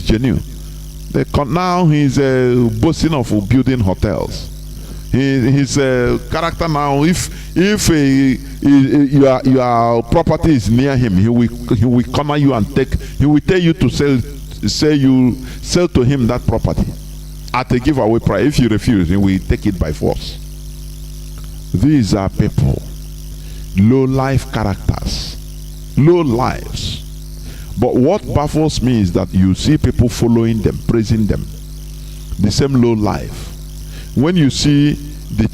genuine. Now he's boasting of building hotels. His character now, if your property is near him, he will corner you and he will tell you to sell to him that property at a giveaway price. If you refuse, he will take it by force. These are people, low life characters, low lives. But what baffles me is that you see people following them, praising them, the same low life. When you see the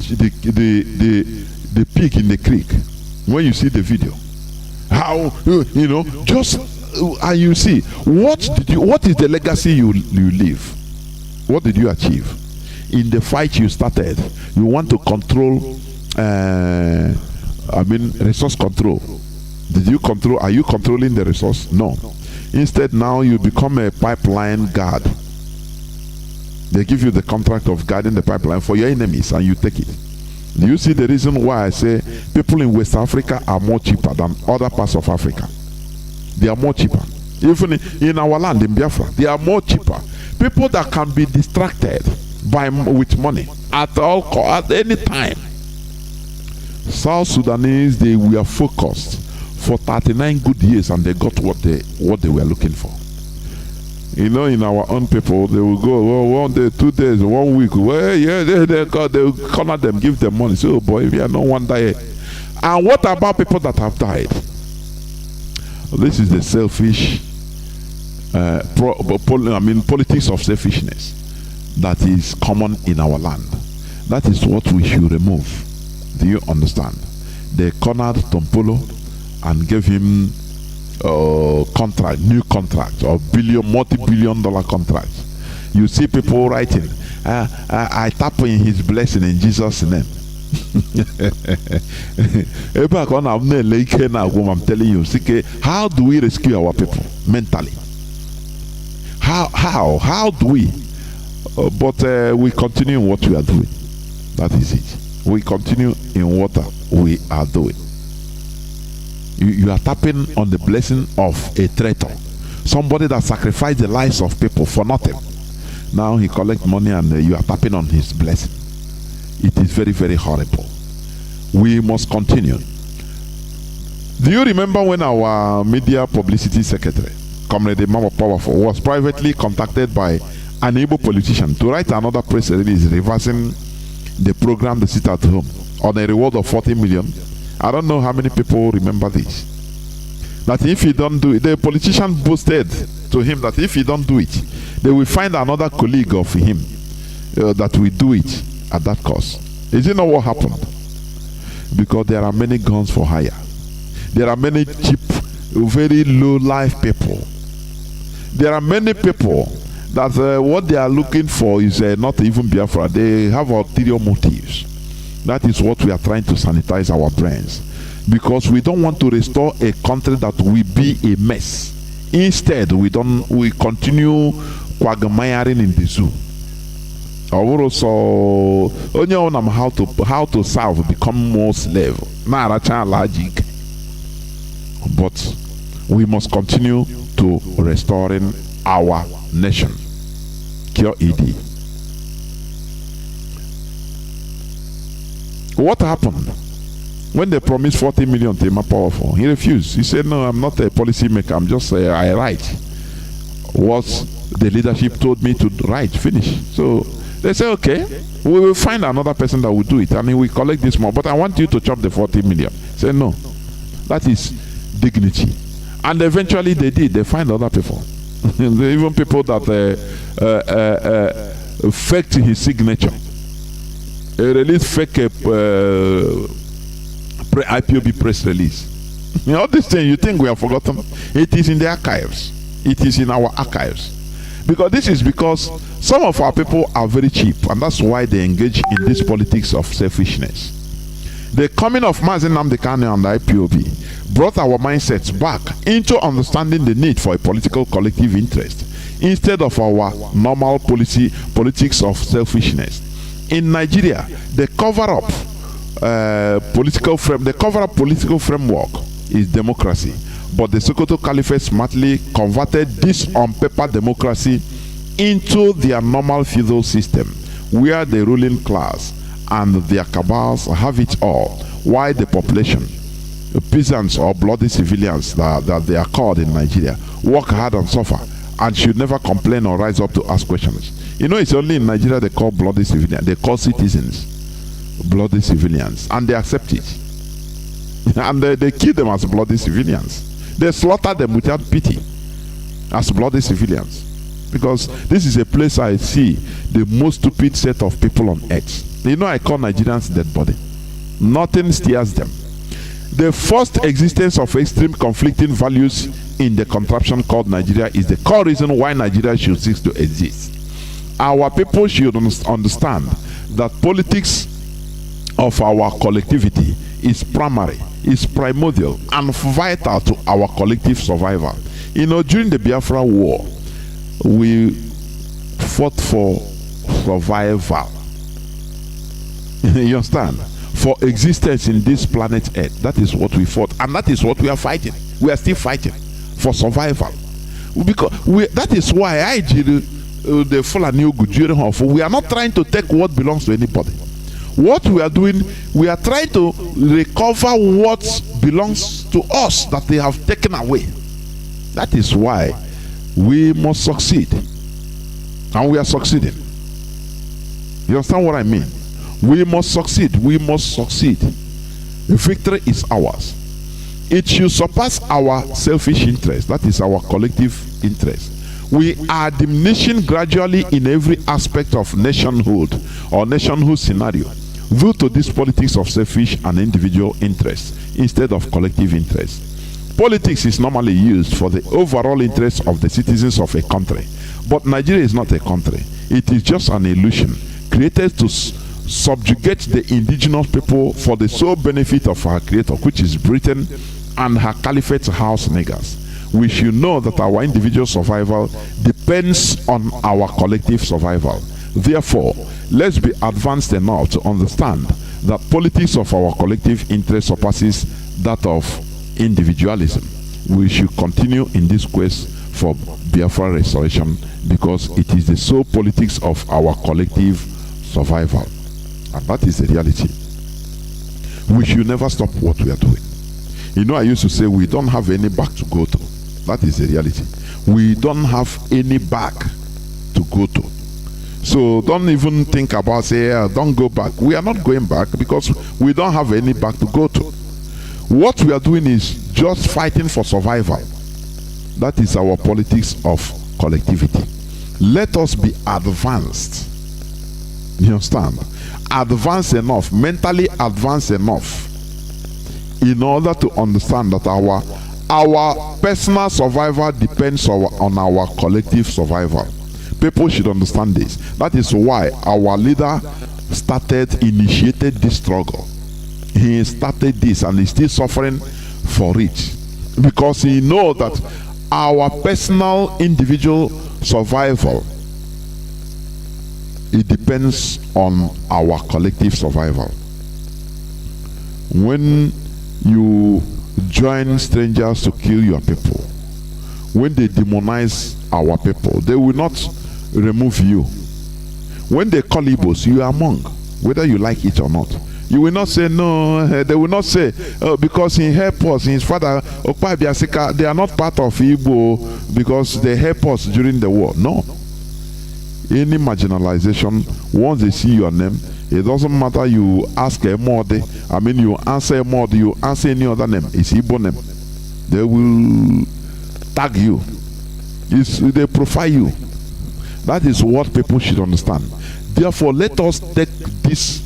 pig in the creek, when you see the video, how just and you see what is the legacy you leave? What did you achieve in the fight you started? You want to control, resource control. Did you control? Are you controlling the resource? No. Instead, now you become a pipeline guard. They give you the contract of guarding the pipeline for your enemies, and you take it. Do you see the reason why I say people in West Africa are more cheaper than other parts of Africa? They are more cheaper. Even in our land, in Biafra, they are more cheaper. People that can be distracted with money at any time. South Sudanese, they were focused for 39 good years, and they got what they were looking for. You know, in our own people, they will go 1 day, 2 days, 1 week. Well, yeah, they corner them, give them money. Say, oh boy, we are no one died. And what about people that have died? This is the selfish, politics of selfishness. that is common in our land. That is what we should remove. Do you understand? They cornered Tompolo and gave him new contract, or multi-billion-dollar contract. You see people writing, I tap in his blessing in Jesus' name. I'm telling you, how do we rescue our people mentally? How do we? But we continue in what we are doing. That is it. We continue in what we are doing. You are tapping on the blessing of a traitor, somebody that sacrificed the lives of people for nothing. Now he collects money and you are tapping on his blessing. It is very, very horrible. We must continue. Do you remember when our media publicity secretary, Comrade Mama Powerful, was privately contacted by an Igbo politician to write another press release reversing the program The Sit at Home on a reward of 40 million? I don't know how many people remember this. That if he don't do it, the politician boasted to him that if he don't do it, they will find another colleague of him that will do it at that cost. Is it not what happened? Because there are many guns for hire. There are many cheap, very low life people. There are many people that what they are looking for is not even Biafra. They have ulterior motives. That is what we are trying to sanitize our brains, because we don't want to restore a country that will be a mess. Instead, we continue quagmiring in the zoo. Also, only on how to serve, become more slave. But we must continue to restoring our nation. Cure ED. What happened when they promised 40 million to Emma Powerful? He refused. He said, no, I'm not a policy maker. I'm just I write what the leadership told me to write. Finish. So they say, okay, we will find another person that will do it and he will collect this more. But I want you to chop the 40 million. Say no. That is dignity. And eventually they did. They find other people. Even people that faked his signature. Release fake IPOB press release. All these things you think we have forgotten. It is in the archives. It is in our archives. Because some of our people are very cheap, and that's why they engage in this politics of selfishness. The coming of Mazi Nnamdi Kanu and the IPOB brought our mindsets back into understanding the need for a political collective interest instead of our normal politics of selfishness. In Nigeria, the cover-up political framework is democracy, but the Sokoto Caliphate smartly converted this on-paper democracy into their normal feudal system, where the ruling class and their cabals have it all, while the population, the peasants or bloody civilians that they are called in Nigeria, work hard and suffer, and should never complain or rise up to ask questions. You know, it's only in Nigeria they call bloody civilians. They call citizens bloody civilians, and they accept it. And they kill them as bloody civilians. They slaughter them without pity as bloody civilians. Because this is a place I see the most stupid set of people on earth. You know, I call Nigerians dead body. Nothing steers them. The first existence of extreme conflicting values in the contraption called Nigeria is the core reason why Nigeria should cease to exist. Our people should understand that politics of our collectivity is primary, is primordial, and vital to our collective survival. You know, during the Biafra War, we fought for survival. You understand? For existence in this planet Earth. That is what we fought, and that is what we are fighting. We are still fighting for survival. Because that is why the Fulani Ogu, we are not trying to take what belongs to anybody. What we are doing, we are trying to recover what belongs to us that they have taken away. That is why we must succeed. And we are succeeding. You understand what I mean? We must succeed. We must succeed. The victory is ours. It should surpass our selfish interest. That is our collective interest. We are diminishing gradually in every aspect of nationhood or nationhood scenario due to this politics of selfish and individual interests instead of collective interests. Politics is normally used for the overall interests of the citizens of a country, but Nigeria is not a country. It is just an illusion created to subjugate the indigenous people for the sole benefit of our creator, which is Britain and her caliphate house niggers. We should know that our individual survival depends on our collective survival. Therefore, let's be advanced enough to understand that politics of our collective interest surpasses that of individualism. We should continue in this quest for Biafra restoration because it is the sole politics of our collective survival. And that is the reality. We should never stop what we are doing. You know, I used to say we don't have any back to go to. That is the reality. We don't have any back to go to. So don't even think about don't go back. We are not going back because we don't have any back to go to. What we are doing is just fighting for survival. That is our politics of collectivity. Let us be advanced. You understand? Advanced enough, mentally advanced enough in order to understand that our personal survival depends on our collective survival. People should understand this. That is why our leader initiated this struggle. He started this and is still suffering for it because he knows that our personal individual survival, it depends on our collective survival. When you join strangers to kill your people, when they demonize our people, they will not remove you. When they call Igbos, you are among, whether you like it or not. You will not say no. They will not say because he helped us, his father Okpa Biasika, they are not part of Igbo because they helped us during the war. No. Any marginalization, once they see your name, it doesn't matter you ask a Morde, you answer a Morde, you answer any other name, it's Igbo name. They will tag you. They profile you. That is what people should understand. Therefore, let us take this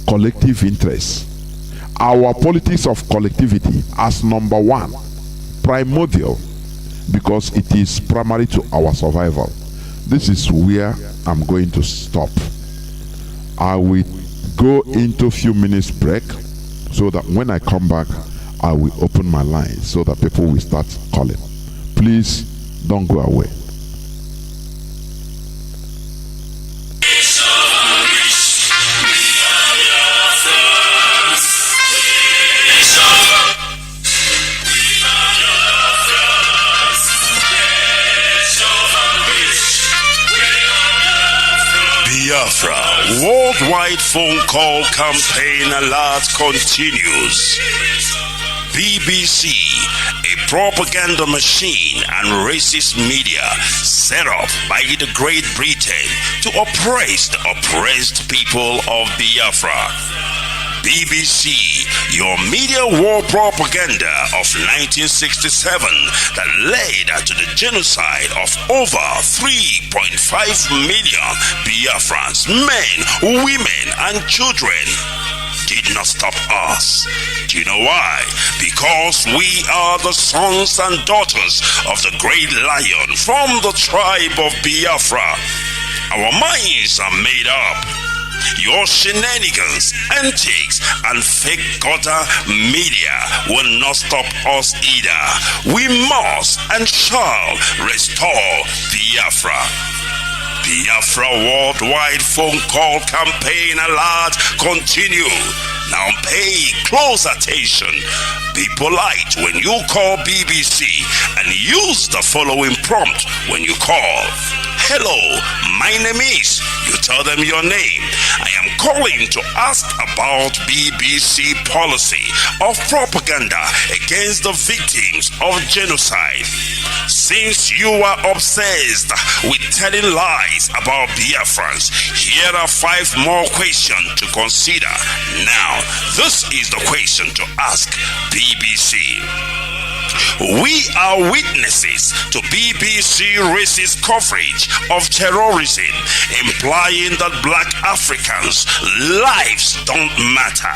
collective interest, our politics of collectivity, as number one, primordial, because it is primary to our survival. This is where I'm going to stop. I will go into a few minutes break so that when I come back, I will open my line so that people will start calling. Please don't go away. Biafra worldwide phone call campaign alert continues. BBC, a propaganda machine and racist media set up by the Great Britain to oppress the oppressed people of Biafra. BBC, your media war propaganda of 1967 that led to the genocide of over 3.5 million Biafrans, men, women, and children, did not stop us. Do you know why? Because we are the sons and daughters of the great lion from the tribe of Biafra. Our minds are made up. Your shenanigans, antics, and fake gutter media will not stop us either. We must and shall restore Biafra. Biafra worldwide phone call campaign alert continue. Now pay close attention. Be polite when you call BBC and use the following prompt when you call. Hello, my name is. You tell them your name. I am calling to ask about BBC policy of propaganda against the victims of genocide. Since you are obsessed with telling lies about Biafrans, here are 5 more questions to consider. Now, this is the question to ask BBC. We are witnesses to BBC racist coverage of terrorism, implying that black Africans' lives don't matter.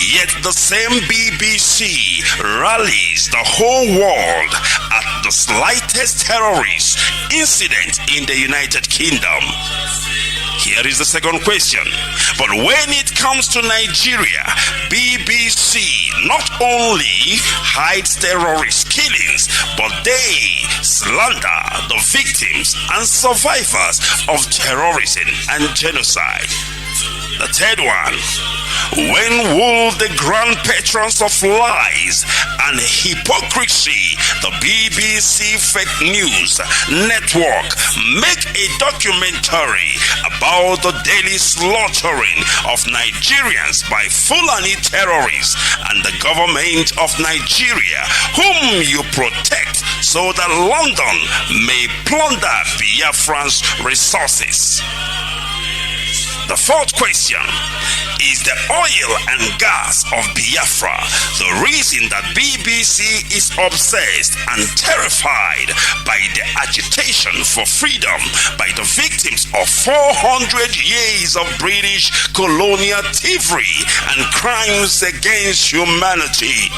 Yet the same BBC rallies the whole world at the slightest terrorist incident in the United Kingdom. Here is the second question. But when it comes to Nigeria, BBC not only hides terrorist killings, but they slander the victims and survivors of terrorism and genocide. The third one. When will the grand patrons of lies and hypocrisy, the BBC Fake News Network, make a documentary about the daily slaughtering of Nigerians by Fulani terrorists and the government of Nigeria, whom you protect so that London may plunder Biafran's resources? The fourth question. Is the oil and gas of Biafra the reason that BBC is obsessed and terrified by the agitation for freedom by the victims of 400 years of British colonial thievery and crimes against humanity?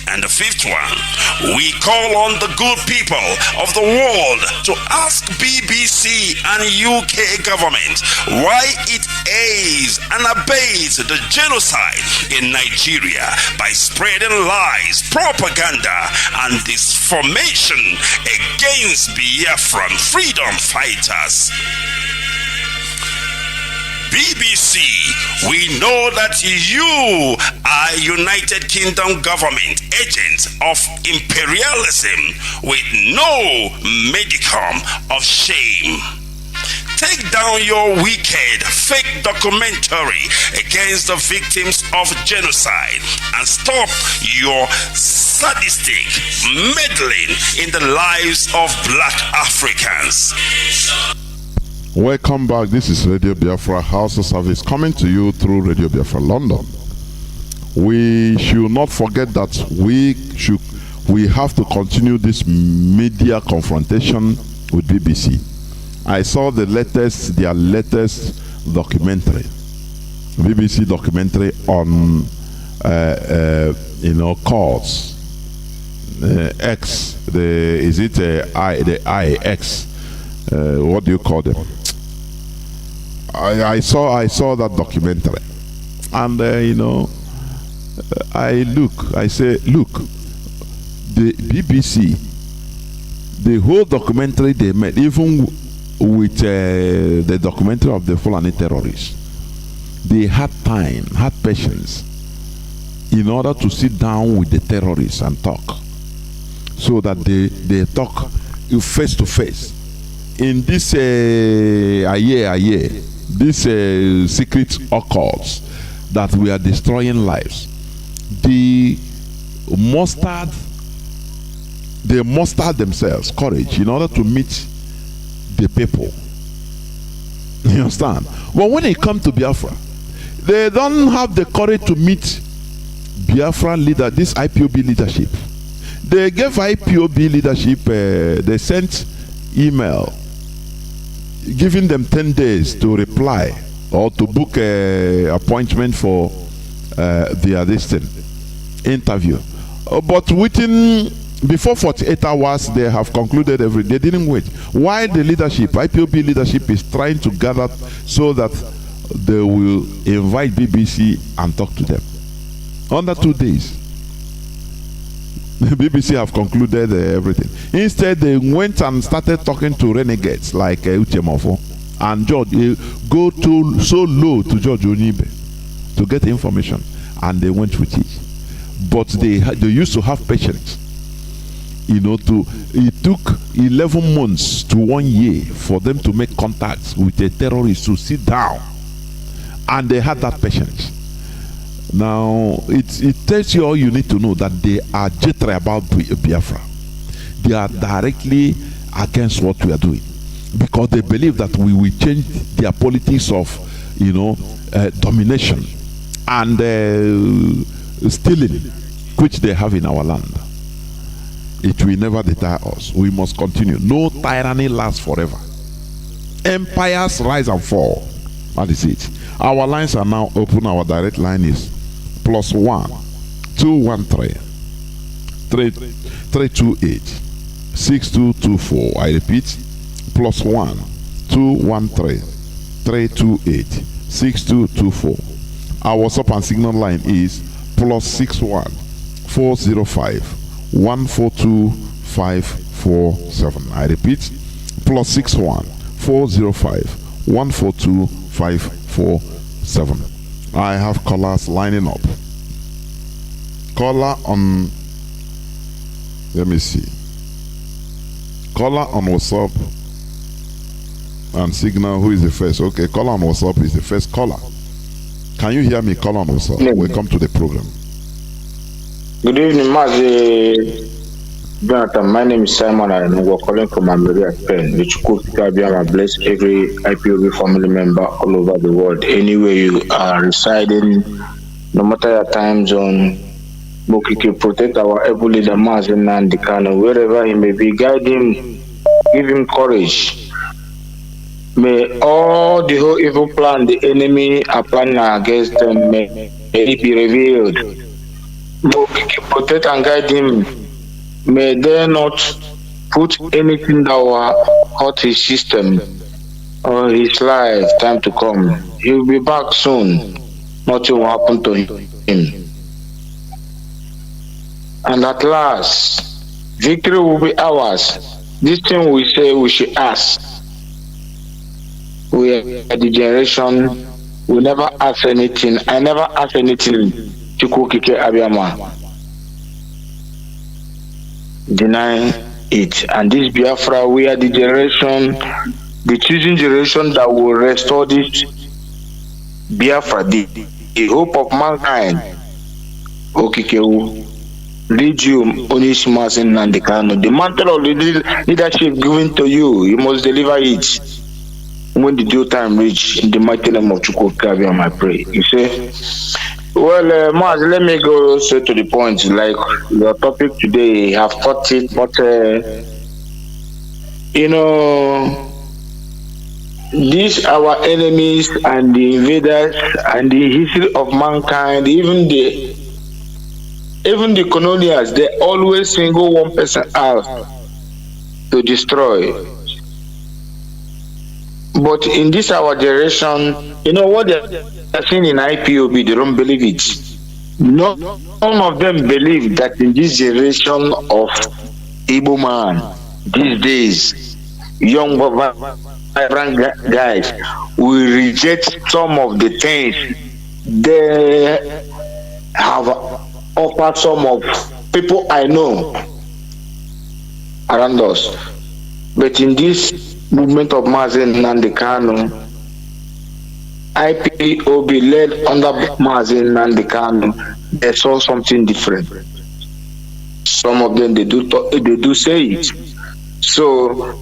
And the fifth one, we call on the good people of the world to ask BBC and UK government why it aids and abates the genocide in Nigeria by spreading lies, propaganda, and disinformation against Biafran freedom fighters. BBC, we know that you are United Kingdom government agents of imperialism with no modicum of shame. Take down your wicked fake documentary against the victims of genocide and stop your sadistic meddling in the lives of black Africans. Welcome back. This is Radio Biafra HAUSA-SERVICE coming to you through Radio Biafra London. We should not forget that we have to continue this media confrontation with BBC. I saw their latest documentary, BBC documentary on courts, X. What do you call them? I saw that documentary, and I say, look, the BBC, the whole documentary they made, even with the documentary of the Fulani terrorists, they had time, had patience in order to sit down with the terrorists and talk, so that they talk face to face. In this these secret occults that we are destroying lives, they mustered themselves courage in order to meet the people. You understand? But when it comes to Biafra, they don't have the courage to meet Biafra leader, this IPOB leadership. They gave IPOB leadership, they sent email giving them 10 days to reply or to book an appointment for their interview. But before 48 hours, they have concluded everything. They didn't wait. While the leadership, IPOB leadership, is trying to gather so that they will invite BBC and talk to them. Under 2 days, the BBC have concluded everything. Instead, they went and started talking to renegades like Uchemofo and George. Go so low to George Onibe to get information, and they went with it. But they used to have patience. It took 11 months to 1 year for them to make contacts with a terrorist to sit down, and they had that patience. Now, it tells you all you need to know, that they are jittery about Biafra. They are directly against what we are doing, because they believe that we will change their politics of, domination and stealing, which they have in our land. it will never deter us. We must continue. No tyranny lasts forever. Empires rise and fall. That is it. Our lines are now open. Our direct line is +1 213 328 6224. I repeat, +1 213 328 6224. Our WhatsApp and Signal line is +61 405 142 547. I repeat, +61 405 142 547. I have callers lining up. Caller on, let me see. Caller on WhatsApp and Signal, who is the first? Okay, caller on WhatsApp is the first caller. Can you hear me? Caller on WhatsApp. Yeah. Welcome to the program. Good evening, Mazi. Jonathan, my name is Simon and we're calling from America, Spain, which could bless every IPOB family member all over the world. Anywhere you are residing, no matter your time zone, Mokiki, protect our able leader Mazi Nnamdi Kanu, wherever he may be, guide him, give him courage. May all the whole evil plan the enemy are planning against them, may it be revealed. Mokiki, protect and guide him. May they not put anything that will hurt his system or his life. Time to come. He will be back soon. Nothing will happen to him. And at last, victory will be ours. This thing we say we should ask. We are the generation. We never ask anything. I never ask anything. Chukukike Abiyama. Deny it. And this Biafra, we are the generation, the choosing generation that will restore this Biafra, the hope of mankind. Okikewu, lead you, Onisimas and Nnamdi Kanu. The mantle of the leadership given to you, you must deliver it when the due time reach. In the mighty name of Chukwukabiam, I pray. You say, well, Maz, let me go straight to the point. Like your topic today, have thought it, but you know, these our enemies and the invaders and the history of mankind, even the colonials, they always single one person out to destroy. But in this our generation, you know what they're seeing in IPOB, they don't believe it. None of them believe that in this generation of Igbo man, these days, young vibrant guys will reject some of the things they have offered some of people I know around us. But in this movement of Mazi Nnamdi Kanu, IPOB led under Mazi Nnamdi Kanu, they saw something different. Some of them they do say it, so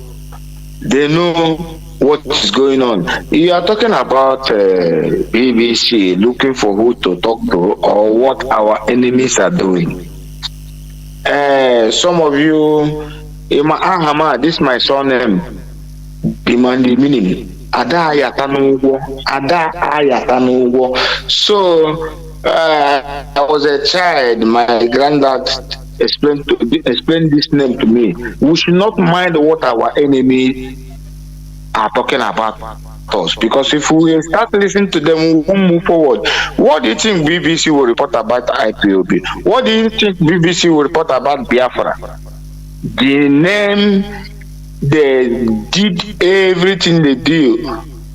they know what is going on. You are talking about BBC looking for who to talk to or what our enemies are doing. Some of you, this is my surname. Demand the meaning. Ada ayatanuwo. So I was a child. My granddad explained this name to me. We should not mind what our enemies are talking about us, because if we start listening to them, we will move forward. What do you think BBC will report about IPOB? What do you think BBC will report about Biafra? The name. They did everything they did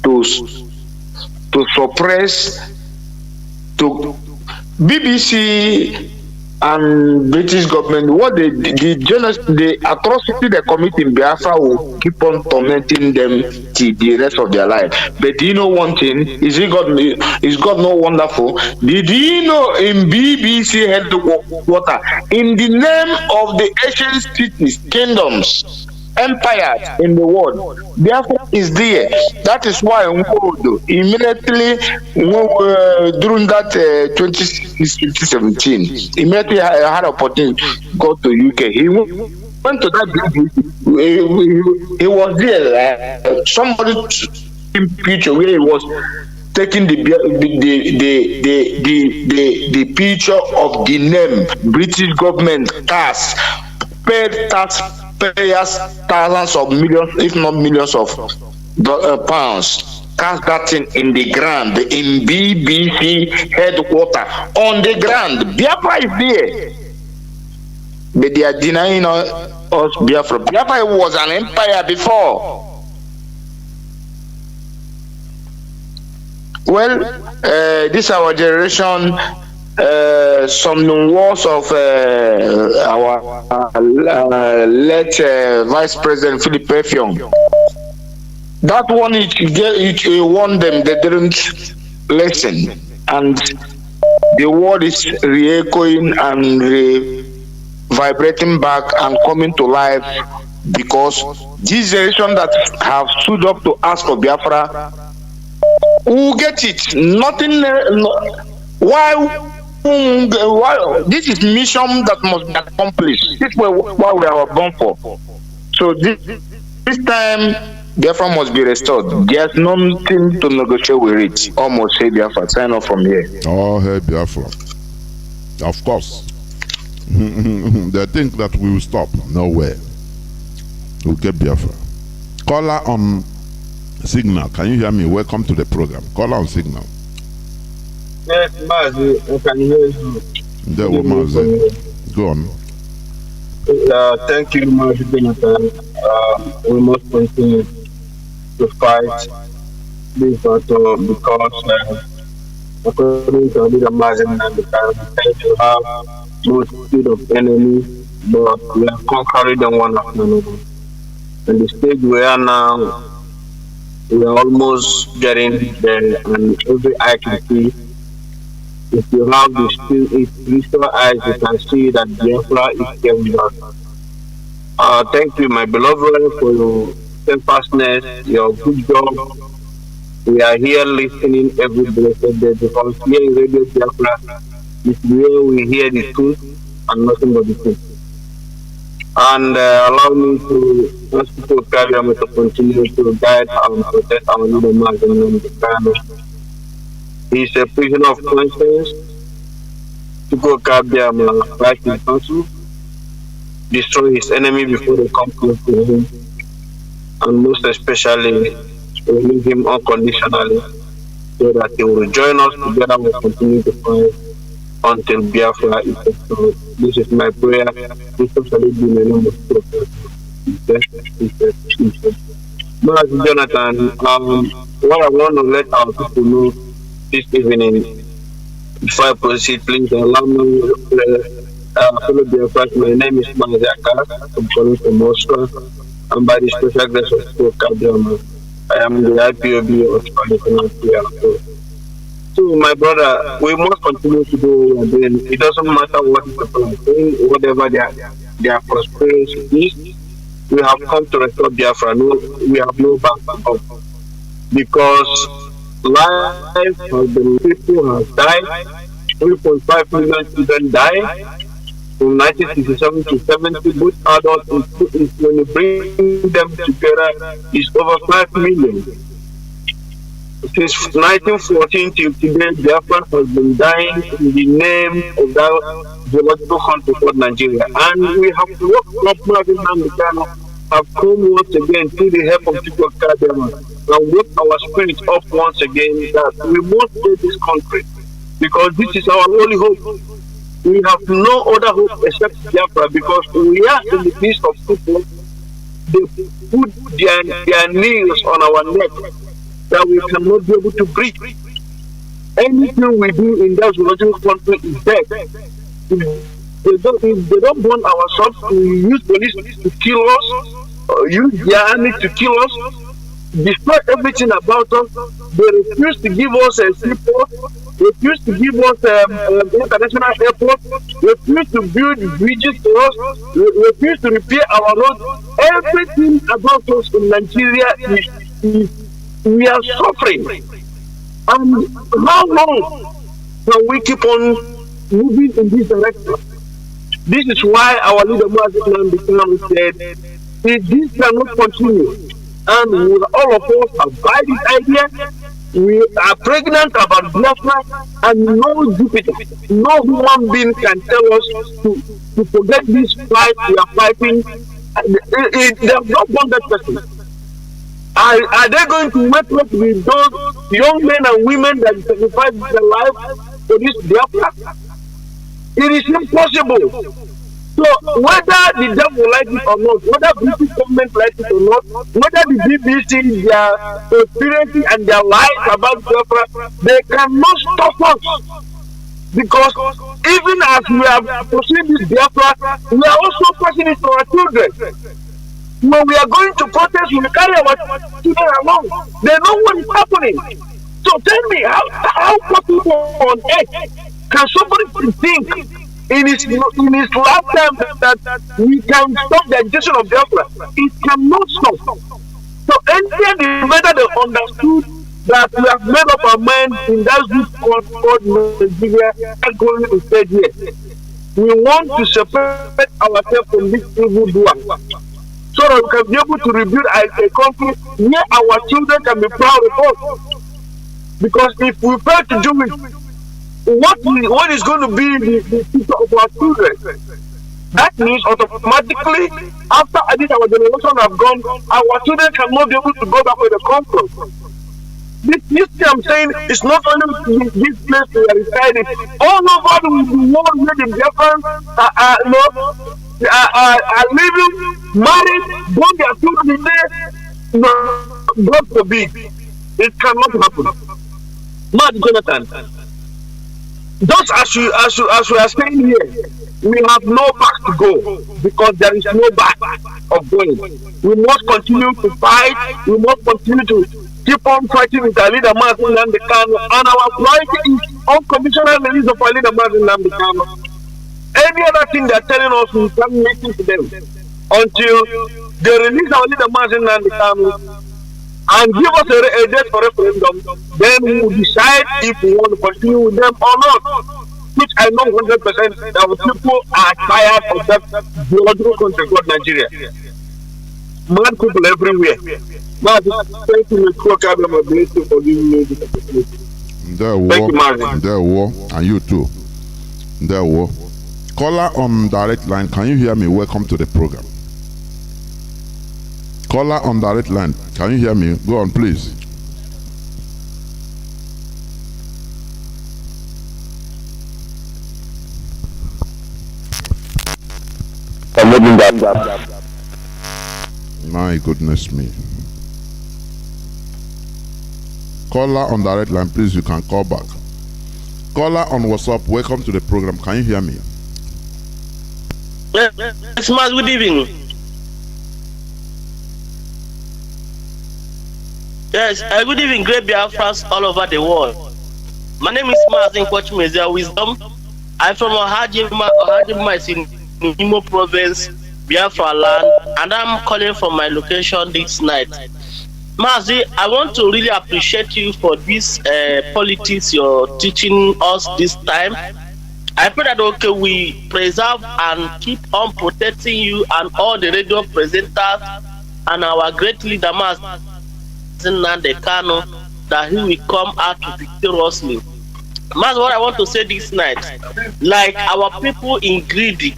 to suppress, to BBC and British government. What the atrocity they commit in Biafra will keep on tormenting them till the rest of their life. But do you know one thing? Is God not wonderful? Did you know in BBC headquarters, in the name of the ancient cities, kingdoms, empires in the world, Biafra is there. That is why immediately during that 2017, immediately I had opportunity. got to UK. He went to that building. He was there. Somebody in picture where he was taking the picture of the name British government tax, paid taxpayers thousands of millions, if not millions of pounds. Cast that thing in the ground, in BBC headquarters, on the ground. Biafra is there. But they are denying us Biafra. Biafra was an empire before. Well, this our generation, some words of our late Vice President Philip Effiong. That one, it warned them, they didn't listen. And the word is re-echoing and vibrating back and coming to life, because this generation that have stood up to ask for Biafra will get it. Nothing. Why? This is mission that must be accomplished. This is what we are born for. So this time, Biafra must be restored. There's nothing to negotiate with it. Almost say Biafra. Sign off from here. Oh, hey, Biafra. Of course. They think that we will stop. Nowhere. We'll get Biafra. Caller on Signal. Can you hear me? Welcome to the program. Caller on Signal. Yes, Mazi, I can hear you. There, Mazi. Go on. Thank you, Mazi Jonathan. We must continue to fight this battle because according to the Mazi Nnamdi, we tend to have multitude of enemies, but we are conquering them one after another. And the stage we are now, we are almost getting there, and every eye can see. If you have the spiritual eyes, you can see that Biafra is here with us. Thank you, my beloved, for your steadfastness, your good job. We are here listening every blessed day, because here in Radio Biafra is where we hear the truth and nothing but the truth. And allow me to ask people to continue to guide and protect our little Mazi Nnamdi Kanu. He's a prisoner of conscience. To go Kabiama, fight in council, destroy his enemy before they come close to him, and most especially release him unconditionally, so that he will join us together. We'll continue to fight until Biafra is restored. This is my prayer. This is the name of Mazi Jonathan, what I want to let our people know this evening, before I proceed, please allow me follow Biafra. My name is Mazi. I'm calling from Moscow, and by the special grace of God, I am the IPOB of Nigeria. So, my brother, we must continue to do what we are doing. It doesn't matter what is the plan, whatever their prosperity is. We have come to restore Biafra. No, we have no back up, because life has been, people have died. 3.5 million children died from 1967 to 70. Both adults, when you bring them together, is over 5 million. Since 1914 till today, Biafra has been dying in the name of that geological country called Nigeria. And we have to work up Mazi Nnamdi Kanu, have come once again through the help of people and wake our spirits up once again that we must save this country, because this is our only hope. We have no other hope except Biafra, because we are in the midst of people. They put their nails on our neck that we cannot be able to breathe. Anything we do in that geological country is dead. If they don't burn ourselves, we use police to kill us, use their army to kill us, destroy everything about us. They refuse to give us a seaport, refuse to give us international airport, refuse to build bridges to us, refuse to repair our roads. Everything about us in Nigeria we are suffering. And how long can we keep on moving in this direction? This is why our leader Mazi Nnamdi said, if this cannot continue, and all of us have buy this idea, we are pregnant about Biafra, and no Jupiter, no human being can tell us to forget this fight we are fighting. They have not won that person. Are they going to wake up with those young men and women that sacrifice their lives for this Biafra? It is impossible. So whether the devil like it or not, whether British government like it or not, whether the BBC, their conspiracy and their lies about Biafra, they cannot stop us. Because even as we are pursuing this Biafra, we are also passing it to our children. When we are going to protest, we carry our children along. They know what is happening. So tell me, how possible on earth can somebody think in his lifetime that we can stop the agitation of Biafra? It cannot stop. So until the matter they understood that we have made up our mind in that group called Nigeria and going to stay here. We want to separate ourselves from this evil doer, so that we can be able to rebuild a country where our children can be proud of us. Because if we fail to do it, what is going to be the future of our children? That means automatically, after our generation have gone, our children cannot be able to go back where they come from. This thing I'm saying is not only this place we are residing. All over the world where the Biafrans are living, married, born their children there. No, God forbid. It cannot happen. Mad Jonathan. Just as we are saying here, we have no back to go because there is no back of going. We must continue to fight. We must continue to keep on fighting with our leader Mazi Nnamdi Kanu, and our priority is unconditional release of our leader Mazi Nnamdi Kanu. Any other thing they're telling us, we can't listen to them until they release our leader Mazi Nnamdi Kanu and give us a date for referendum. Then we will decide if we want to continue with them or not. Which I know 100% that people are tired of that bloody country called Nigeria. Mad people everywhere. Thank you, for giving me this opportunity. There war, and you too. There war. Caller on direct line, can you hear me? Welcome to the program. Caller on direct line, can you hear me? Go on, please. My goodness me. Caller on direct line, please, you can call back. Caller on WhatsApp, welcome to the program. Can you hear me? Yes, Mazi, good evening. Yes, good evening, great Biafrans all over the world. My name is Mazi Nkwachimezia Wisdom. I'm from Ohadimais in Imo Province, Biafra land, and I'm calling from my location this night. Mazi, I want to really appreciate you for this politics you're teaching us this time. I pray that we preserve and keep on protecting you and all the radio presenters and our great leader Mazi Nnamdi Kanu, that he will come out victoriously. Mazi, what I want to say this night, like our people in greedy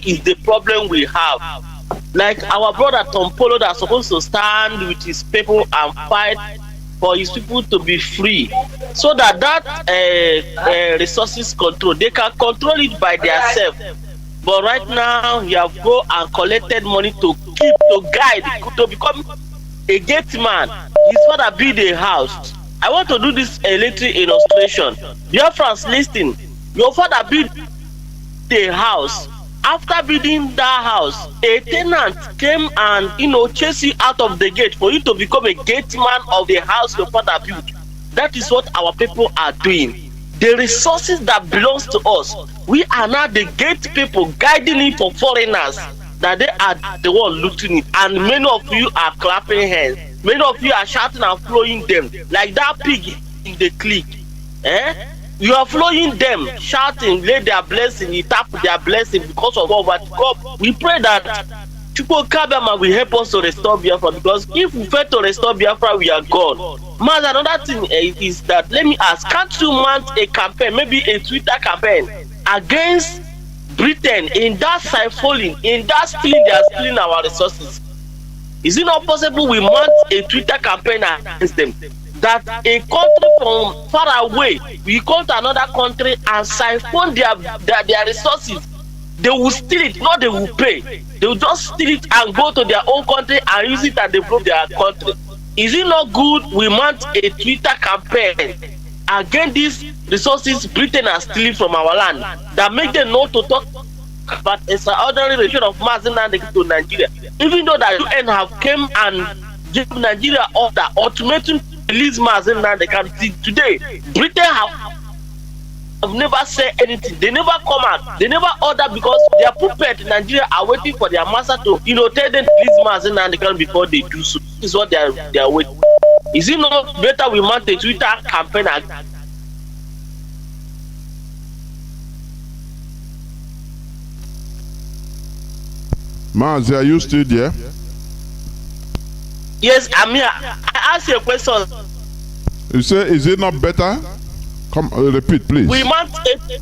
is the problem we have. Like our brother Tom Polo that's supposed to stand with his people and fight for his people to be free, so that resources control, they can control it by themselves. But right now, you have go and collected money to guide, to become a gate man. His father build a house. I want to do this electric illustration. Dear friends, listen. Your father built a house. After building that house, a tenant came and chase you out of the gate for you to become a gate man of the house your father built. That is what our people are doing. The resources that belongs to us, we are now the gate people guiding it for foreigners, that they are the one looting it. And many of you are clapping hands. Many of you are shouting and flowing them like that pig in the clique. You are following them, shouting, lay their blessing, you tap their blessing because of what God. We pray that Chukwu Kabama will help us to restore Biafra, because if we fail to restore Biafra, we are gone. Man, another thing is that, let me ask, can't you mount a campaign, maybe a Twitter campaign, against Britain in that siphoning, in that stealing, they are stealing our resources? Is it not possible we mount a Twitter campaign against them? That a country from far away will come to another country and siphon their resources. They will steal it, not they will pay. They will just steal it and go to their own country and use it and develop their country. Is it not good we mount a Twitter campaign against these resources Britain are stealing from our land, that make them know to talk about extraordinary relation of Mazi to Nigeria, even though the UN have came and give Nigeria order ultimatum to release Mazi today? Britain have never said anything. They never come out. They never order, because their puppet in Nigeria are waiting for their master to, tell them to release Mazi before they do so. This is what they are waiting. Is it not better we mount a Twitter campaign? Mazi, are you still there? Yes, I'm here. I ask you a question. You say, is it not better? Come, repeat, please. We mount a,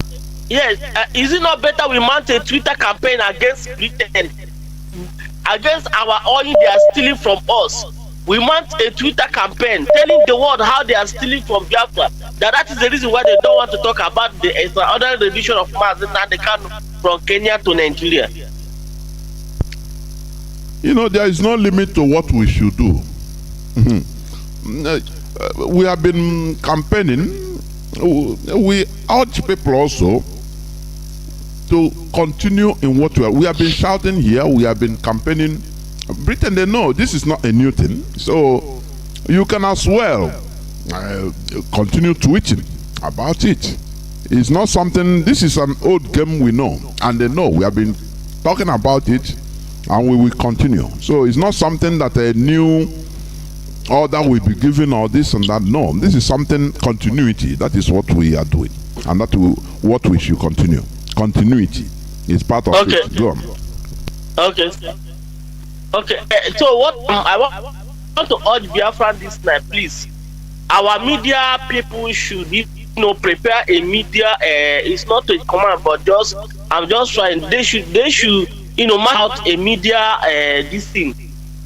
yes. Is it not better we mount a Twitter campaign against Britain, against our oil they are stealing from us? We mount a Twitter campaign telling the world how they are stealing from Biafra. That is the reason why they don't want to talk about the extraordinary rendition of Mazi Kanu from Kenya to Nigeria. There is no limit to what we should do. We have been campaigning. We urge people also to continue in what we have been shouting here. We have been campaigning. Britain, they know this is not a new thing. So you can as well continue tweeting about it. It's not something, this is an old game we know. And they know we have been talking about it, and we will continue. So it's not something that a new order will be given or this and that. No, this is something continuity. That is what we are doing, and that what we should continue. Continuity is part of it. Go on. Okay. Okay. So what I want to urge Biafra this night, please. Our media people should, prepare a media. It's not a command, but I'm just trying. They should, map out a media. This thing,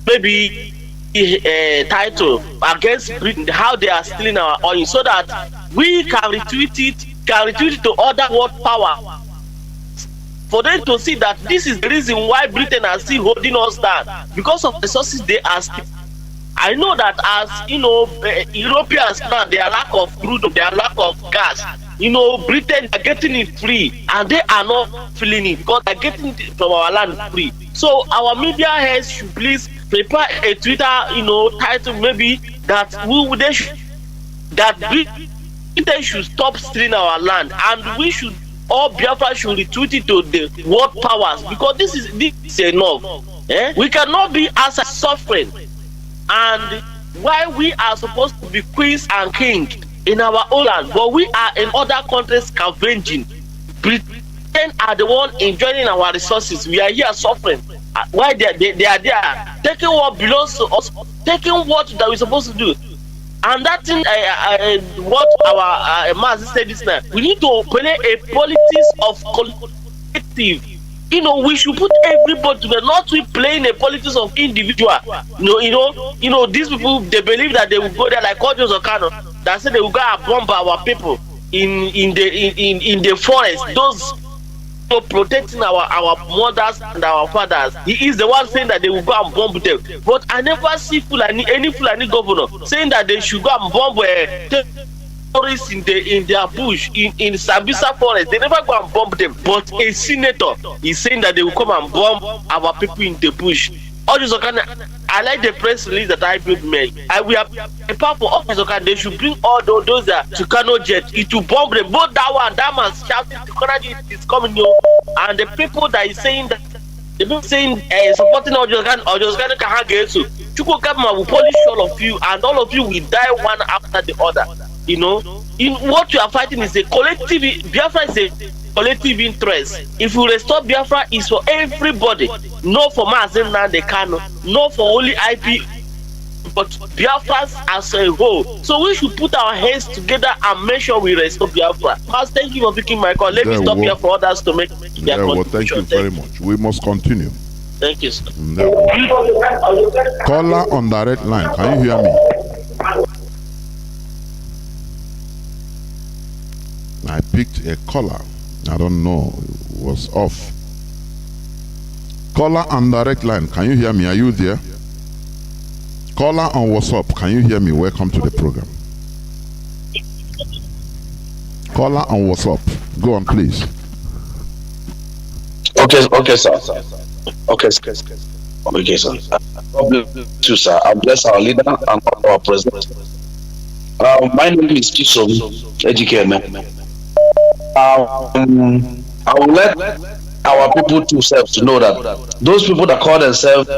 maybe. Title against Britain, how they are stealing our oil, so that we can retweet it to other world power, for them to see that this is the reason why Britain are still holding us down, because of the resources they are stealing. I know that as Europeans now, their lack of crude, their lack of gas, Britain are getting it free, and they are not feeling it because they're getting it from our land free. So our media heads should please prepare a Twitter, title maybe that Britain should stop stealing our land, and we should, all Biafra should retweet it to the world powers, because this is enough. We cannot be as a suffering, and why we are supposed to be queens and kings in our own land, but we are in other countries scavenging. Britain are the one enjoying our resources. We are here suffering. Why they are there, taking what belongs to us, taking what that we're supposed to do. And that thing, what our Mazi said this night, we need to play a politics of collective. We should put everybody together, not we playing a politics of individual. These people, they believe that they will go there like Kanu, that say they will go and bomb our people in the forest. Those protecting our mothers and our fathers. He is the one saying that they will go and bomb them. But I never see any Fulani governor saying that they should go and bomb terrorists in their bush, in Sambisa forest. They never go and bomb them. But a senator is saying that they will come and bomb our people in the bush. All this I like the press release that I made. We have a part for office. They should bring all those to Kanu jet. It will bomb them. Both that man shouting to Kanu is coming, and the people that is saying that the people saying supporting all those can get so Chukwu Kabama will polish all of you, and all of you will die one after the other. You know, in what you are fighting is a collective. Biafra is a collective interest. If you restore Biafra, it's for everybody, not for Mazi Nnamdi Kanu, not for only IP, but Biafras as a whole. So we should put our hands together and make sure we restore Biafra. Mas, thank you for picking my call. Let me stop here for others to make their contribution. Thank you very much. We must continue. Thank you, sir. Caller on direct line. Can you hear me? I picked a caller. I don't know. It was off. Caller on direct line. Can you hear me? Are you there? Caller on WhatsApp. Can you hear me? Welcome to the program. Caller on WhatsApp. Go on, please. Okay, sir. Okay, sir. God bless you, sir. I bless our leader and our president. My name is Chisom Ejikeme. I will let our people to self to know that those people that call themselves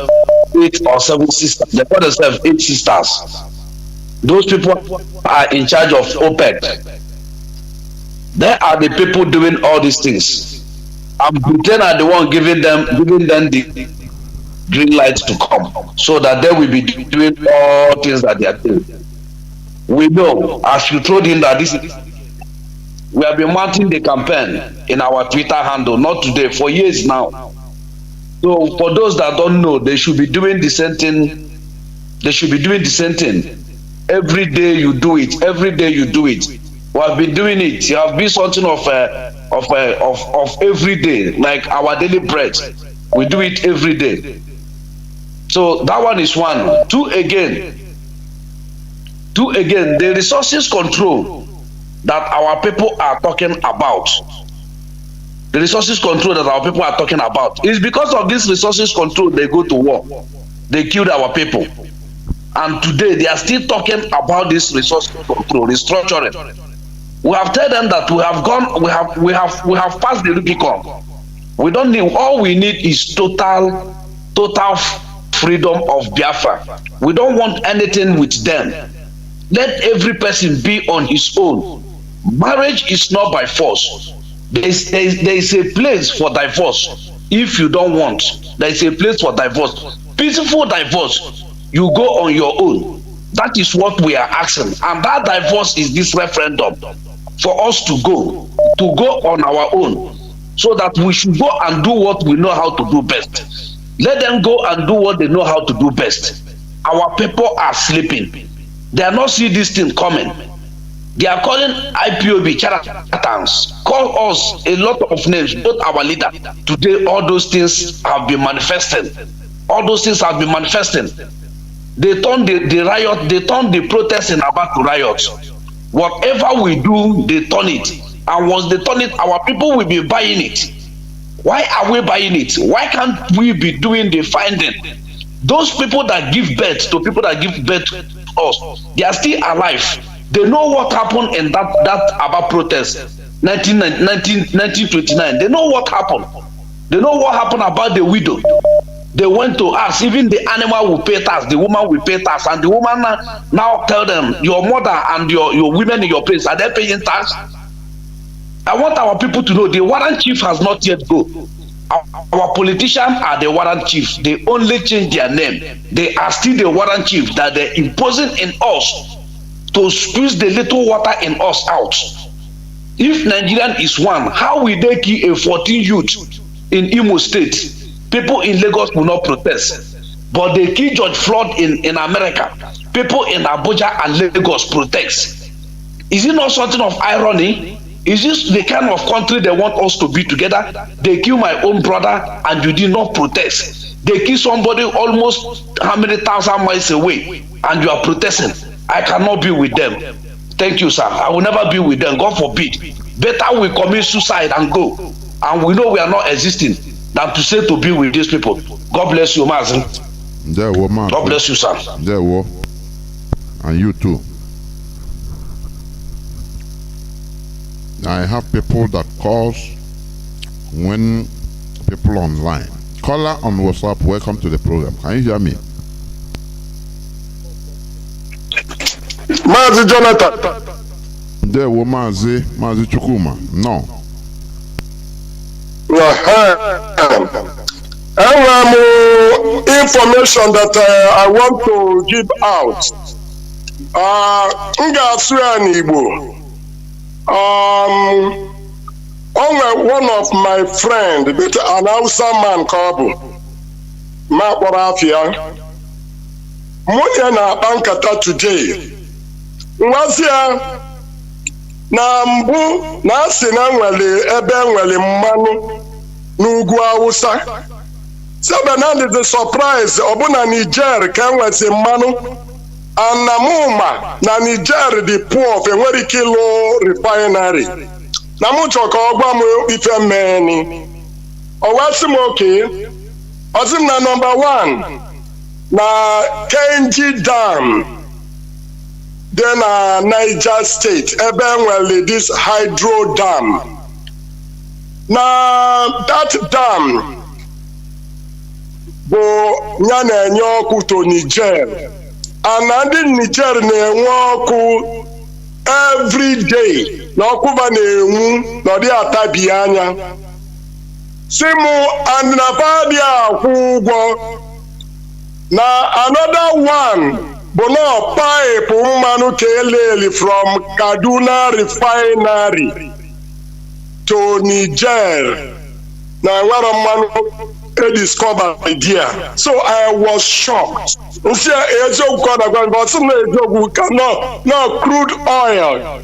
8 or 7 sisters, they call themselves 8 sisters. Those people are in charge of OPEC. They are the people doing all these things. And Britain are the one giving them the green light to come, so that they will be doing all things that they are doing. We know, as you told him, that we have been mounting the campaign in our Twitter handle, not today, for years now. So for those that don't know, they should be doing the same thing. They should be doing the same thing. Every day you do it. Every day you do it. We have been doing it. You have been something of every day, like our daily bread. We do it every day. So that one is one. Two again, the resources control that our people are talking about. The resources control that our people are talking about is because of this resources control. They go to war. They killed our people, and today they are still talking about this resource control, restructuring. We have told them that we have passed the Rubicon. We don't need. All we need is total freedom of Biafra. We don't want anything with them. Let every person be on his own. Marriage is not by force. There is a place for divorce. If you don't want, there is a place for divorce. Peaceful divorce. You go on your own. That is what we are asking. And that divorce is this referendum for us to go on our own, so that we should go and do what we know how to do best. Let them go and do what they know how to do best. Our people are sleeping. They are not seeing this thing coming. They are calling IPOB charlatans. Call us a lot of names, both our leader. Today, all those things have been manifesting. All those things have been manifesting. They turned the riot, they turned the protest in Aba to riots. Whatever we do, they turn it. And once they turn it, our people will be buying it. Why are we buying it? Why can't we be doing the finding? Those people that give birth to people that give birth to us, they are still alive. They know what happened in that Aba protest, 1929. They know what happened. They know what happened about the widow. They went to ask, even the animal will pay tax, the woman will pay tax, and the woman now tell them, your mother and your women in your place, are they paying tax? I want our people to know the warrant chief has not yet go. Our politicians are the warrant chiefs. They only change their name. They are still the warrant chief that they're imposing in us to squeeze the little water in us out. If Nigerian is one, how will they kill a 14 youth in Imo State? People in Lagos will not protest. But they kill George Floyd in America. People in Abuja and Lagos protest. Is it not something of irony? Is this the kind of country they want us to be together? They kill my own brother and you did not protest. They kill somebody almost how many thousand miles away and you are protesting. I cannot be with them. Thank you, sir. I will never be with them. God forbid. Better we commit suicide and go. And we know we are not existing than to say to be with these people. God bless you, Mazi. God bless you, sir. And you too. I have people that calls when people online. Caller on WhatsApp, welcome to the program. Can you hear me? Mazi Jonathan. There were Mazi Chukuma. No. Information that I want to give out. One of my friend, an Hausa man called Maporafia, Munya na bankata today. Nwazia na mbu na asị na nwere ebe nwere mmanụ n'ugwu Hausa. Sebenand is the surprise ọbụna Niger ka nwere mmanụ. Anamuma na Niger the poor enwere ike ịlụ refinery. Na mụ chọrọ ka ọ gwa m ife mmeni. Ọ wasị m oke. Ọ sị m na number 1 na Kenji Dam. Then Niger State, ebe nwere this hydro dam. Na that dam bụ ya na-enye ọkụ to Niger. And ndị Niger na-enwe ọkụ every day. Na ọkụ ba na-enwu na ọ dị atabi anya. Si mụ and na fadi akwụ ụgwọ. Na another one bụ na pipe mmanụ ka eleli from Kaduna refinery to Niger. Na nwere mmanụ discover idea. So I was shocked. Nsi eziokwu ka ọ na-agwa but some na eziokwu ka no crude oil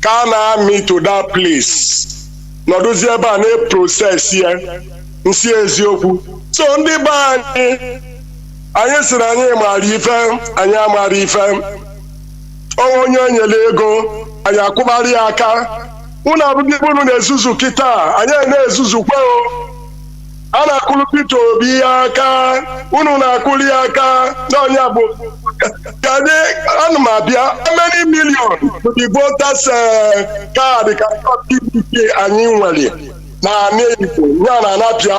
ka na-amị to that place. Nọdụzi ebe a na-process ya. Nsi eziokwu. So ndị be anyị sịrị anyị mara ife, anyị amara ife. Onye nyere ego, anyị akwụbara ya aka. Unu abụghị unu na-ezuzu kịta, anyị na-ezuzukwa o. A na-akụrụ Peter Obi aka, unu na-akụrụ ya aka, na onye bụ. Kadị ana m abịa, how many million to the voters card ka PDP anyị nwere na Igbo ya na Anabia?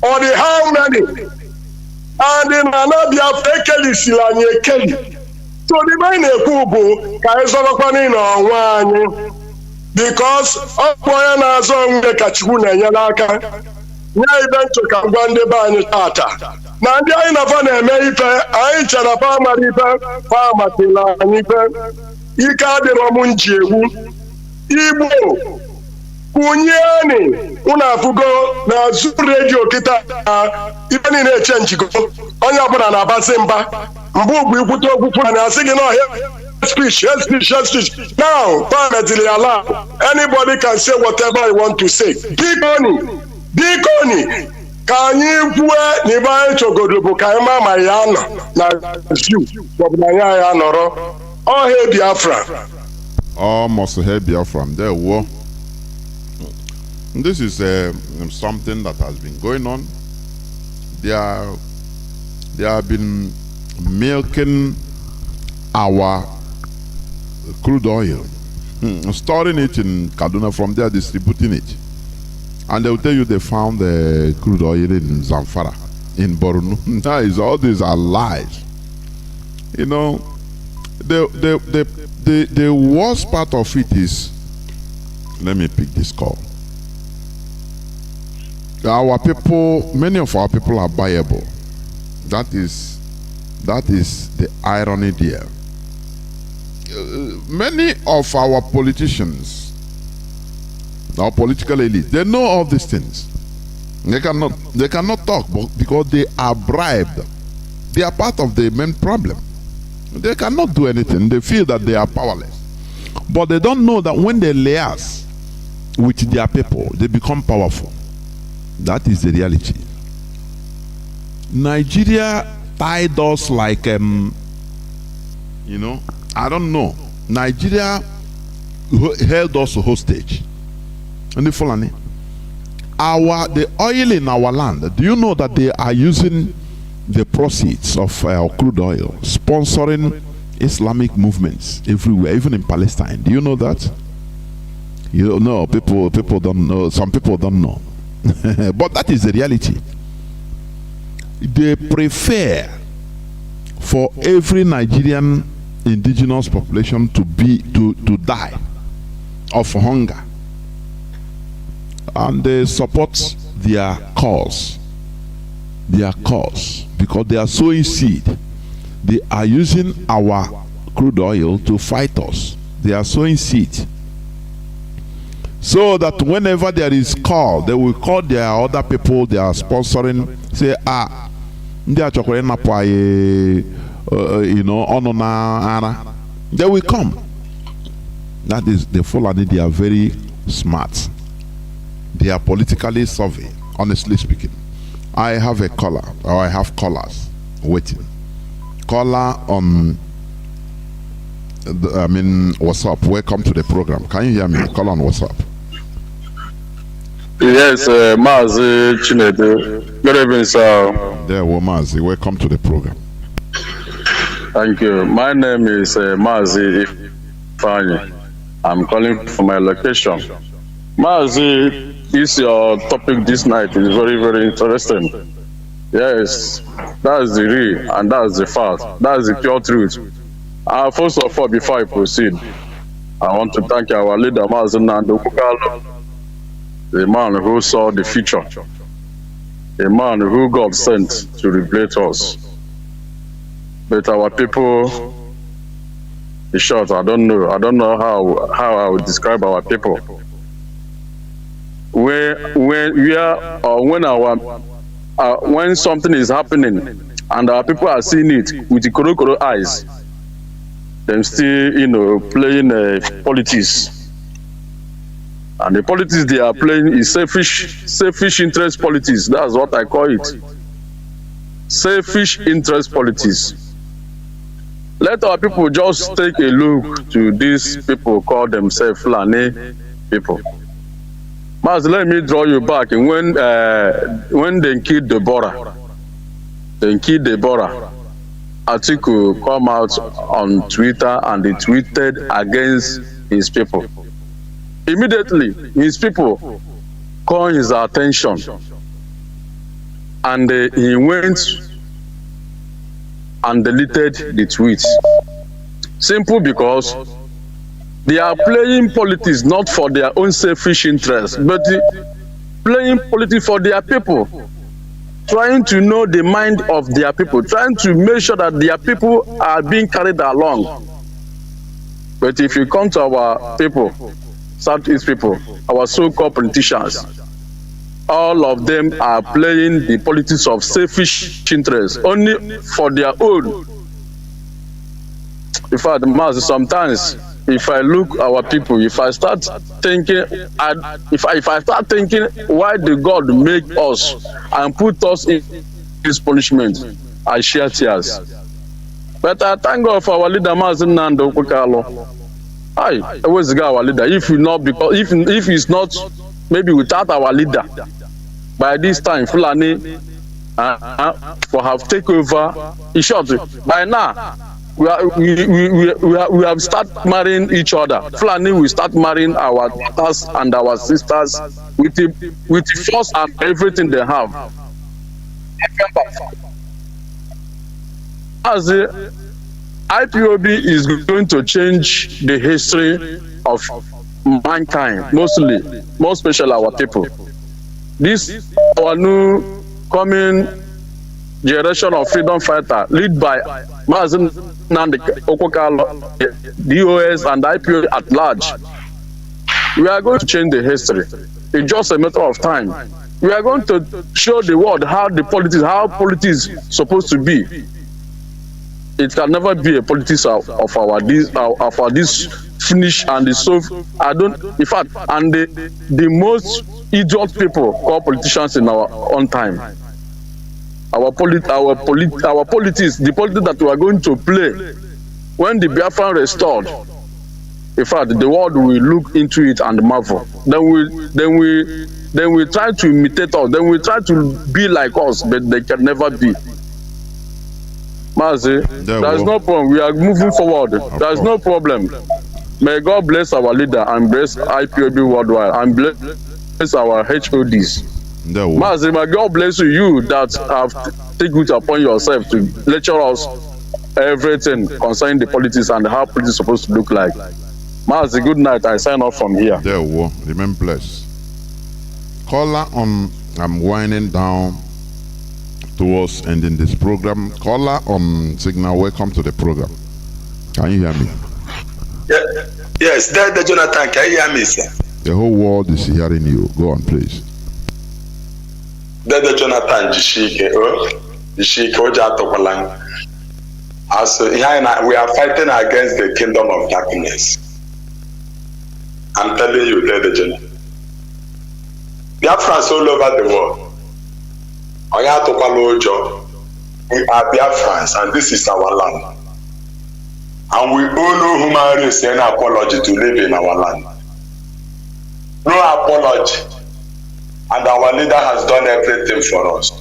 Or the how many? And in Biafra ekelisiri anyị ekeli. So the main na-ekwu bụ ka anyị zọrọkwana n'onwe anyị. Because ọ bụ onye na-azọ onwe ka Chukwu na-enyere aka. Nye ibe nchọka ngwa ndị be anyị tata. Na ndị anyị na-afa na-eme ife, anyị chere fa amara ife, fa amatela anyị ife. Ike adịrọ m nji egwu. Igbo kunyeni unu afụgo na zu redio kịta ife niile eche njigo onye ọbụla na-abasị mba mbụ ugwu ikwute okwu na asị gị n'ọhịa speech. Now parliamentary allow anybody can say whatever he want to say. Bikoni ka anyị kwue na ibe anyị chọgodo bụ ka anyị ma ya nọ na ziu maọbụ na ya nọrọ ọhịa Biafra. Almost here Biafra. There war. This is something that has been going on. They have been milking our crude oil, storing it in Kaduna, from there distributing it. And they will tell you they found the crude oil in Zamfara, in Borno. All these are lies. You know, the worst part of it is, let me pick this call. Our people, many of our people are buyable. That is the irony there. Many of our politicians, our political elite, they know all these things. They cannot talk because they are bribed. They are part of the main problem. They cannot do anything. They feel that they are powerless. But they don't know that when they liaise with their people, they become powerful. That is the reality. Nigeria tied us like, you know, I don't know. Nigeria held us hostage. And the Fulani, the oil in our land, do you know that they are using the proceeds of crude oil, sponsoring Islamic movements everywhere, even in Palestine? Do you know that? You don't know. People don't know. Some people don't know. But that is the reality. They prefer for every Nigerian indigenous population to die of hunger, and they support their cause because they are sowing seed. They are using our crude oil to fight us. They are sowing seed so that whenever there is call, they will call their other people they are sponsoring, say, they will come. That is the Fulani. They are very smart. They are politically savvy, honestly speaking. I have a caller, or I have callers waiting. Caller on WhatsApp. Welcome to the program. Can you hear me? Call on WhatsApp. Yes, Mazi, Chinedu. Good evening, sir. There, Mazi. Welcome to the program. Thank you. My name is Mazi Ifani. I'm calling from my location. Mazi, this your topic this night is very, very interesting. Yes, that's the real and that's the fact. That's the pure truth. First of all, before I proceed, I want to thank our leader, Mazi Nnamdi, the man who saw the future, a man who God sent to liberate us. But our people, in short, I don't know how I would describe our people. When something is happening and our people are seeing it with the koro eyes, them still, playing politics. And the politics they are playing is selfish interest politics. That's what I call it. Selfish interest politics. Let our people just take a look to these people call themselves Fulani people. Mas, let me draw you back. And when they killed Deborah, Atiku come out on Twitter and they tweeted against his people. Immediately, his people called his attention, and he went and deleted the tweets. Simple because they are playing politics not for their own selfish interests, but playing politics for their people, trying to know the mind of their people, trying to make sure that their people are being carried along. But if you come to our people, Southeast people, our so-called politicians, all of them are playing the politics of selfish interests, only for their own. In fact, sometimes if I look our people, if I start thinking, if I start thinking why did God make us and put us in this punishment, I shed tears. But I thank God for our leader, Mazi Nnamdi. I always got our leader. If it's not, maybe without our leader, by this time Fulani will have taken over. In short, by now we have started marrying each other. Fulani will start marrying our daughters and our sisters with the force and everything they have. As the IPOB is going to change the history of mankind, most especially our people. This our new coming generation of freedom fighter, led by Mazi Nnamdi Okokalo, DOS and IPOB at large. We are going to change the history. It's just a matter of time. We are going to show the world how politics is supposed to be. It can never be a politics of our this finish and the so in fact, and the most idiot people call politicians in our own time. Our politics, the politics that we are going to play when the Biafra restored. In fact, the world will look into it and marvel. Then we try to imitate us. Then we try to be like us, but they can never be. Mazi, there's no problem. We are moving forward. There's no problem. May God bless our leader and bless IPOB worldwide and bless our HODs. Mazi, may God bless you that have taken it upon yourself to lecture us everything concerning the politics and how politics is supposed to look like. Mazi, good night. I sign off from here. There we go. Remain blessed. Caller on, I'm winding down towards ending this program. Caller on Signal, welcome to the program. Can you hear me? Yeah. Yes, the Jonathan, can you hear me, sir? The whole world is hearing you. Go on, please. The Jonathan, Jishike, Oja as we are fighting against the kingdom of darkness. I'm telling you, the Jonathan. Biafrans all over the world. We are Biafrans, and this is our land. And we all know human race any apology to live in our land. No apology. And our leader has done everything for us.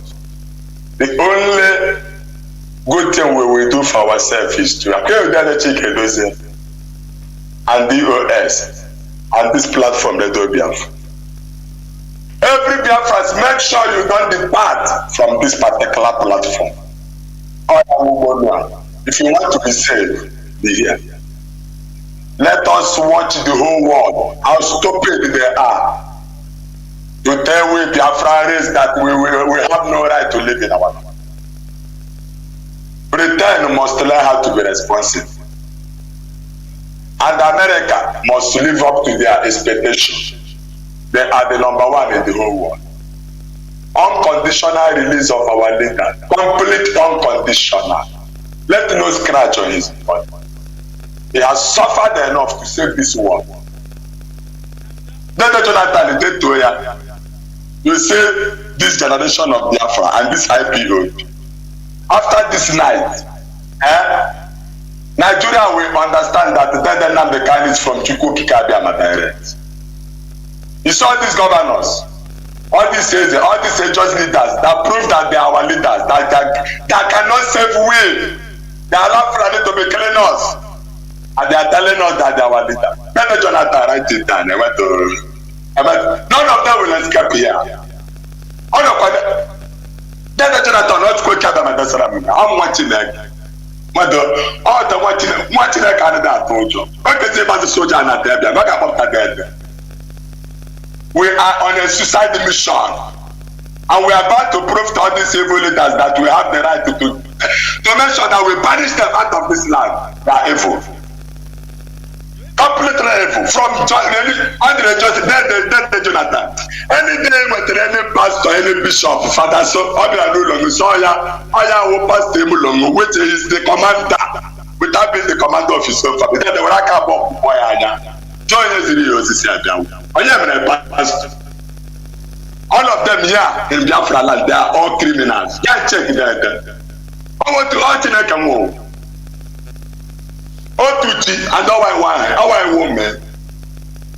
The only good thing we will do for ourselves is to appear with the Chinedu and DOS and this platform, the Biafra. Every Biafra, make sure you don't depart from this particular platform. If you want to be saved, be here. Let us watch the whole world, how stupid they are. To tell we Biafrans that we have no right to live in our land. Britain must learn how to be responsible. And America must live up to their expectations. They are the number one in the whole world. Unconditional release of our leader. Complete unconditional. Let no scratch on his body. He has suffered enough to save this world. Then Jonathan, you say this generation of Biafra and this IPO. After this night, Nigeria will understand that the Nnamdi is from Chukwukikabiama direct. You saw these governors, all these just leaders that prove that they are our leaders, that cannot save we. They allow Fulani to be killing us. And they are telling us that they are our leaders. Then Jonathan write it down. None of them will escape here. All of them. Then Jonathan not go Kabam and Dasaram. I'm watching that. Mother, all the watching that Canada told you. What is it about the soldier and the dead? What about that? We are on a suicide mission. And we are about to prove to all these evil leaders that we have the right to make sure that we banish them out of this land. They are evil. Completely evil. From Andre Joseph, then Jonathan. Any day with any pastor, any bishop, father, so pastor, which is the commander, without being the commander of his own family. Then they will come up boy. Join us in the pastor. All of them here in Biafra land, they are all criminals. Yeah, check that. I want to all Otuchi and our woman.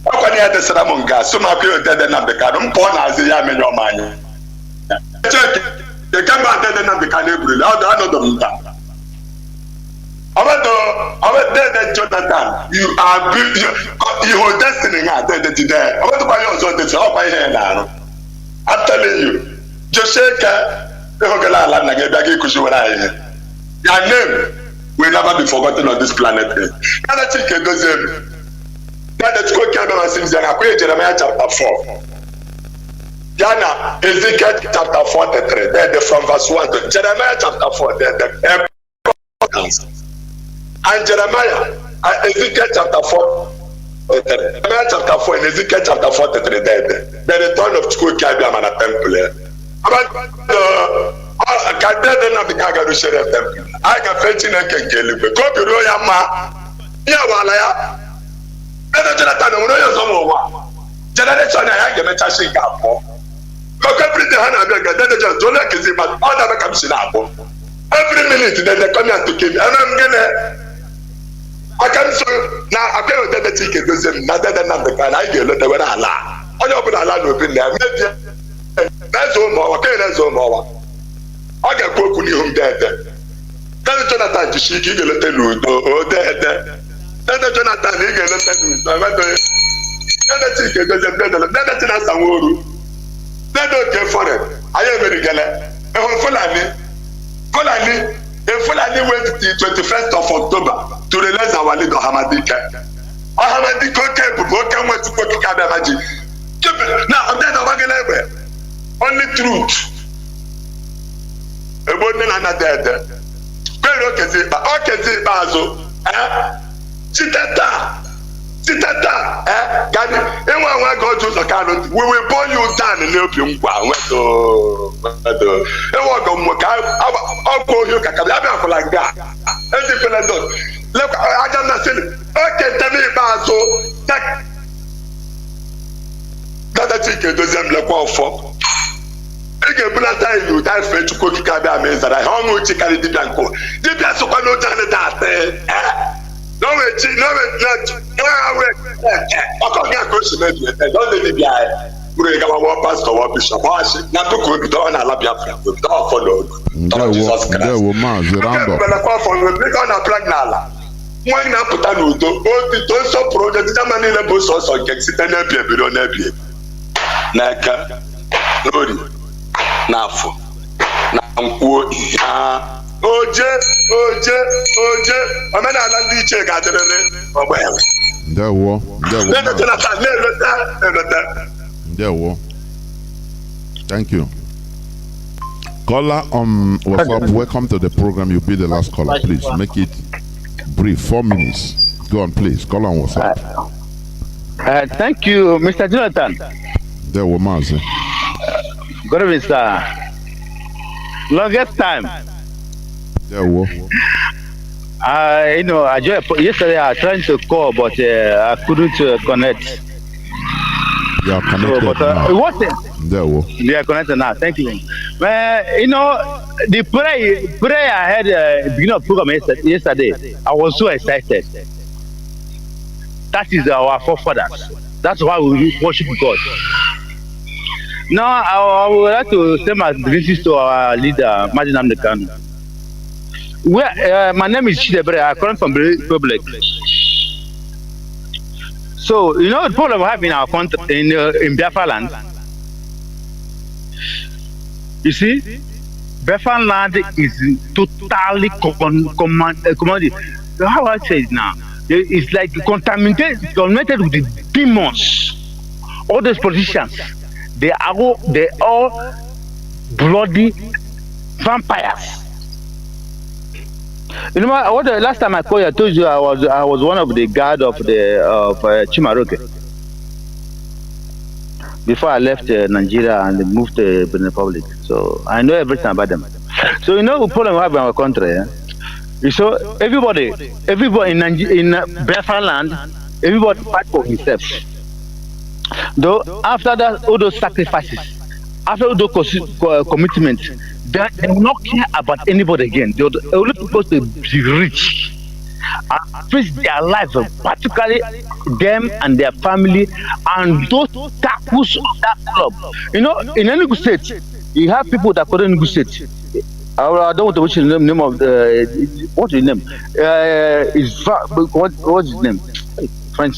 How can you have the Salamonga? So my people dead and the Kanu, born as a young man, your man. Check it. They come back dead and the Kanu. I know them. Our dead Jonathan, you are your destiny. I want to buy your this all by hand now. I'm telling you, Josheka, your name will never be forgotten on this planet. Jeremiah chapter 4. Jana, Ezekiel chapter 43. Then from verse 1 to Jeremiah chapter 4. And Jeremiah, Ezekiel chapter 4. Jeremiah chapter 4 and Ezekiel chapter 43. The return of Chukwukikabiama and a temple. I can tell them the Kagaru Sheriff temple. I can fetch in a Kenkeli. Copy Royama. Yeah, then Jonathan, generation I get a chashing up. Everything every minute then they come here to kill me. And I'm gonna I can so now I can't tell the ticket to them, not that the can I get the way I lie. I don't put a lot of in there. That's all more, okay, that's all more. I can cook with him dead. Tell Jonathan to shake you a little or dead. Then Jonathan he get a they don't care for it. I am very glad. Fulani went the 21st of October to release our leader Hamadika. Ahmed Koke Buboka went to Kokabamaji. Now I'm dead of only truth. A woman and a dead. Pero okay, Bazo. Sitata, Gadi, anyone want go to the Kanu, we will burn you down and help you. I'll call you Kakabia like that. And the Peladon. Look, I don't know. Okay, tell me about so that ticket doesn't look well for. Ege bulata ilu da ife chukwu kika bia menza da ho mu chi kali dibia nko dibia so kwa no tane da no we chi no we okonya ko si mebi don dey dibia buru ga wa pastor wa bishop wa shi na to ko bi don ala Biafra ko don follow Jesus Christ there wo Mazi round up bela kwa for we bring on a pregnala nwa na puta n'udo o ti to so project jamani le bo so get site na bia bi na bia na ka lori n'afọ na nkwuo oje omenala ndị iche ga-adịrịrị ọgba ewe ndewo thank you. Caller on WhatsApp, welcome to the program. You'll be the last caller. Please make it brief, 4 minutes. Go on, please. Call on WhatsApp. Thank you, Mr. Jonathan. There were Mazi. Good evening, sir. Longest time. There were. Yesterday I was trying to call, but I couldn't connect. You are connected now. What? There were. We are connected now. Thank you. The prayer I had beginning of program yesterday, I was so excited. That is our forefathers. That's why we worship God. Now, I would like to send my greetings to our leader, Mazi Nnamdi Kanu. My name is Chinedu. I come from the Republic. So, the problem we have in our country, in Biafra land, you see, Biafra land is totally commanded. How I say it now? It's like contaminated with the demons. All those politicians. They are all bloody vampires. What the last time I called you, I told you I was one of the guard of Chimaroke. Before I left Nigeria and moved to the Republic, so I know everything about them. So the problem we have in our country. So everybody in Biafra land, everybody fight for himself. Though after that, all those sacrifices, after all those commitments, they will not care about anybody again. They are only supposed to be rich and face their lives, particularly them and their family and those tackles of that club. In Enugu State, you have people that call Enugu State. I don't want to mention the name of what's his name? What's his name? French,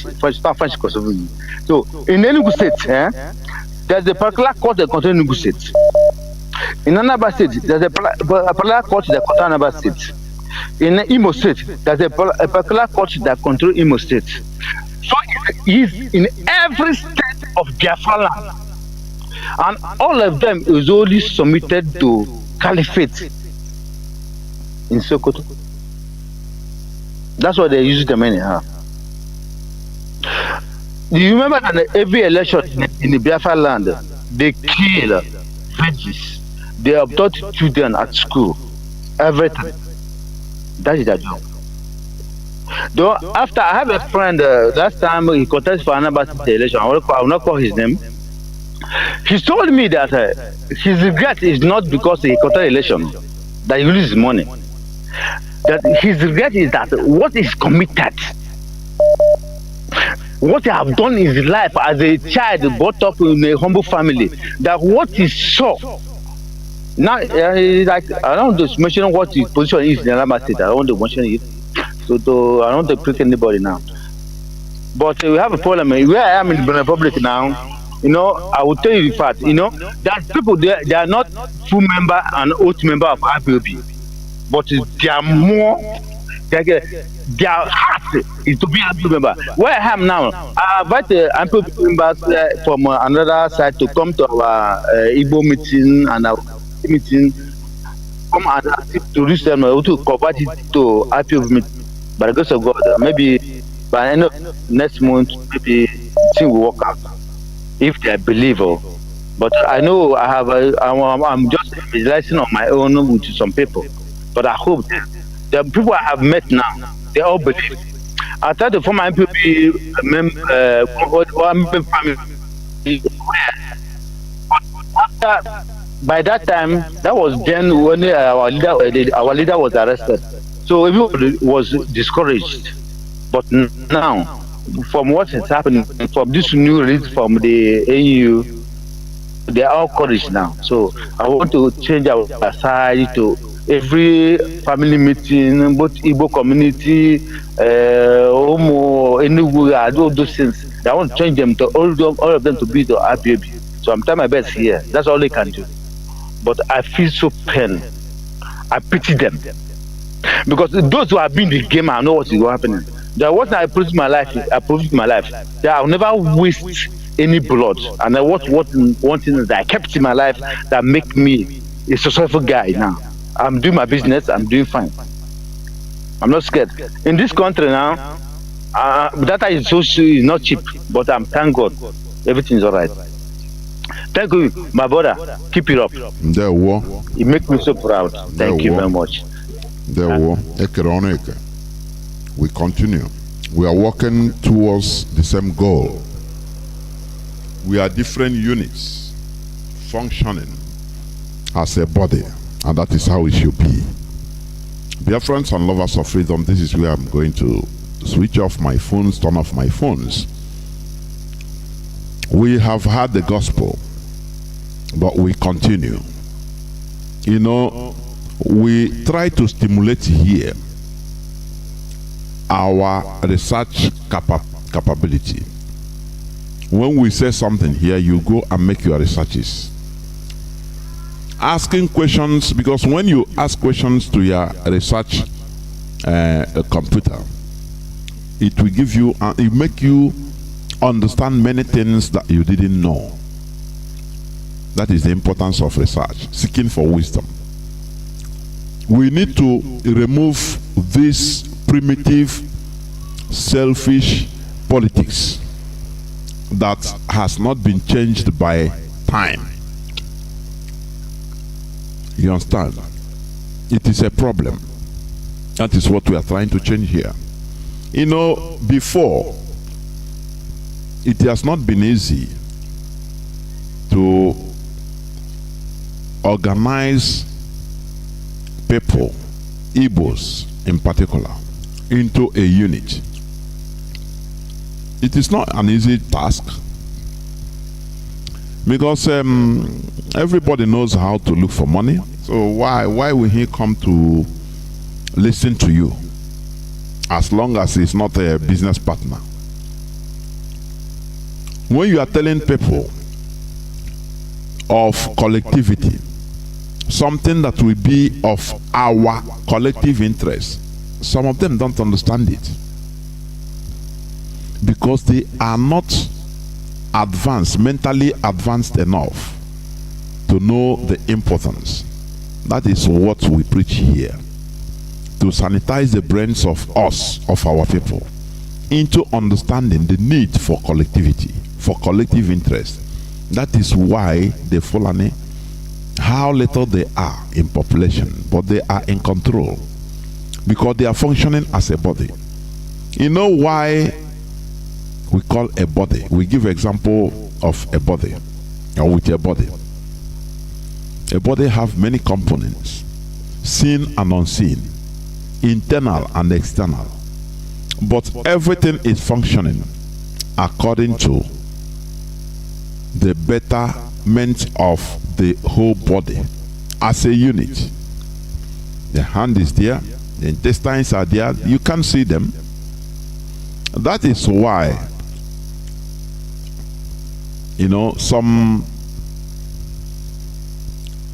so in Enugu State, there's a particular court that controls Enugu State. In Anambra State, there's a particular court that controls Anambra State. In Imo State, there's a particular court that controls Imo State. So he's in every state of Biafra land, and all of them is only submitted to Caliphate in Sokoto. That's why they use them anyhow. Do you remember that every election in the Biafra land, they kill veggies, they abduct children at school, everything. That is their job. Though after I have a friend, last time he contested for another election, I will not call his name. He told me that his regret is not because he contested election, that he loses money. That his regret is that what is committed, what he have done in his life as a child brought up in a humble family, that what he saw. Now, like, I don't want to mention what his position is in the Alabama State. I don't want to mention it. So I don't want to prick anybody now. But we have a problem. Where I am in the Republic now, I will tell you the fact, that people, they are not full member and oath member of IPOB. But they are more Their heart is to be a IPOB member. Where I am now, I invite the IPOB members from another side to come to our Igbo meeting and our meeting. Come and to reach them to convert it to IPOB meeting. By the grace of God, maybe by the end of next month, maybe thing will work out if they believe. But I know I'm just realizing on my own with some people. But I hope the people I have met now, they all believe. I tried to form my IPOB member family. By that time, that was then when our leader was arrested. So everybody was discouraged. But now, from what is happening, from this new release from the AU, they are all courage now. So I want to change our side to every family meeting, both Igbo community, Homo, Enugu, all those things. I want to change them to all of them to be the IPOB. So I'm trying my best here. That's all they can do. But I feel so pain. I pity them. Because those who have been in the game, I know what is happening. There was I proved my life. That I'll never waste any blood. And one thing that I kept in my life that make me a successful guy now. I'm doing my business. I'm doing fine. I'm not scared. In this country now, data is not cheap. But thank God, everything is all right. Thank you, my brother. Keep it up. It makes me so proud. Thank you very much. We continue. We are working towards the same goal. We are different units functioning as a body, and that is how it should be. Dear friends and lovers of freedom, this is where I'm going to switch off my phones, turn off my phones. We have had the gospel, but we continue. You know, we try to stimulate here our research capability. When we say something here, you go and make your researches. Asking questions, because when you ask questions to your research computer, it will give you, it make you understand many things that you didn't know. That is the importance of research, seeking for wisdom. We need to remove this primitive, selfish politics that has not been changed by time. You understand? It is a problem. That is what we are trying to change here. You know, before, it has not been easy to organize people, Igbos in particular, into a unit. It is not an easy task, because everybody knows how to look for money. So why will he come to listen to you, as long as he's not a business partner? When you are telling people of collectivity, something that will be of our collective interest, some of them don't understand it, because they are not advanced, mentally advanced enough to know the importance. That is what we preach here, to sanitize the brains of us, of our people, into understanding the need for collectivity, for collective interest. That is why the Fulani, how little they are in population, but they are in control, because they are functioning as a body. You know why we call a body? We give example of a body, or with a body. A body have many components, seen and unseen, internal and external, but everything is functioning according to the betterment of the whole body as a unit. The hand is there, the intestines are there, you can't see them. That is why, you know, some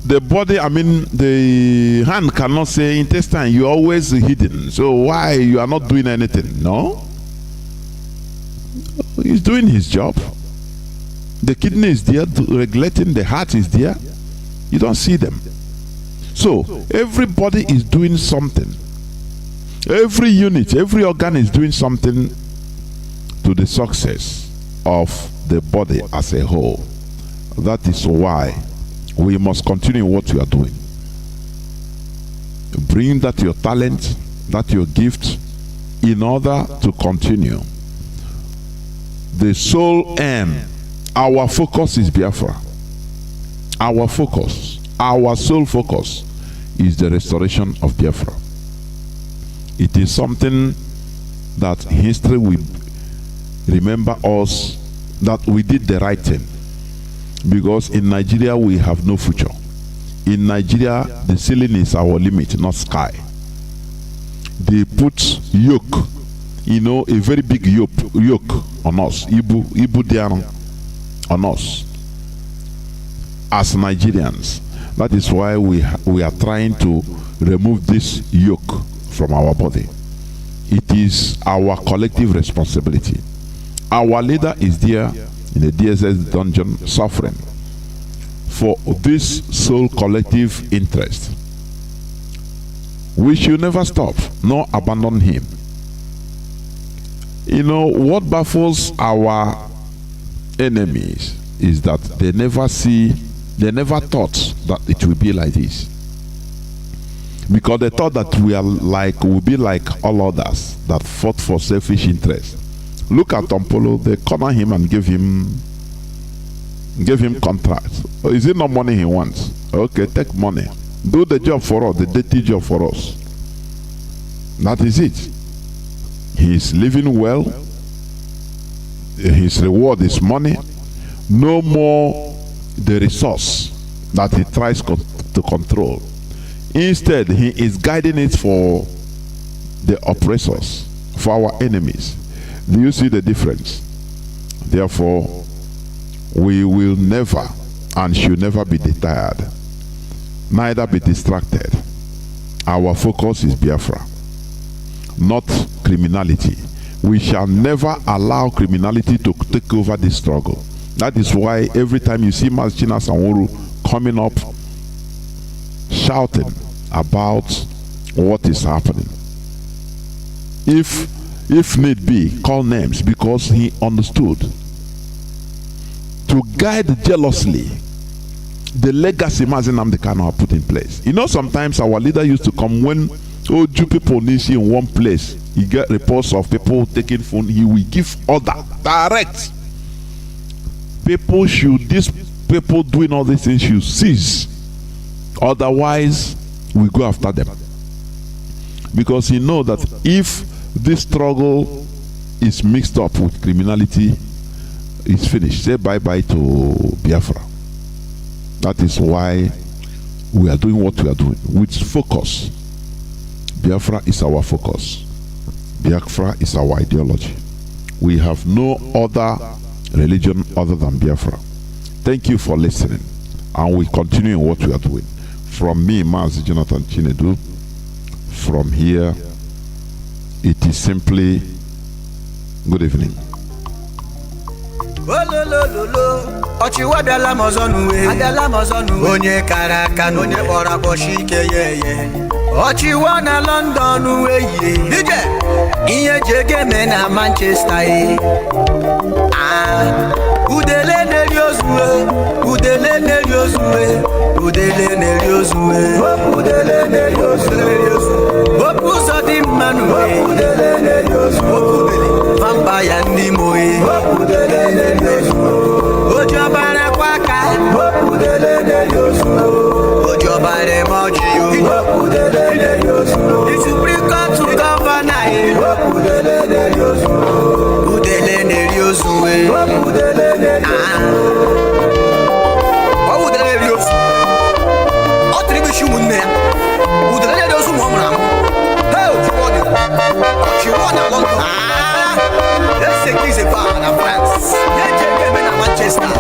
the body, I mean, the hand cannot say intestine, you're always hidden. So why you are not doing anything? No. He's doing his job. The kidney is there, regulating, the heart is there. You don't see them. So everybody is doing something. Every unit, every organ is doing something to the success of the body as a whole. That is why we must continue what we are doing. Bring that your talent, that your gift, in order to continue. The sole aim, our focus is Biafra. Our focus, our sole focus is the restoration of Biafra. It is something that history will remember us, that we did the right thing. Because in Nigeria we have no future. In Nigeria the ceiling is our limit, not sky. They put yoke, you know, a very big yoke on us, Ibu Diana, on us as Nigerians. That is why we are trying to remove this yoke from our body. It is our collective responsibility. Our leader is there in the DSS dungeon suffering for this sole collective interest. We should never stop nor abandon him. You know, what baffles our enemies is that they never thought that it will be like this. Because they thought that we'll be like all others that fought for selfish interest. Look at Tompolo, they corner him and gave him contracts. Is it not money he wants? Okay, take money. Do the job for us, the dirty job for us. That is it. He is living well. His reward is money. No more the resource that he tries to control. Instead, he is guiding it for the oppressors, for our enemies. Do you see the difference? Therefore, we will never and should never be deterred, neither be distracted. Our focus is Biafra, not criminality. We shall never allow criminality to take over this struggle. That is why every time you see Mazi Sanwo-Olu coming up shouting about what is happening, if need be, call names, because he understood to guide jealously the legacy Mazi Nnamdi Kanu have put in place. You know, sometimes our leader used to come when Oju people need in one place. He get reports of people taking phone. He will give order direct. These people doing all these things should cease. Otherwise, we go after them. Because he know that if this struggle is mixed up with criminality, it's finished. Say bye-bye to Biafra. That is why we are doing what we are doing with focus. Biafra is our focus. Biafra is our ideology. We have no other religion other than Biafra. Thank you for listening, and we continue what we are doing. From me, Mazi Jonathan Chinedu, from here, it is simply good evening. Ọchịwa abịala m ọzọ n'uwe onye kara aka onye kpọrọ akpọchi ike ye ọchịwa na London uwe yie ihe ji ego eme na Manchester udele na-eri ozuwe udele na-eri ozuwe udele na-eri ozuwe udele na-eri ozuwe okwu ụzọ dị mma n'uwe udele na-eri ozuwe vamba ya ndị moe udele na-eri ozuwe ojo bara kwaka udele na-eri ozuwe ojo bare moji udele na-eri ozuwe the Supreme Court governor udele na-eri ozuwe udele na-eri ozuwe udele na-eri ozuwe ọ tribishi ụmụnne ya udele na-eri ozuwe ọ mụrụ amụ ọchịwọ na London ese kize ba na France ye je na Manchester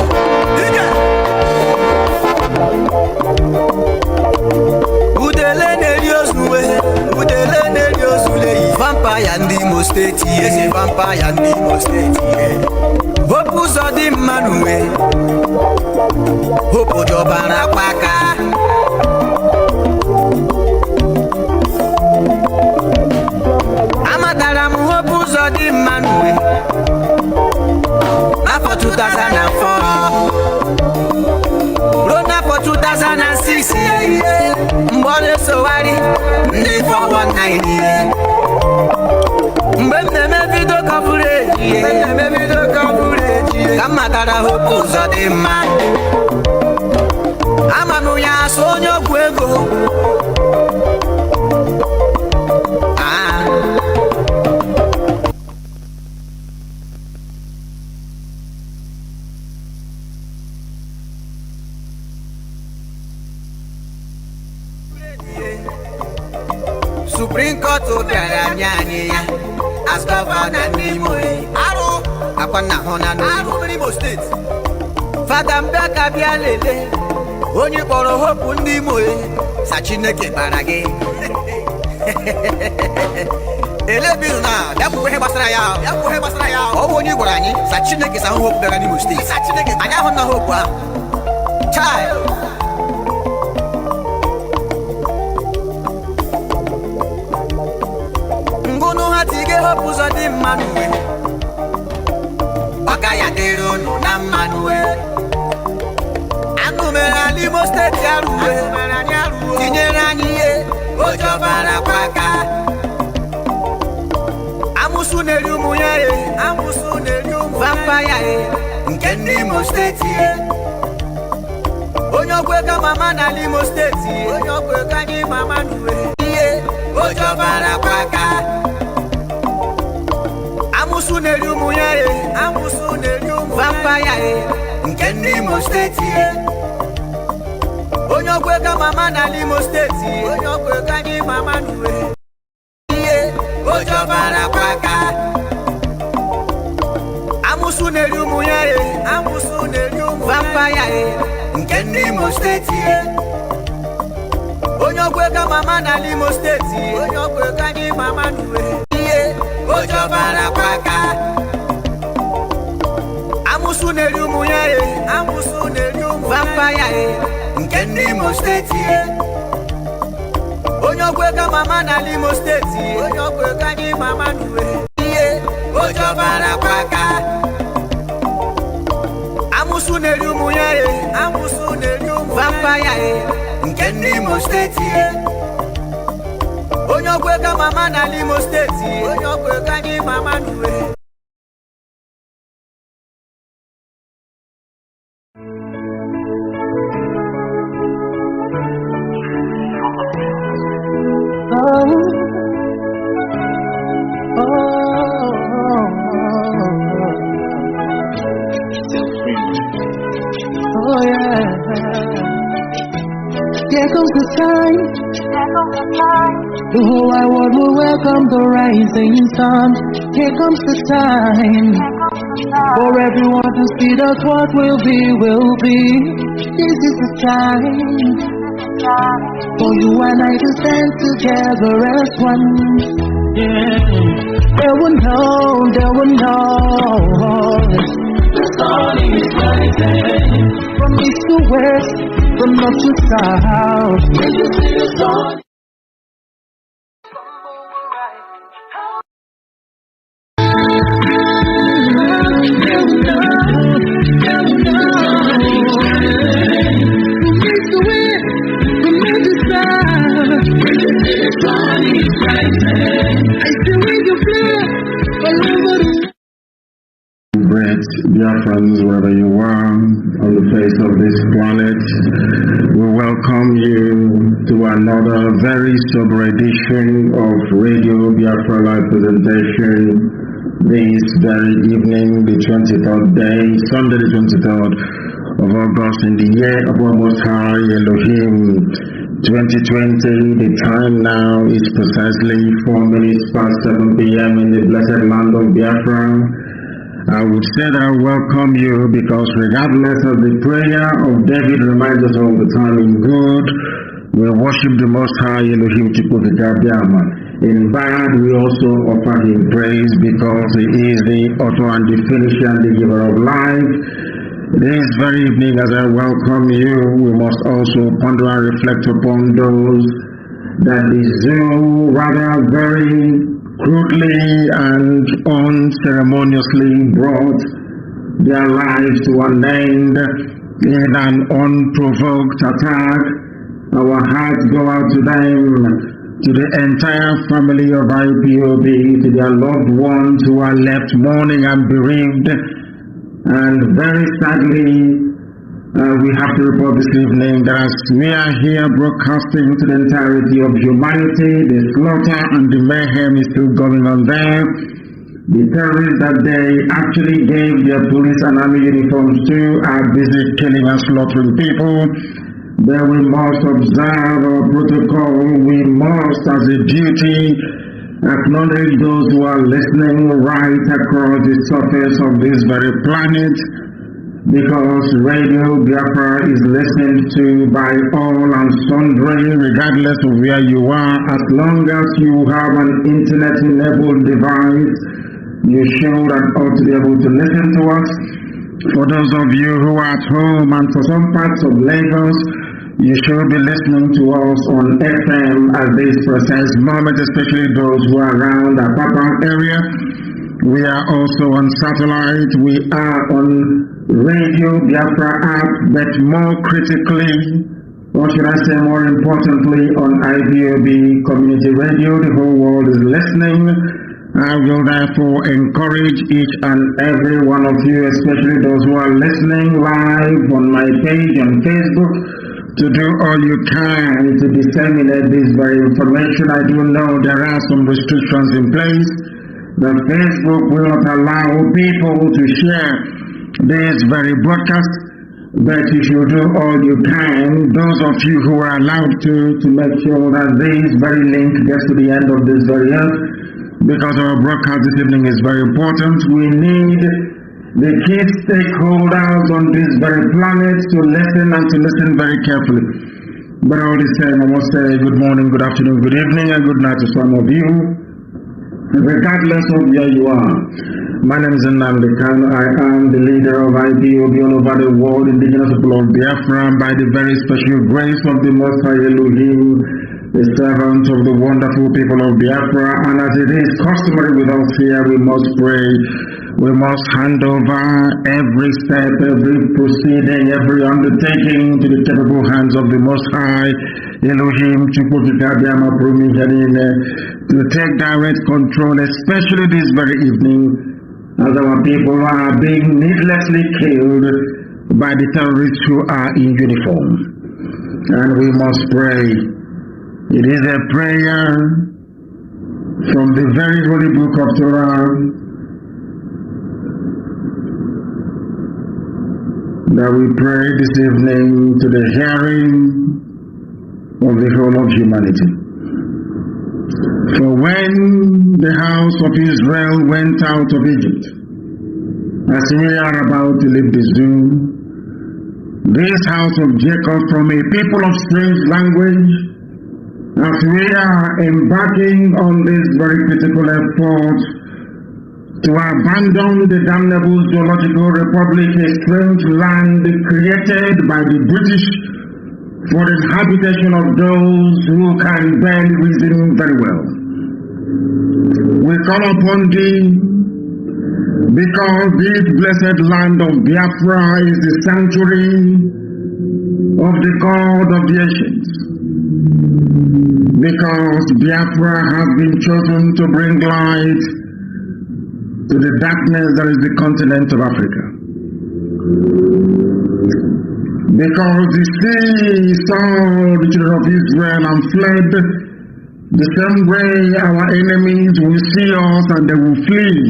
bara kwaka amatara m hope ụzọ dị mma n'uwe n'afọ 2004 ruo n'afọ 2006 mgbe ọ na-esogharị ndị 419 mgbe m na-eme vidio coverage ka m matara hope ụzọ dị mma ama m ya asụ onye ọgwụ ego Supreme Court bịara anyị ya as governor n'Imo arụ akwa na hụ na n'Imo steeti Fada Mbaka bịa lele onye kpọrọ hopu ndị Imo sa Chineke bara gị elebiru na dapụ ihe gbasara ya ọ bụ onye gwara anyị sa Chineke sa hopu bịara n'Imo steeti anyị ahụ na hopu ahụ chai ngụnụ ha tige hopu ụzọ dị mma n'uwe ọ gaghị adịrị unu na mma n'uwe anụ mere ala Imo steeti arụwe tinyere anyị ihe oji ọbara kwaka amụsụ na-eri ụmụ ya vampaya nke ndị Imo steeti onye ọgwụ ego mama n'ala Imo steeti onye ọgwụ ego anyị mama n'uwe ihe oji ọbara kwaka amụsụ na-eri ụmụ ya vampaya nke ndị Imo steeti onye ọgwụ ego mama n'ala Imo steeti onye ọgwụ ego anyị mama n'uwe ihe oji ọbara kwaka amụsụ na-eri ụmụ ya vampaya nke ndị Imo steeti onye ọgwụ ego mama n'ala Imo steeti onye ọgwụ ego anyị mama n'uwe ihe oji ọbara kwaka amụsụ na-eri ụmụ ya vampaya nke ndị Imo steeti onye ọgwụ ego mama n'ala Imo steeti onye ọgwụ ego anyị mama n'uwe ihe oji ọbara kwaka amụsụ na-eri ụmụ ya vampaya nke ndị Imo steeti onye ọgwụ ego mama n'ala Imo steeti onye ọgwụ ego anyị mama n'uwe Oh yeah. Here comes the time. The whole wide world will welcome the rising sun. Here comes the time for everyone to see that what will be, will be. This is the time for you and I to stand together as one. Yeah. They will know. The sun is rising from east to west, from north to south. When you see the sun. Great Biafrans, wherever you are on the face of this planet, we welcome you to another very sober edition of Radio Biafra Live presentation this very evening, the 23rd day, Sunday the 23rd of August in the year of our Most High Elohim 2020. The time now is precisely 4 minutes past 7 p.m. in the blessed land of Biafra. I would say that I welcome you because regardless of the prayer of David reminds us all the time in good, we worship the Most High Elohim Chukwu. In bad, we also offer him praise because he is the author and the finisher and the giver of life. This very evening, as I welcome you, we must also ponder and reflect upon those that the zoo rather very crudely and unceremoniously brought their lives to an end in an unprovoked attack. Our hearts go out to them, to the entire family of IPOB, to their loved ones who are left mourning and bereaved. And very sadly, we have to report this evening that as we are here broadcasting to the entirety of humanity, the slaughter and the mayhem is still going on there. The terrorists that they actually gave their police and army uniforms to are busy killing and slaughtering people. Then we must observe our protocol. We must, as a duty, acknowledge those who are listening right across the surface of this very planet, because Radio Biafra is listened to by all and sundry, regardless of where you are. As long as you have an internet-enabled device, you should and ought to be able to listen to us. For those of you who are at home and for some parts of Lagos, you should be listening to us on FM at this precise moment, especially those who are around the Papa area. We are also on satellite. We are on Radio Biafra app, but more critically, or should I say more importantly, on IBOB Community Radio. The whole world is listening. I will therefore encourage each and every one of you, especially those who are listening live on my page on Facebook, to do all you can to disseminate this very information. I do know there are some restrictions in place. That Facebook will not allow people to share this very broadcast, but if you do all you can, those of you who are allowed to make sure that this very link gets to the end of this very earth, because our broadcast this evening is very important. We need the key stakeholders on this very planet to listen and to listen very carefully. But all the same, I must say good morning, good afternoon, good evening, and good night to some of you, regardless of where you are. My name is Nnamdi. I am the leader of IPOB all over the world, indigenous people of Biafra, by the very special grace of the Most High Elohim, the servant of the wonderful people of Biafra. And as it is customary with us here, we must pray. We must hand over every step, every proceeding, every undertaking to the capable hands of the Most High Elohim, to take direct control, especially this very evening, as our people are being needlessly killed by the terrorists who are in uniform. And we must pray. It is a prayer from the very holy book of Torah that we pray this evening to the hearing of the whole of humanity. For when the house of Israel went out of Egypt, as we are about to leave the zoo, this house of Jacob from a people of strange language, as we are embarking on this very critical effort to abandon the damnable zoological republic, a strange land created by the British for the habitation of those who can barely reason very well. We call upon thee, because this blessed land of Biafra is the sanctuary of the God of the ancients. Because Biafra has been chosen to bring light to the darkness that is the continent of Africa. Because the sea saw the children of Israel and fled, the same way our enemies will see us and they will flee.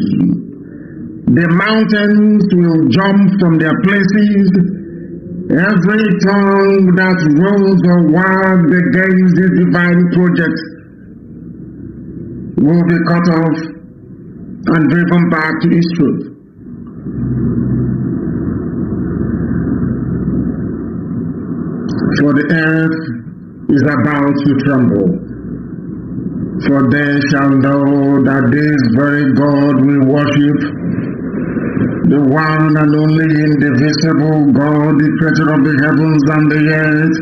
The mountains will jump from their places. Every tongue that rose or wagged against this divine project will be cut off and driven back to its truth. For the earth is about to tremble. For they shall know that this very God we worship, the one and only indivisible God, the creator of the heavens and the earth,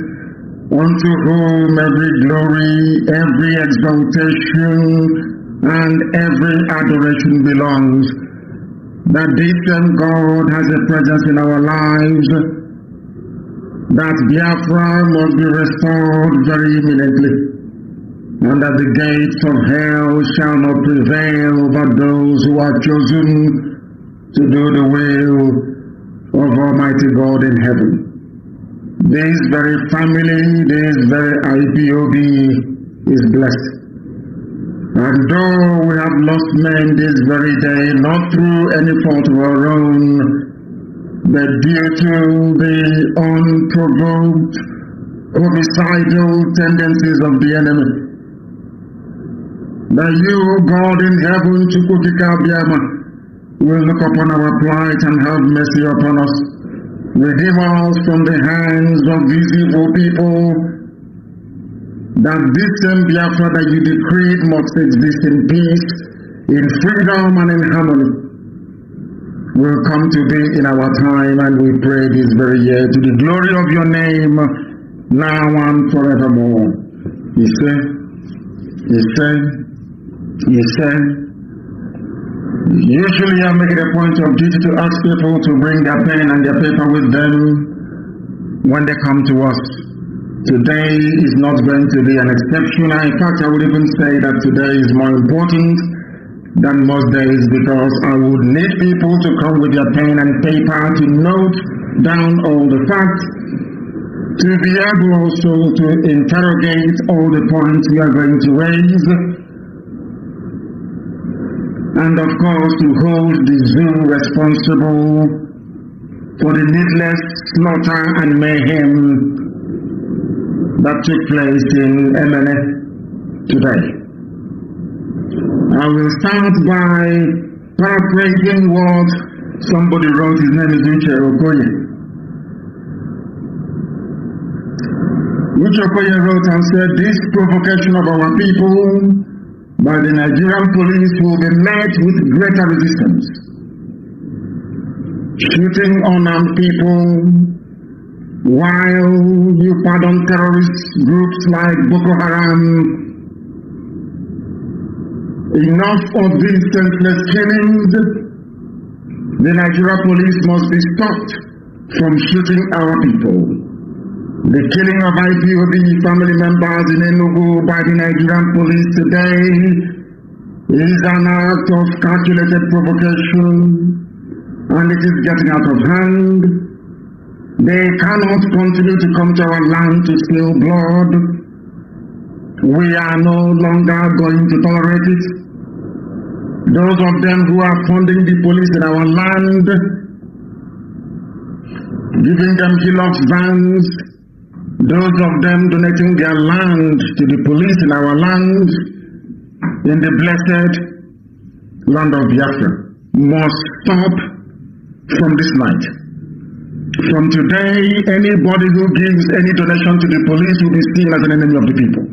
unto whom every glory, every exaltation, and every adoration belongs. That this same God has a presence in our lives, that Biafra must be restored very imminently, and that the gates of hell shall not prevail over those who are chosen to do the will of Almighty God in heaven. This very family, this very IPOB is blessed. And though we have lost men this very day, not through any fault of our own, but due to the unprovoked homicidal tendencies of the enemy, that you, God in heaven, Chukwukika, will look upon our plight and have mercy upon us. Redeem us from the hands of these evil people, that this same Biafra that you decreed must exist in peace, in freedom and in harmony, will come to be in our time, and we pray this very year to the glory of your name, now and forevermore. He said, usually I make it a point of duty to ask people to bring their pen and their paper with them when they come to us. Today is not going to be an exception. In fact, I would even say that today is more important than most days, because I would need people to come with their pen and paper to note down all the facts, to be able also to interrogate all the points we are going to raise, and of course to hold the zoo responsible for the needless slaughter and mayhem that took place in MNA today. I will start by paraphrasing what somebody wrote. His name is Uche Okoye. Uche Okoye wrote and said, this provocation of our people by the Nigerian police will be met with greater resistance. Shooting unarmed people, while you pardon terrorist groups like Boko Haram. Enough of these senseless killings. The Nigerian police must be stopped from shooting our people. The killing of IPOB family members in Enugu by the Nigerian police today is an act of calculated provocation, and it is getting out of hand. They cannot continue to come to our land to spill blood. We are no longer going to tolerate it. Those of them who are funding the police in our land, giving them Hilux vans, those of them donating their land to the police in our land, in the blessed land of Biafra, must stop from this night. From today, anybody who gives any donation to the police will be seen as an enemy of the people.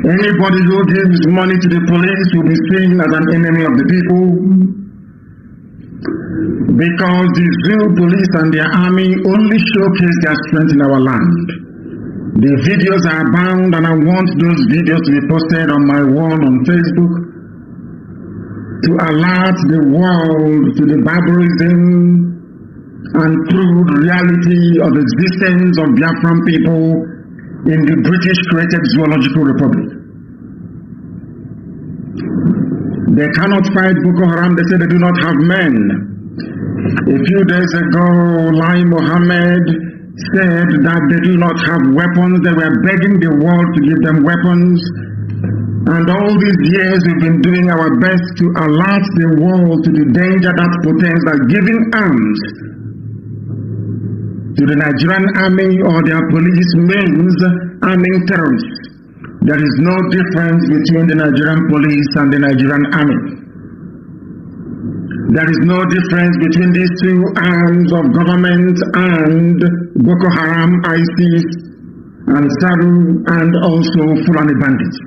Anybody who gives money to the police will be seen as an enemy of the people, because the zoo police and their army only showcase their strength in our land. The videos are bound, and I want those videos to be posted on my wall on Facebook to alert the world to the barbarism and crude reality of existence of Biafran people in the British-created Zoological Republic. They cannot fight Boko Haram. They say they do not have men. A few days ago, Lai Mohammed said that they do not have weapons. They were begging the world to give them weapons. And all these years we've been doing our best to alert the world to the danger that portends by giving arms to the Nigerian army or their police means arming terrorists. There is no difference between the Nigerian police and the Nigerian army. There is no difference between these two arms of government and Boko Haram, ISIS, and Saru, and also Fulani bandits.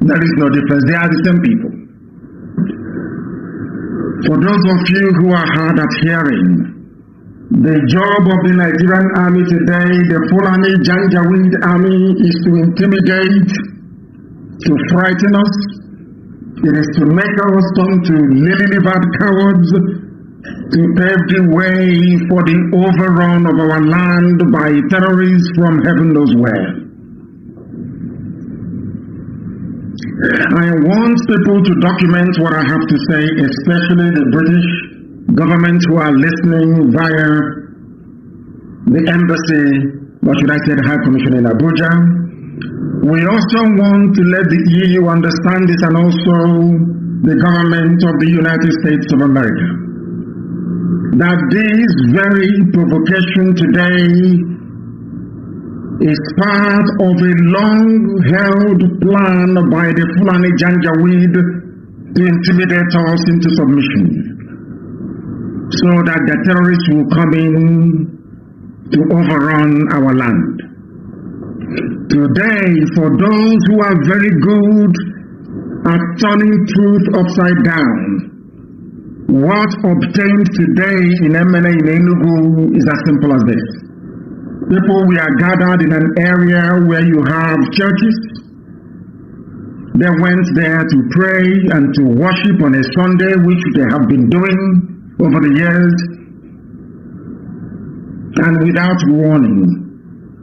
There is no difference. They are the same people. For those of you who are hard at hearing, the job of the Nigerian army today, the Fulani Janjaweed army, is to intimidate, to frighten us. It is to make us turn to lily-livered cowards, to pave the way for the overrun of our land by terrorists from heaven knows where. I want people to document what I have to say, especially the British government who are listening via the embassy, or should I say the High Commission in Abuja. We also want to let the EU understand this, and also the government of the United States of America, that this very provocation today is part of a long-held plan by the Fulani Janjaweed to intimidate us into submission, so that the terrorists will come in to overrun our land. Today, for those who are very good at turning truth upside down, what obtained today in MNA in Enugu is as simple as this. People, we are gathered in an area where you have churches. They went there to pray and to worship on a Sunday, which they have been doing over the years, and without warning,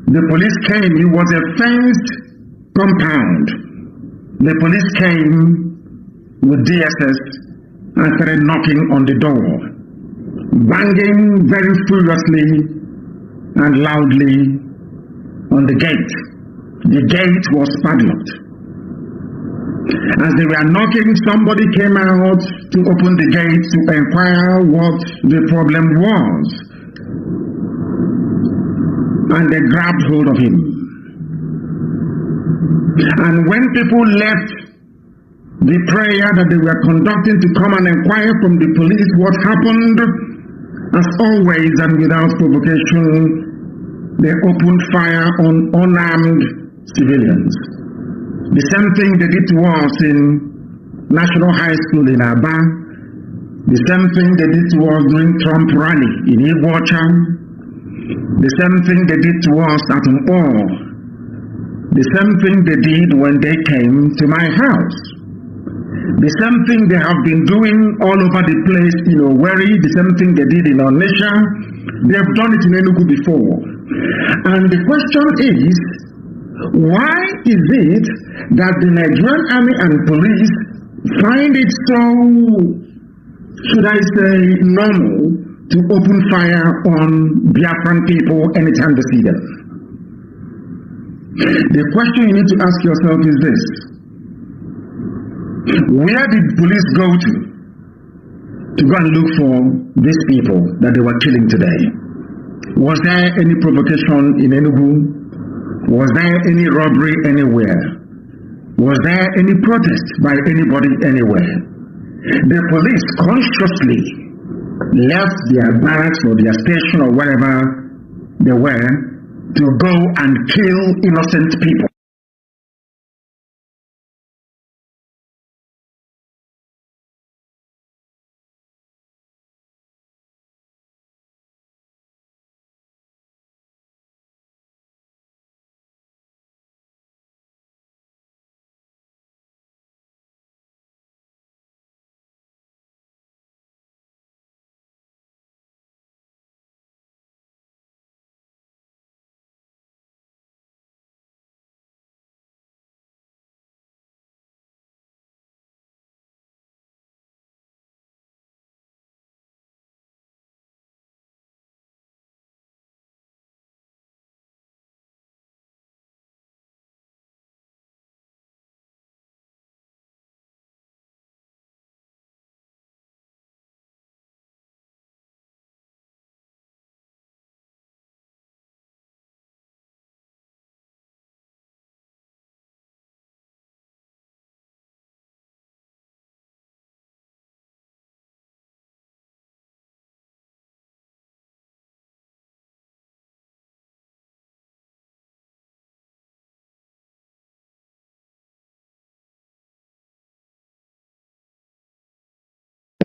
the police came. It was a fenced compound. The police came with DSS and started knocking on the door, banging very furiously and loudly on the gate. The gate was padlocked. As they were knocking, somebody came out to open the gate to inquire what the problem was. And they grabbed hold of him. And when people left the prayer that they were conducting to come and inquire from the police what happened, as always and without provocation, they opened fire on unarmed civilians. The same thing they did to us in National High School in Aba. The same thing they did to us during Trump rally in Iguacha. The same thing they did to us at Umor. The same thing they did when they came to my house. The same thing they have been doing all over the place in Owerri. The same thing they did in Onitsha. They have done it in Enugu before. And the question is, why is it that the Nigerian army and police find it so, should I say, normal to open fire on Biafran people anytime they see them? The question you need to ask yourself is this: where did police go to go and look for these people that they were killing today? Was there any provocation in Enugu? Was there any robbery anywhere? Was there any protest by anybody anywhere? The police consciously left their barracks or their station or wherever they were to go and kill innocent people.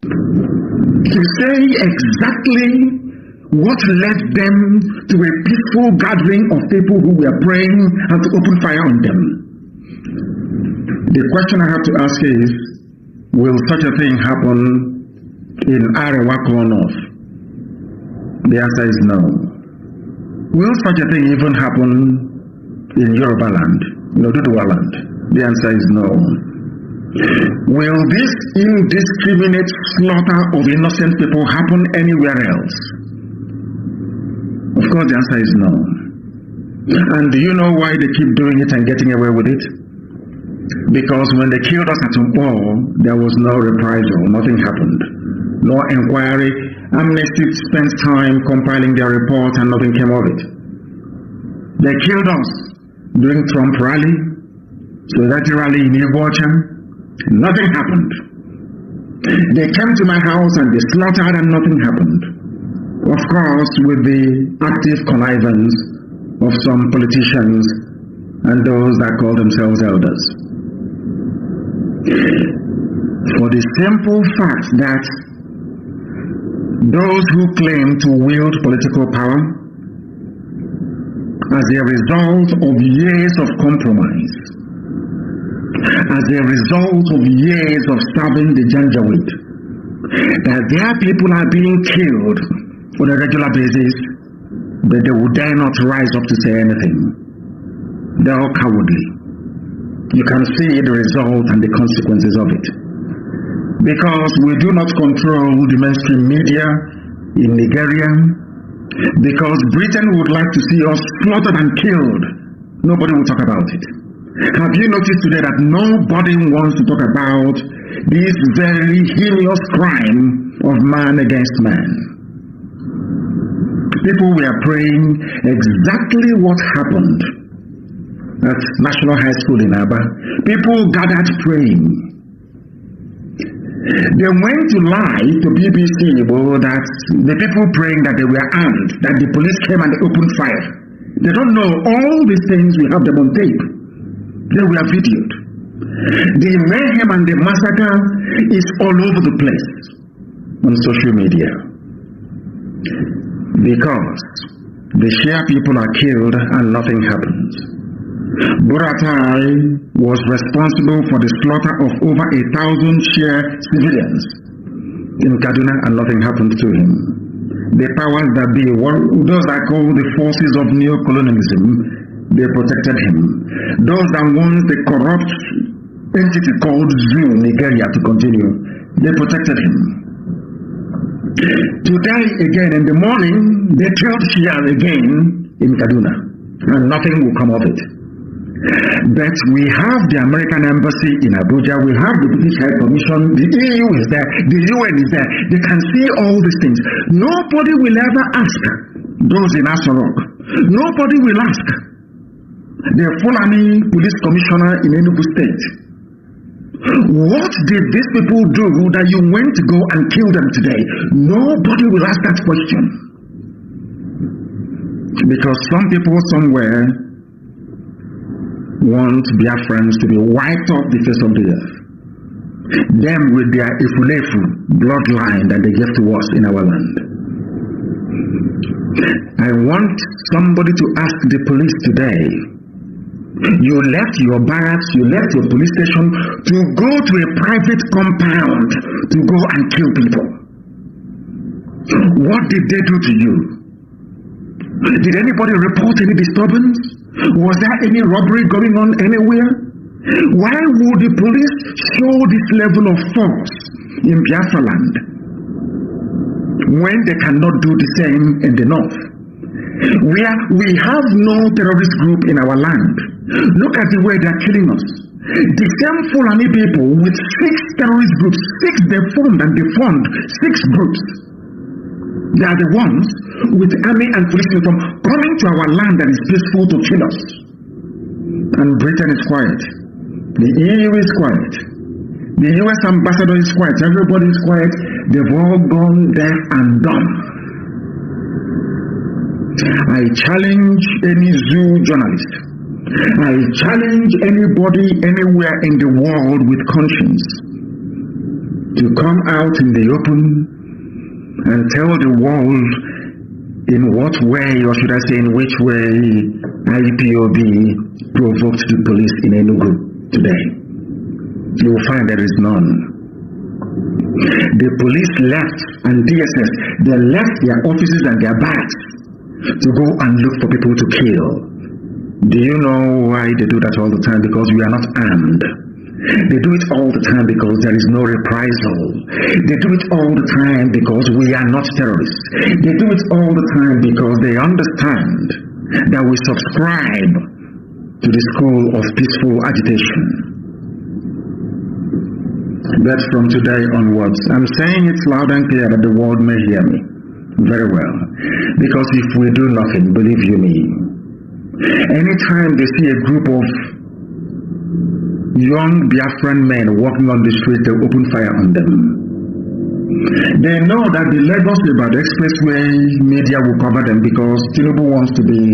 to say exactly what led them to a peaceful gathering of people who were praying and to open fire on them. The question I have to ask is, will such a thing happen in Arewa North? The answer is no. Will such a thing even happen in Yoruba land, Oduduwa land? The answer is no. Will this indiscriminate slaughter of innocent people happen anywhere else? Of course, the answer is no. And do you know why they keep doing it and getting away with it? Because when they killed us at Umpo, there was no reprisal, nothing happened. No inquiry. Amnesty spent time compiling their report and nothing came of it. They killed us during Trump rally, Solidarity rally in Iguacha. Nothing happened. They came to my house and they slaughtered and nothing happened. Of course, with the active connivance of some politicians and those that call themselves elders. For the simple fact that those who claim to wield political power as a result of years of compromise, as a result of years of serving the Janjaweed, that their people are being killed on a regular basis, but they would dare not rise up to say anything. They're all cowardly. You can see the result and the consequences of it. Because we do not control the mainstream media in Nigeria, because Britain would like to see us slaughtered and killed, nobody will talk about it. Have you noticed today that nobody wants to talk about this very heinous crime of man against man? People were praying exactly what happened at National High School in Aba. People gathered praying. They went to lie to BBC that the people praying that they were armed, that the police came and they opened fire. They don't know all these things, we have them on tape. They were videoed. The mayhem and the massacre is all over the place on social media. Because the Shia people are killed and nothing happens. Buratai was responsible for the slaughter of over 1,000 Shia civilians in Kaduna and nothing happened to him. The powers that be, those that call the forces of neo-colonialism, they protected him. Those that want the corrupt entity called ZU, Nigeria, to continue, they protected him. Today, again, in the morning, they killed Shia again in Kaduna, and nothing will come of it. But we have the American Embassy in Abuja, we have the British High Commission, the EU is there, the UN is there, they can see all these things. Nobody will ever ask those in Asorok, nobody will ask the Fulani Police Commissioner in Enugu State, what did these people do that you went to go and kill them today? Nobody will ask that question. Because some people somewhere want Biafrans to be wiped off the face of the earth. Them with their Ifulefu bloodline that they gave to us in our land. I want somebody to ask the police today, you left your barracks, you left your police station to go to a private compound to go and kill people. What did they do to you? Did anybody report any disturbance? Was there any robbery going on anywhere? Why would the police show this level of force in Biafra land when they cannot do the same in the north? Where we have no terrorist group in our land. Look at the way they are killing us. The same Fulani people with 6 terrorist groups, they formed and they formed 6 groups. They are the ones with army and police uniform coming to our land that is peaceful to kill us. And Britain is quiet. The EU is quiet. The US ambassador is quiet. Everybody is quiet. They've all gone deaf and dumb. I challenge any zoo journalist. I challenge anybody anywhere in the world with conscience to come out in the open and tell the world in what way, or should I say in which way, IPOB provoked the police in Enugu today. You will find there is none. The police left and DSS, they left their offices and their bags to go and look for people to kill. Do you know why they do that all the time? Because we are not armed. They do it all the time because there is no reprisal. They do it all the time because we are not terrorists. They do it all the time because they understand that we subscribe to the school of peaceful agitation. But from today onwards, I'm saying it loud and clear that the world may hear me very well. Because if we do nothing, believe you me, anytime they see a group of young Biafran men walking on the street, they open fire on them. They know that the Lagos-Ibadan Expressway media will cover them because Chinedu wants to be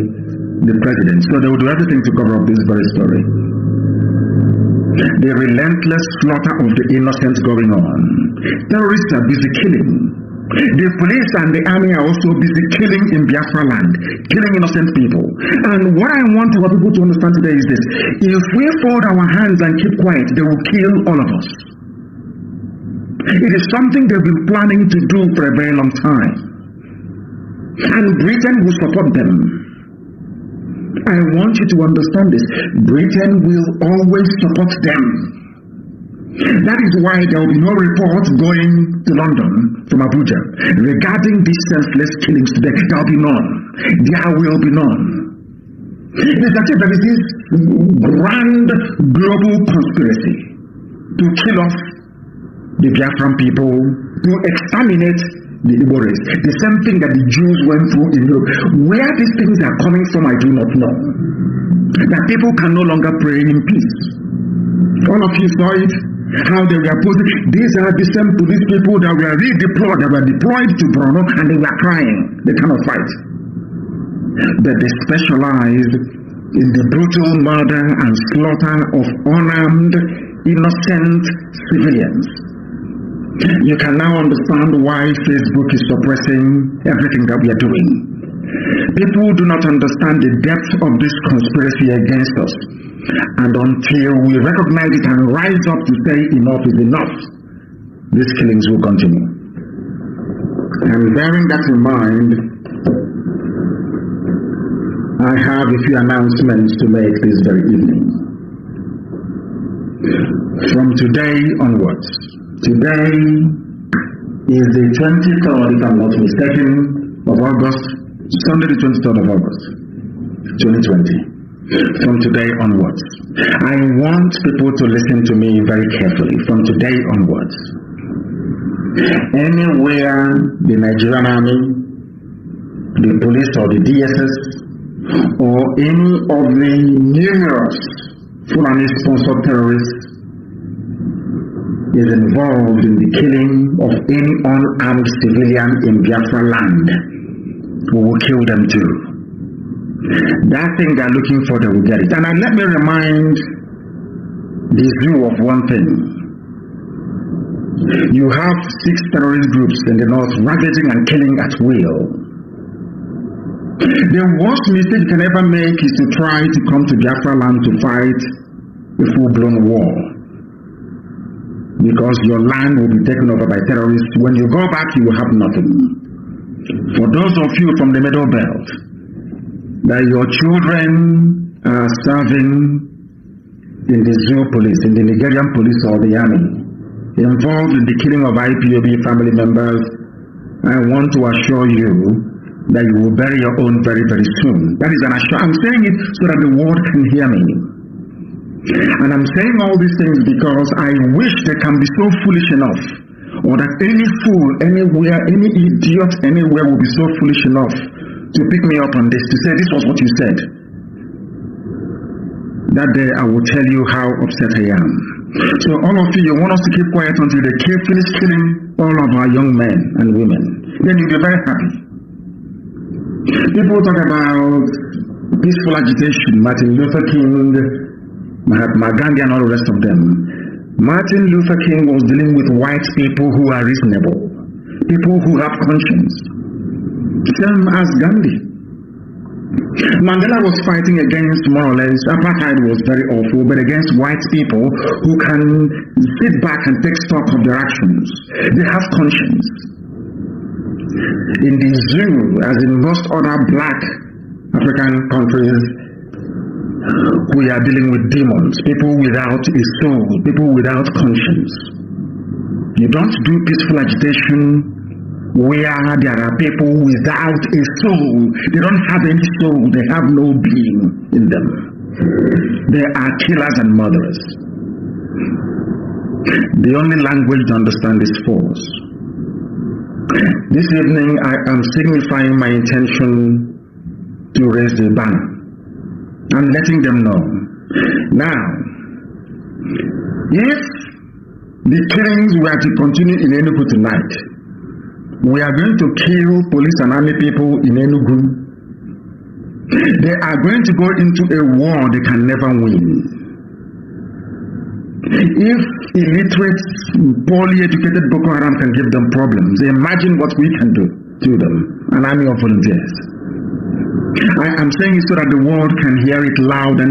the president. So they will do everything to cover up this very story. The relentless slaughter of the innocent going on. Terrorists are busy killing. The police and the army are also busy killing in Biafra land, killing innocent people. And what I want our people to understand today is this: if we fold our hands and keep quiet, they will kill all of us. It is something they've been planning to do for a very long time. And Britain will support them. I want you to understand this. Britain will always support them. That is why there will be no report going to London from Abuja regarding these senseless killings today. There will be none. There will be none. It is as if there is this grand global conspiracy to kill off the Biafran people, to exterminate the Igbo race. The same thing that the Jews went through in Europe. Where these things are coming from, I do not know. That people can no longer pray in peace. All of you saw it. How they were posing. These are the same police people that were redeployed, that were deployed to Borno, and they were crying. They cannot fight. But they specialized in the brutal murder and slaughter of unarmed, innocent civilians. You can now understand why Facebook is suppressing everything that we are doing. People do not understand the depth of this conspiracy against us. And until we recognize it and rise up to say enough is enough, these killings will continue. And bearing that in mind, I have a few announcements to make this very evening. From today onwards, today is the 23rd, if I'm not mistaken, of August, Sunday the 23rd of August, 2020. From today onwards, I want people to listen to me very carefully. From today onwards, anywhere the Nigerian army, the police or the DSS, or any of the numerous Fulani-sponsored terrorists is involved in the killing of any unarmed civilian in Biafra land, we will kill them too. That thing they're looking for, they will get it. And let me remind the zoo of one thing. You have 6 terrorist groups in the north ravaging and killing at will. The worst mistake you can ever make is to try to come to Biafra land to fight a full-blown war. Because your land will be taken over by terrorists. When you go back, you will have nothing. For those of you from the Middle Belt, that your children are serving in the zoo police, in the Nigerian police or the army, involved in the killing of IPOB family members, I want to assure you that you will bury your own very, very soon. That is an assurance. I'm saying it so that the world can hear me. And I'm saying all these things because I wish they can be so foolish enough, or that any fool anywhere, any idiot anywhere will be so foolish enough to pick me up on this, to say this was what you said. That day I will tell you how upset I am. So all of you want us to keep quiet until they finish killing all of our young men and women. Then you'll be very happy. People talk about peaceful agitation, Martin Luther King, Mahatma Gandhi and all the rest of them. Martin Luther King was dealing with white people who are reasonable, people who have conscience. Same as Gandhi. Mandela was fighting against, more or less, apartheid was very awful, but against white people who can sit back and take stock of their actions. They have conscience. In the zoo, as in most other black African countries, we are dealing with demons, people without a soul, people without conscience. You don't do peaceful agitation where there are people without a soul. They don't have any soul, they have no being in them. They are killers and murderers. The only language to understand is force. This evening I am signifying my intention to raise the banner and letting them know. Now, if the killings were to continue in Enugu tonight, we are going to kill police and army people in Enugu. They are going to go into a war they can never win. If illiterate, poorly educated Boko Haram can give them problems, imagine what we can do to them, an army of volunteers. I am saying it so that the world can hear it loud and